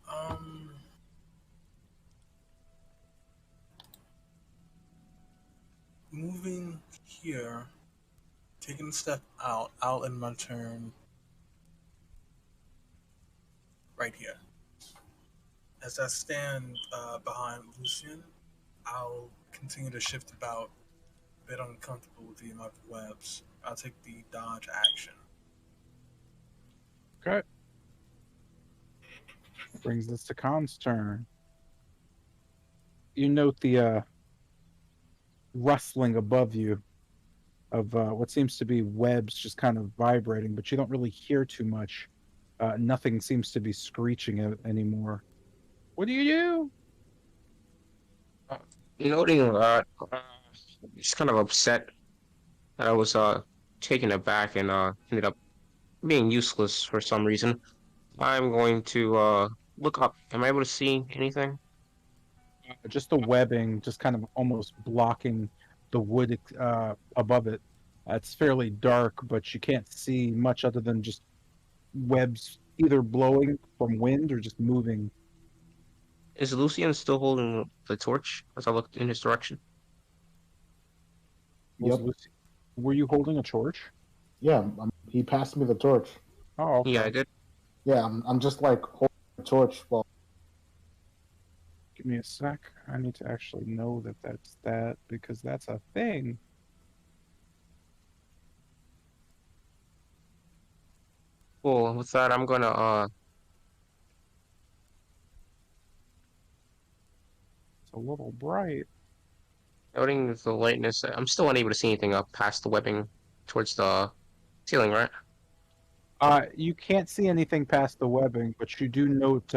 Um, moving here, taking a step out, I'll end my turn right here. As I stand behind Lucian, I'll continue to shift about, a bit uncomfortable with the amount of webs. I'll take the dodge action. Okay. Brings us to Khan's turn. You note the rustling above you of what seems to be webs just kind of vibrating, but you don't really hear too much. Nothing seems to be screeching anymore. What do you do? Noting that, just kind of upset that I was taken aback and ended up being useless for some reason. I'm going to look up. Am I able to see anything? Just the webbing, just kind of almost blocking the wood above it. It's fairly dark, but you can't see much other than just webs either blowing from wind or just moving. Is Lucian still holding the torch as I looked in his direction? Was Yep. Were you holding a torch? Yeah, he passed me the torch. Oh, okay. Yeah, I did. Yeah, I'm just like holding the torch while. Give me a sec. I need to actually know that that's that because that's a thing. Cool. With that, I'm gonna It's a little bright. noting the lightness. I'm still unable to see anything up past the webbing towards the ceiling, right? You can't see anything past the webbing, but you do note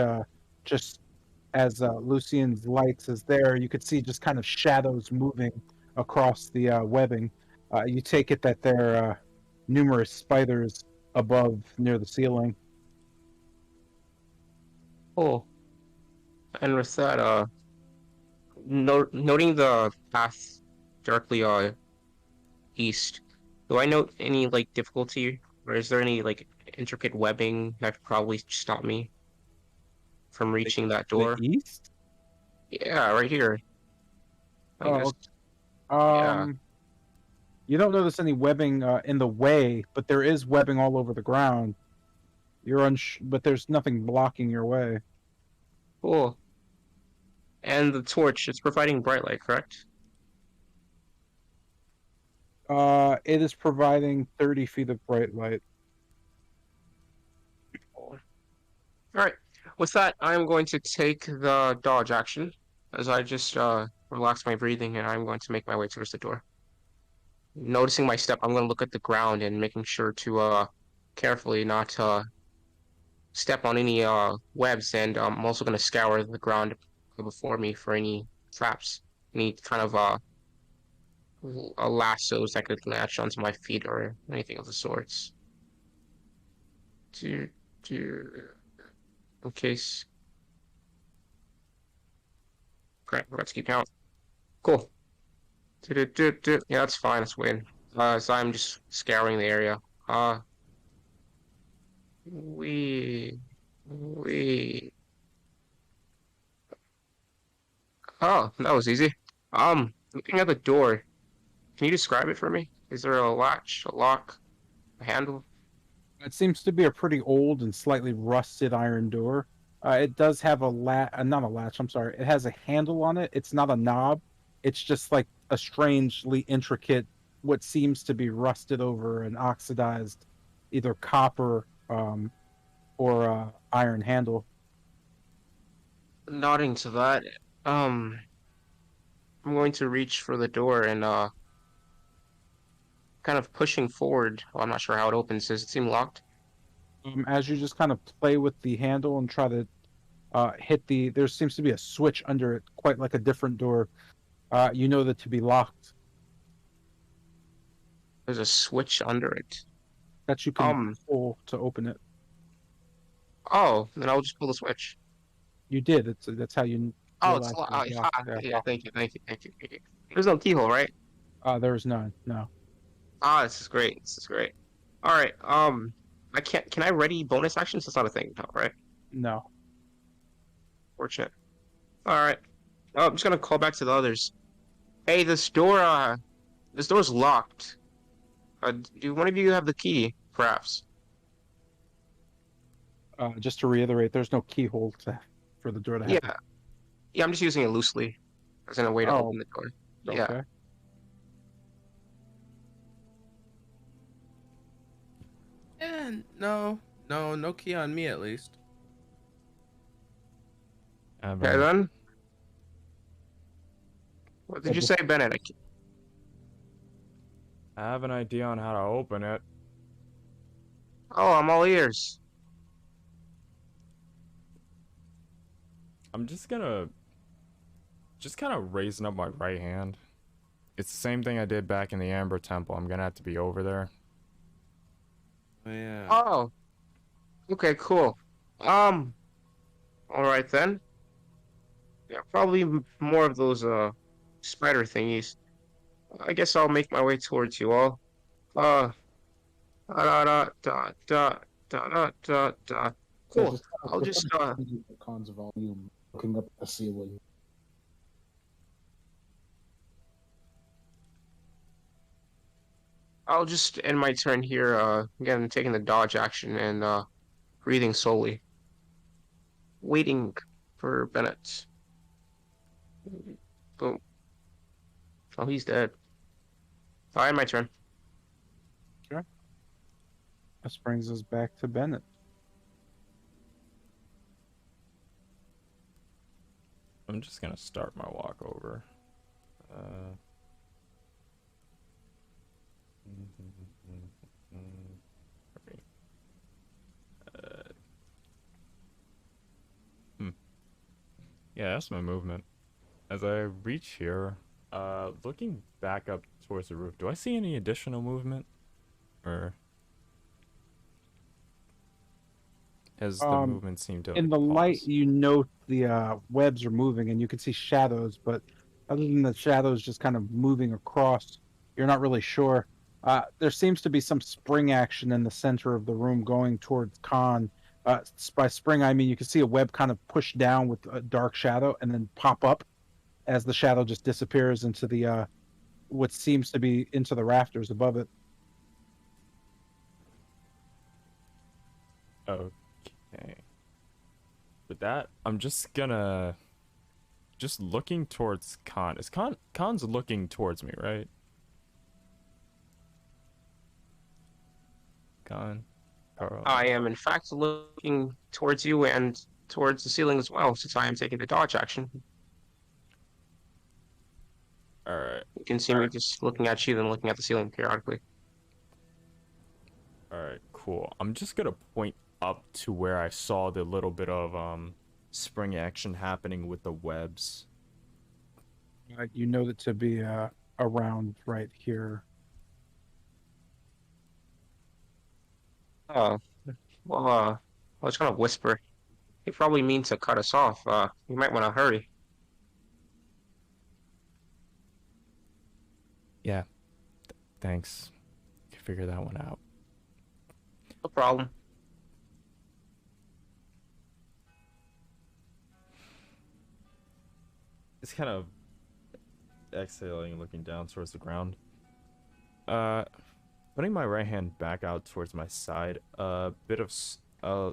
just as Lucian's lights is there, you could see just kind of shadows moving across the webbing. You take it that there are numerous spiders above near the ceiling. Cool. And with that, noting the path directly east, do I note any like difficulty, or is there any like intricate webbing that could probably stop me from reaching that The door? east? Yeah, right here. I guess. Yeah. You don't notice any webbing in the way, but there is webbing all over the ground. But there's nothing blocking your way. Cool. And the torch, it's providing bright light, correct? It is providing 30 feet of bright light. All right. With that, I'm going to take the dodge action as I just relax my breathing, and I'm going to make my way towards the door. Noticing my step, I'm going to look at the ground and making sure to carefully not step on any webs, and I'm also going to scour the ground before me for any traps, any kind of lassos that could latch onto my feet or anything of the sorts. To in case. Great, let's keep count. Cool. Yeah, that's fine. That's win. So I'm just scouring the area. Uh, we, we. Oh, that was easy. Looking at the door, can you describe it for me? Is there a latch, a lock, a handle? It seems to be a pretty old and slightly rusted iron door. It does have not a latch, I'm sorry. It has a handle on it. It's not a knob. It's just like a strangely intricate, what seems to be rusted over and oxidized, either copper or iron handle. Nodding to that, I'm going to reach for the door and kind of pushing forward. Well, I'm not sure how it opens. Does it seem locked? As you just kind of play with the handle and try to hit there seems to be a switch under it, quite like a different door. You know that to be locked. There's a switch under it. That you can pull to open it. Oh, then I'll just pull the switch. You did. That's how you. Oh, it's locked. Oh, yeah. Yeah, thank you. There's no keyhole, right? There is none. No. Ah, this is great. This is great. All right. I can't. Can I ready bonus actions? That's not a thing, no, right? No. Fortunate. All right. Oh, I'm just gonna call back to the others. Hey, this door's locked. Do one of you have the key, perhaps? Just to reiterate, there's no keyhole for for the door to Yeah, happen. yeah. I'm just using it loosely, as in a way to Oh, open the door. Yeah. okay. No key on me at least. I have Okay an, then. What did you say, Bennett? I have an idea on how to open it. Oh, I'm all ears. I'm just gonna kind of raising up my right hand. It's the same thing I did back in the Amber Temple. I'm gonna have to be over there. Oh yeah. Oh, okay, cool. All right then. Yeah, probably more of those spider thingies. I guess I'll make my way towards you all. Uh, da da da da da da da da. Yeah, Cool. I'll just just changing the con's volume, looking up at the ceiling. I'll just end my turn here. Again, taking the dodge action and breathing slowly, waiting for Bennett. Boom. Oh, he's dead. I'll end my turn. Sure. This brings us back to Bennett. I'm just gonna start my walk over. Uh, hmm. Yeah, that's my movement. As I reach here, looking back up towards the roof, do I see any additional movement? Or has the movement seemed to, in like, the light, pause? you note the webs are moving, and you can see shadows. But other than the shadows just kind of moving across, you're not really sure. There seems to be some spring action in the center of the room going towards Khan. By spring, I mean you can see a web kind of push down with a dark shadow, and then pop up as the shadow just disappears into the what seems to be into the rafters above it. Okay. With that, I'm just gonna looking towards Khan. Is Khan's looking towards me, right? Khan, Carl. I am in fact looking towards you and towards the ceiling as well, since I am taking the dodge action. All right. You can see me just looking at you, then looking at the ceiling periodically. All right. Cool. I'm just gonna point up to where I saw the little bit of spring action happening with the webs. You know that to be around right here. Oh, well, I was gonna whisper. He probably mean to cut us off. You might want to hurry. Yeah. Thanks. Can figure that one out. No problem. It's kind of exhaling, looking down towards the ground. Putting my right hand back out towards my side, a bit of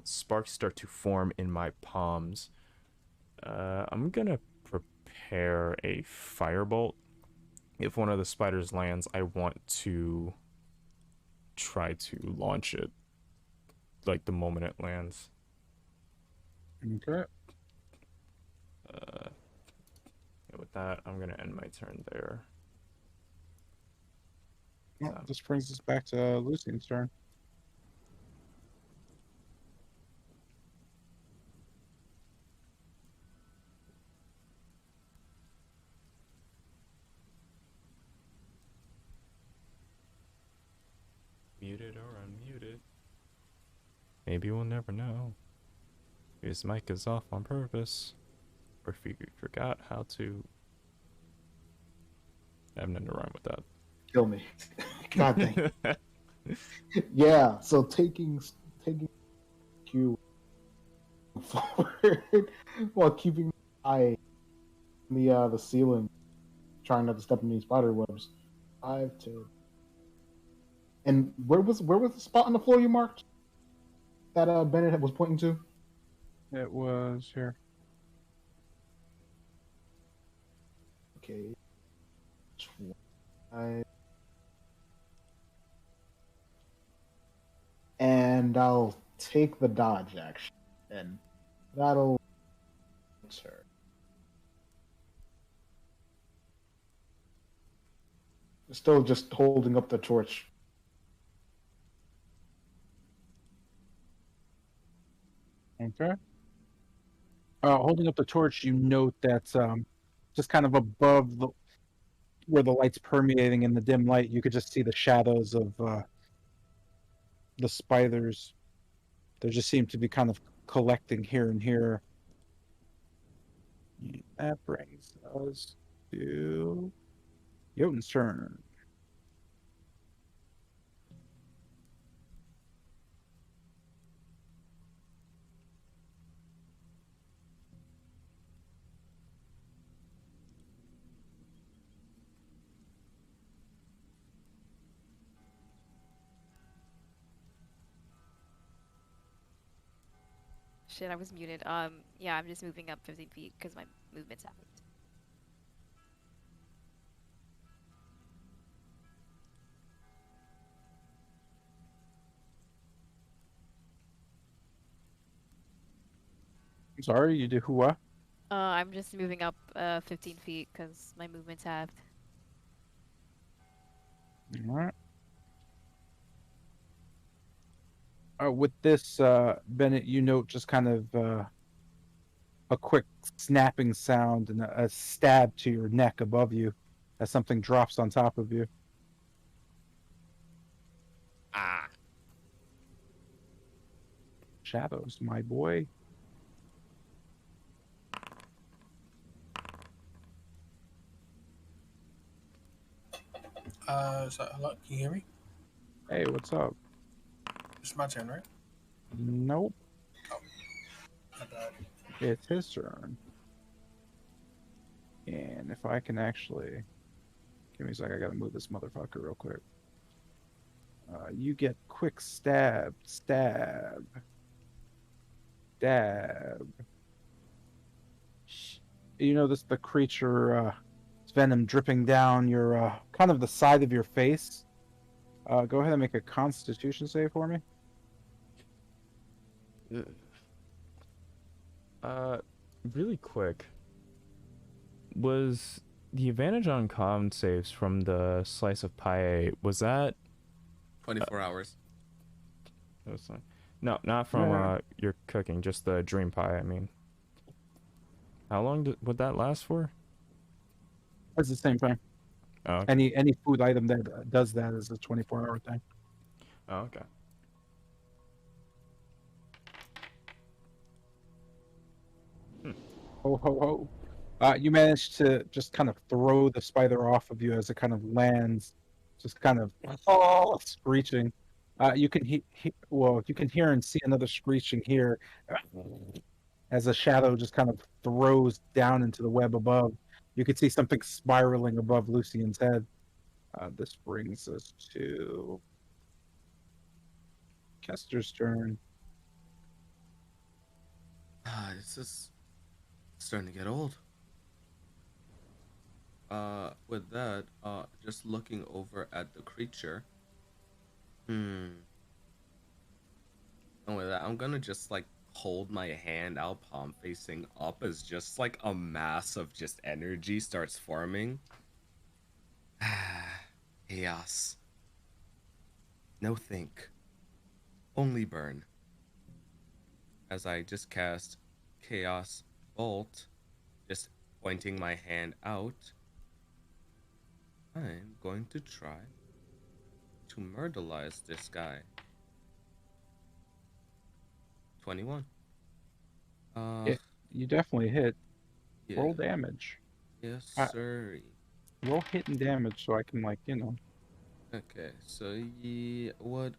sparks start to form in my palms. I'm gonna prepare a firebolt. If one of the spiders lands, I want to try to launch it, like, the moment it lands. Okay. With that, I'm gonna end my turn there. Well, this brings us back to Lucian's turn. Muted or unmuted. Maybe we'll never know. His mic is off on purpose. Or if you forgot how to... I have nothing to rhyme with that. Kill me. God dang. Yeah, so taking Q forward while keeping my eye on the ceiling, trying not to step in these spider webs. 5, 2. And where was the spot on the floor you marked that Bennett was pointing to? It was here. Okay. 25. And I'll take the dodge action, and that'll her. Still just holding up the torch. Okay. Holding up the torch, you note that just kind of above where the light's permeating in the dim light, you could just see the shadows of the spiders. They just seem to be kind of collecting here and here. That brings us to Jotun's turn. Shit, I was muted. Yeah, I'm just moving up 15 feet because my movement's happened. I'm sorry, you do what? I'm just moving up 15 feet because my movement's halved. All right. With this, Bennett, you note just kind of a quick snapping sound and a stab to your neck above you as something drops on top of you. Ah. Shadows, my boy. Hello, can you hear me? Hey, what's up? It's my turn, right? Nope. Oh, my bad. It's his turn. And if I can actually... Give me a sec, I gotta move this motherfucker real quick. You get quick stab, stab, stab. You notice the creature, its venom dripping down your, kind of the side of your face. Go ahead and make a Constitution save for me. Really quick. Was the advantage on con saves from the slice of pie, was that 24 hours. That's fine. No, not from Yeah. your cooking, just the dream pie, I mean. How long would that last for? It's the same thing. Oh, okay. Any food item that does that is a 24-hour thing. Oh, okay. Ho ho ho. You manage to just kind of throw the spider off of you as it kind of lands, just kind of screeching. You can you can hear and see another screeching here as a shadow just kind of throws down into the web above. You can see something spiraling above Lucian's head. This brings us to Kester's turn. This is starting to get old. With that, just looking over at the creature. And with that, I'm gonna just like hold my hand out, palm facing up, as just like a mass of just energy starts forming. Chaos. No think. Only burn. As I just cast Chaos Bolt, just pointing my hand out, I'm going to try to murderize this guy. 21. Yeah, you definitely hit. Yeah. Roll damage. Yes, sir. Roll hit and damage so I can Okay, so what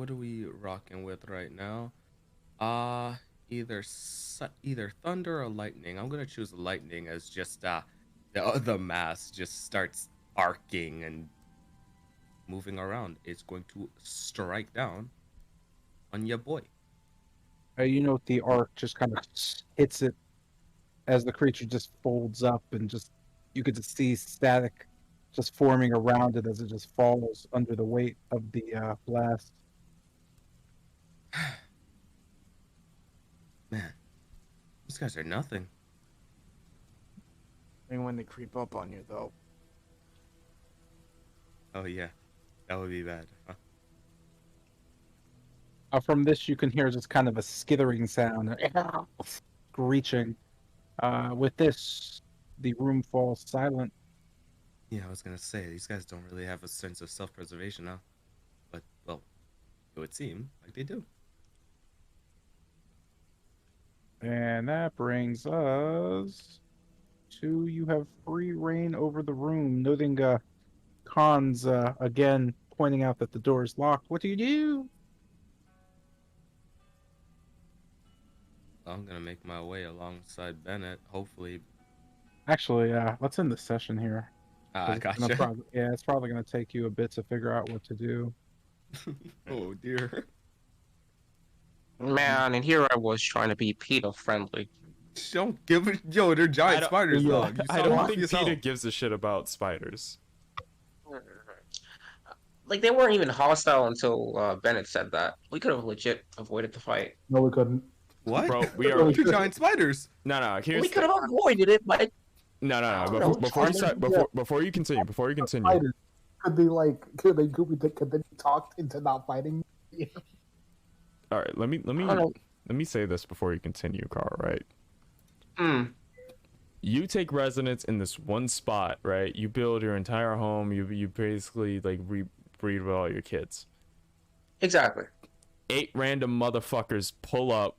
are we rocking with right now? Either either thunder or lightning. I'm gonna choose lightning as just the mass just starts arcing and moving around. It's going to strike down on your boy. You know, the arc just kind of hits it as the creature just folds up and just You could just see static just forming around it as it just falls under the weight of the blast. Man, these guys are nothing. And when they creep up on you, though. Oh yeah, that would be bad. Huh? From this, you can hear just kind of a skithering sound, screeching. With this, the room falls silent. Yeah, I was gonna say these guys don't really have a sense of self-preservation, huh? But well, it would seem like they do. And that brings us to you have free reign over the room. Noting Khan's again pointing out that the door is locked. What do you do? I'm gonna make my way alongside Bennett. Hopefully, Actually, let's end the session here. gotcha. It's probably going to take you a bit to figure out what to do. Oh dear. Man, and here I was trying to be PETA friendly. Don't give it. Yo, they're giant spiders, dog. You I saw don't them think yourself. PETA gives a shit about spiders. Like, they weren't even hostile until Bennett said that. We could have legit avoided the fight. No, we couldn't. What? Bro, we are Two giant spiders. No. We could have avoided it, but No. Before you continue. Spiders. Could they be talked into not fighting? All right, let me say this before you continue, Carl. Right? You take residence in this one spot, right? You build your entire home. You basically like breed with all your kids. Exactly. 8 random motherfuckers pull up.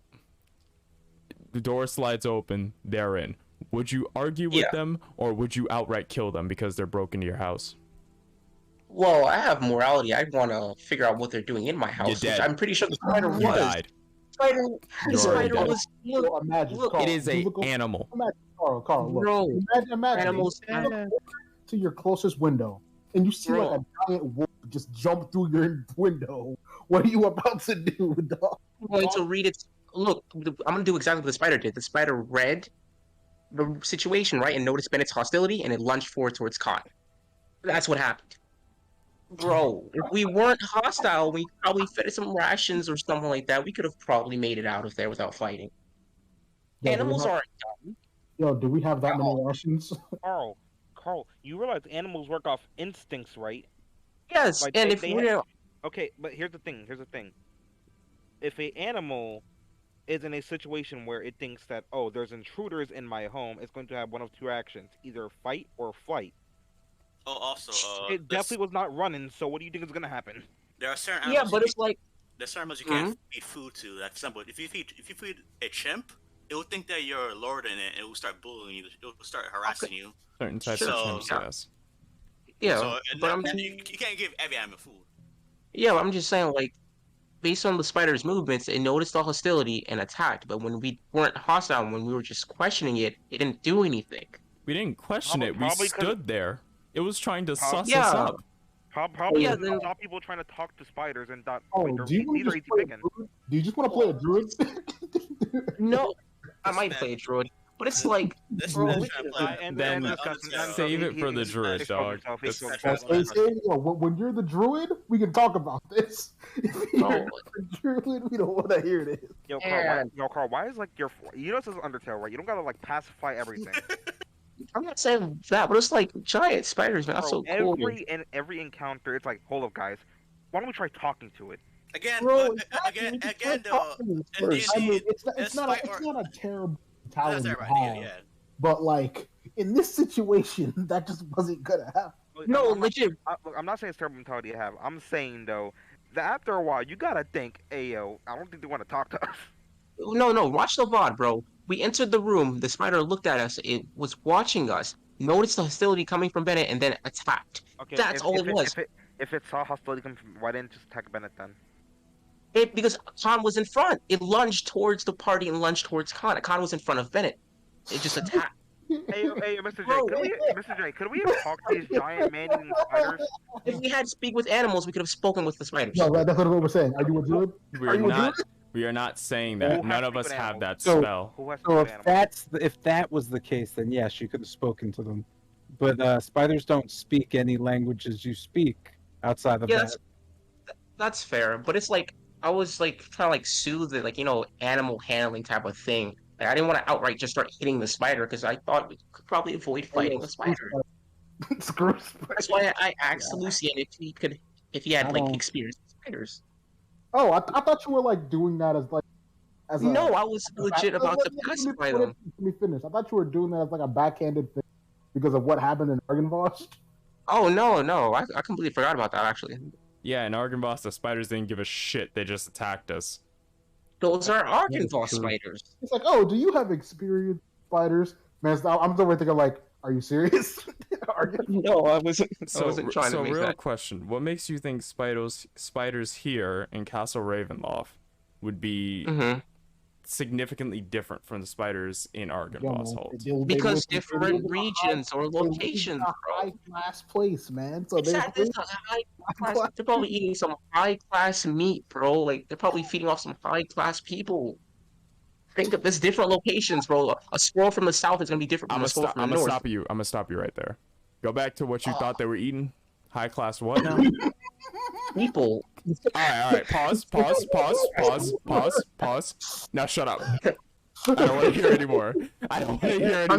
The door slides open. They're in. Would you argue with them, or would you outright kill them because they're broke into your house? Well, I have morality. I want to figure out what they're doing in my house, which I'm pretty sure the spider was. Died. The spider was. Look, it is an animal. Imagine, Carl, look. Bro, imagine animals you look to your closest window, and you see like a giant wolf just jump through your window. What are you about to do, dog? I'm going to read it. Look, I'm going to do exactly what the spider did. The spider read the situation, right, and noticed Bennett's hostility, and it lunged forward towards Khan. That's what happened. Bro, if we weren't hostile, we probably fed it some rations or something like that. We could have probably made it out of there without fighting. Animals aren't dumb. Yo, do we have that many rations? Carl, you realize animals work off instincts, right? Yes, like and if we're... Okay, but here's the thing. If an animal is in a situation where it thinks that, oh, there's intruders in my home, it's going to have one of two actions: either fight or flight. Oh, also, it definitely was not running. So what do you think is going to happen? There are certain animals. Yeah, but it's like there's certain animals you can't feed food to. Like, for example, if you feed a chimp, it will think that you're lording it, and it will start bullying you. It will start harassing you. Certain types of chimps, yes. Yeah, so, but you can't give every animal food. Yeah, I'm just saying, like, based on the spider's movements, it noticed the hostility and attacked. But when we weren't hostile, when we were just questioning it, it didn't do anything. We didn't question it. We stood there. It was trying to suss us up. Probably saw people trying to talk to spiders and thought, do you just want to play a druid? No, I might play a druid, but it's like, bro, then save it for the druid, dog. When you're the druid, we can talk about this. If you're the druid, we don't want to hear this. Yo, Carl, why is like you know this is Undertale, right? You don't gotta like pacify everything. I'm not saying that, but it's like giant spiders, man. That's so cool. Every encounter, it's like, hold up, guys. Why don't we try talking to it? Again, though. It's not a terrible mentality to have, but like in this situation, that just wasn't gonna happen. No, legit. I'm not saying it's terrible mentality to have. I'm saying though that after a while, you gotta think, hey yo, I don't think they want to talk to us. No, watch the VOD, bro. We entered the room, the spider looked at us, it was watching us, noticed the hostility coming from Bennett, and then attacked. Okay, That's all it was. If it saw hostility coming from, why didn't it just attack Bennett then? Because Khan was in front. It lunged towards the party and lunged towards Khan. Khan was in front of Bennett. It just attacked. Hey, Mr. J, could we have talked to these giant man-eating spiders? If we had to speak with animals, we could have spoken with the spiders. No, that's what we're saying. Are you a druid? We are not saying that. None of us have that So spell. if that was the case, then yes, you could have spoken to them. but spiders don't speak any languages you speak outside of Yeah, that. that's fair. But it's like I was like trying to like soothe it, like animal handling type of thing. Like I didn't want to outright just start hitting the spider because I thought we could probably avoid Oh, yeah, fighting the spider. Screw That's why I asked Lucian if he I had like don't. experience with spiders. Oh, I thought you were like doing that as like as a. No, I was legit about to pacify them. Let me finish. I thought you were doing that as like a backhanded thing because of what happened in Argenvost. Oh no, I completely forgot about that actually. Yeah, in Argenvost, the spiders didn't give a shit. They just attacked us. Those are That is Argenvost true. spiders. It's like, oh, do you have experience with spiders? Man, I'm still thinking like, are you serious? No, I wasn't. So, I wasn't trying to so make real that. question: what makes you think spiders here in Castle Ravenloft would be significantly different from the spiders in Argenvost Hold? Because different regions or locations, bro. High class place, man. So Exactly. It's a high class. They're probably eating some high class meat, bro. Like they're probably feeding off some high class people. Think of this different locations, bro. A squirrel from the south is gonna be different from a squirrel from the north. I'm gonna stop you right there. Go back to what you thought they were eating. High class what now? People. All right. Pause. Now shut up. I don't want to hear anymore. I'm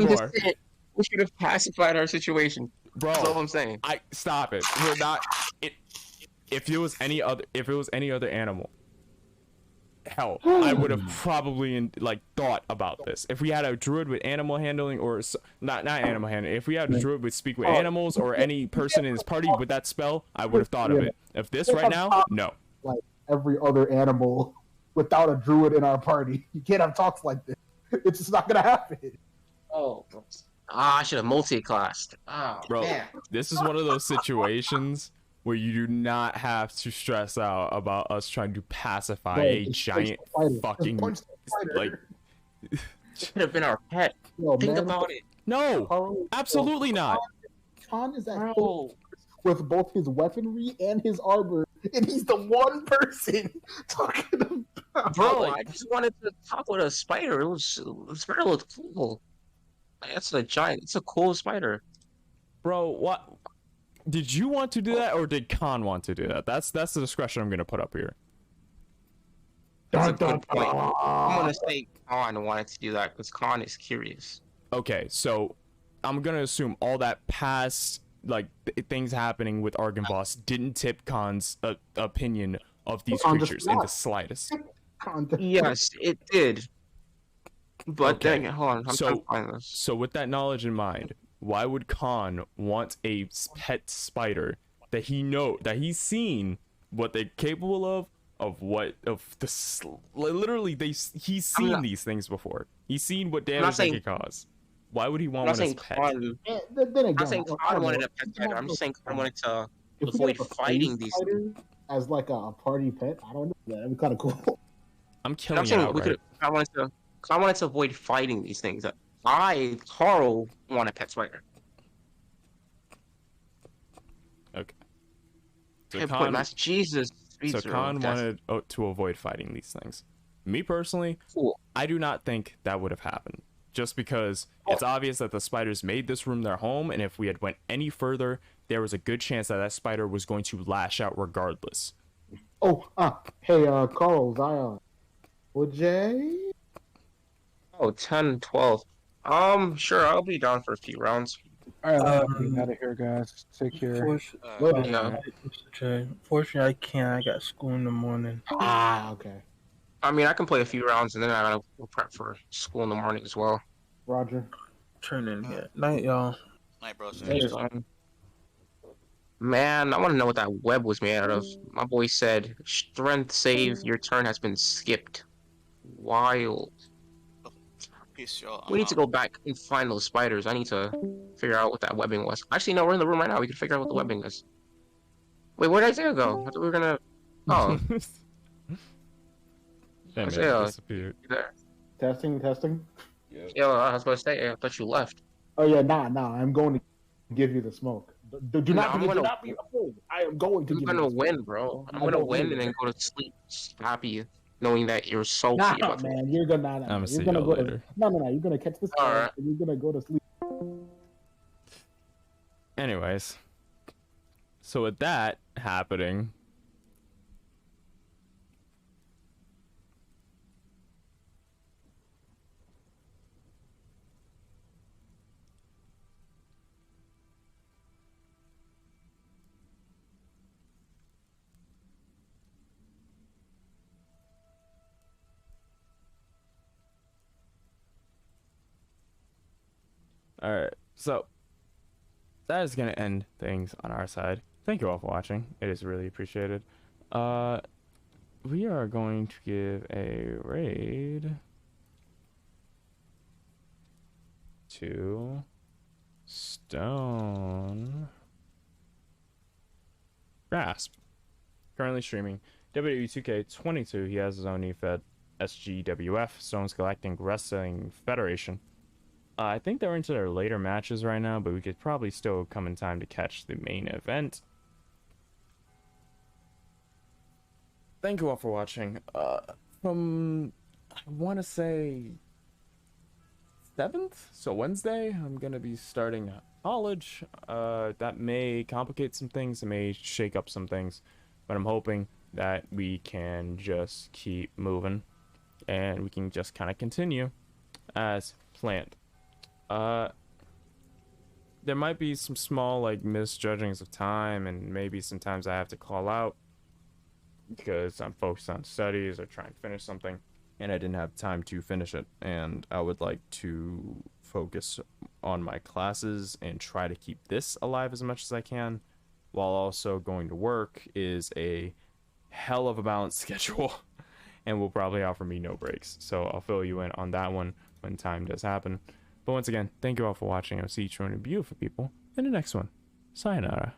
just saying, we should have pacified our situation. Bro, that's all I'm saying. Stop it. We're not. If it was any other animal, hell, I would have probably thought about this. If we had a druid with animal handling, or not animal handling, if we had a druid with speak with animals, or any person in his party with that spell, I would have thought of it. If this right now, no. Like every other animal without a druid in our party, you can't have talks like this. It's just not gonna happen. Oh, I should have multi-classed. Oh, bro, man. This is one of those situations where you do not have to stress out about us trying to pacify a giant fucking like. It could have been our pet. Think about it. No, absolutely not. Khan is at full with both his weaponry and his armor, and he's the one person talking about. Bro, I just wanted to talk with a spider. The spider looked cool. That's a giant. It's a cool spider. Bro, what? Did you want to do that, or did Khan want to do that? That's the discretion I'm gonna put up here. That's a good point. I'm gonna say Khan wanted to do that because Khan is curious. Okay, so I'm gonna assume all that past things happening with Argenvost didn't tip Khan's opinion of these creatures in the slightest. Yes, it did. But dang it, hold on. I'm trying to find this. So with that knowledge in mind, why would Khan want a pet spider that he's seen what they're capable of literally he's seen these things before. He's seen what damage they can cause. Why would he want one as pet? I'm not saying Khan wanted a pet spider. I'm just saying Khan wanted to avoid fighting these things. As like a party pet, I don't know. That'd be kind of cool. I'm killing it outright. I wanted to avoid fighting these things. Carl, want a pet spider. Okay. So Khan, that's Jesus. So Khan wanted to avoid fighting these things. Me personally, I do not think that would have happened. Just because it's obvious that the spiders made this room their home, and if we had went any further, there was a good chance that spider was going to lash out regardless. Hey, Carl, Zion, would Jay? Oh, 10, 12. Sure, I'll be down for a few rounds. All right, I'm out of here, guys. Take care. Fortunately, I can't. I got school in the morning. Okay. I mean, I can play a few rounds, and then I gotta prep for school in the morning as well. Roger. Turn in here. Night, y'all. Night, bro. Man, I want to know what that web was made out of. My boy said, "Strength save. Your turn has been skipped." Wild. Peace, y'all. We need to go back and find those spiders. I need to figure out what that webbing was. Actually, no, we're in the room right now. We can figure out what the webbing is. Wait, where did Isaiah go? I thought we were gonna. Oh. Yeah, Isaiah, disappeared. you there? Testing. Yo, I was about to say, I thought you left. Oh yeah, nah. I'm going to give you the smoke. Do not be afraid. I am going to. I'm gonna win, bro. I'm gonna win and then go to sleep happy, knowing that you're salty about it. Man, you're gonna. I'm gonna see y'all later. No. You're gonna catch this. All right. And you're gonna go to sleep. Anyways, so with that happening, alright, so that is going to end things on our side. Thank you all for watching. It is really appreciated. We are going to give a raid to Stone Grasp. Currently streaming WWE2K22. He has his own EFED, SGWF, Stone's Galactic Wrestling Federation. I think they're into their later matches right now, but we could probably still come in time to catch the main event. Thank you all for watching. From, I want to say 7th, so Wednesday, I'm gonna be starting college. That may complicate some things, it may shake up some things, but I'm hoping that we can just keep moving and we can just kind of continue as planned. There might be some small like misjudgings of time, and maybe sometimes I have to call out because I'm focused on studies or trying to finish something and I didn't have time to finish it, and I would like to focus on my classes and try to keep this alive as much as I can while also going to work is a hell of a balanced schedule and will probably offer me no breaks, so I'll fill you in on that one when time does happen. But once again, thank you all for watching. I'll see each one of you beautiful people in the next one. Sayonara.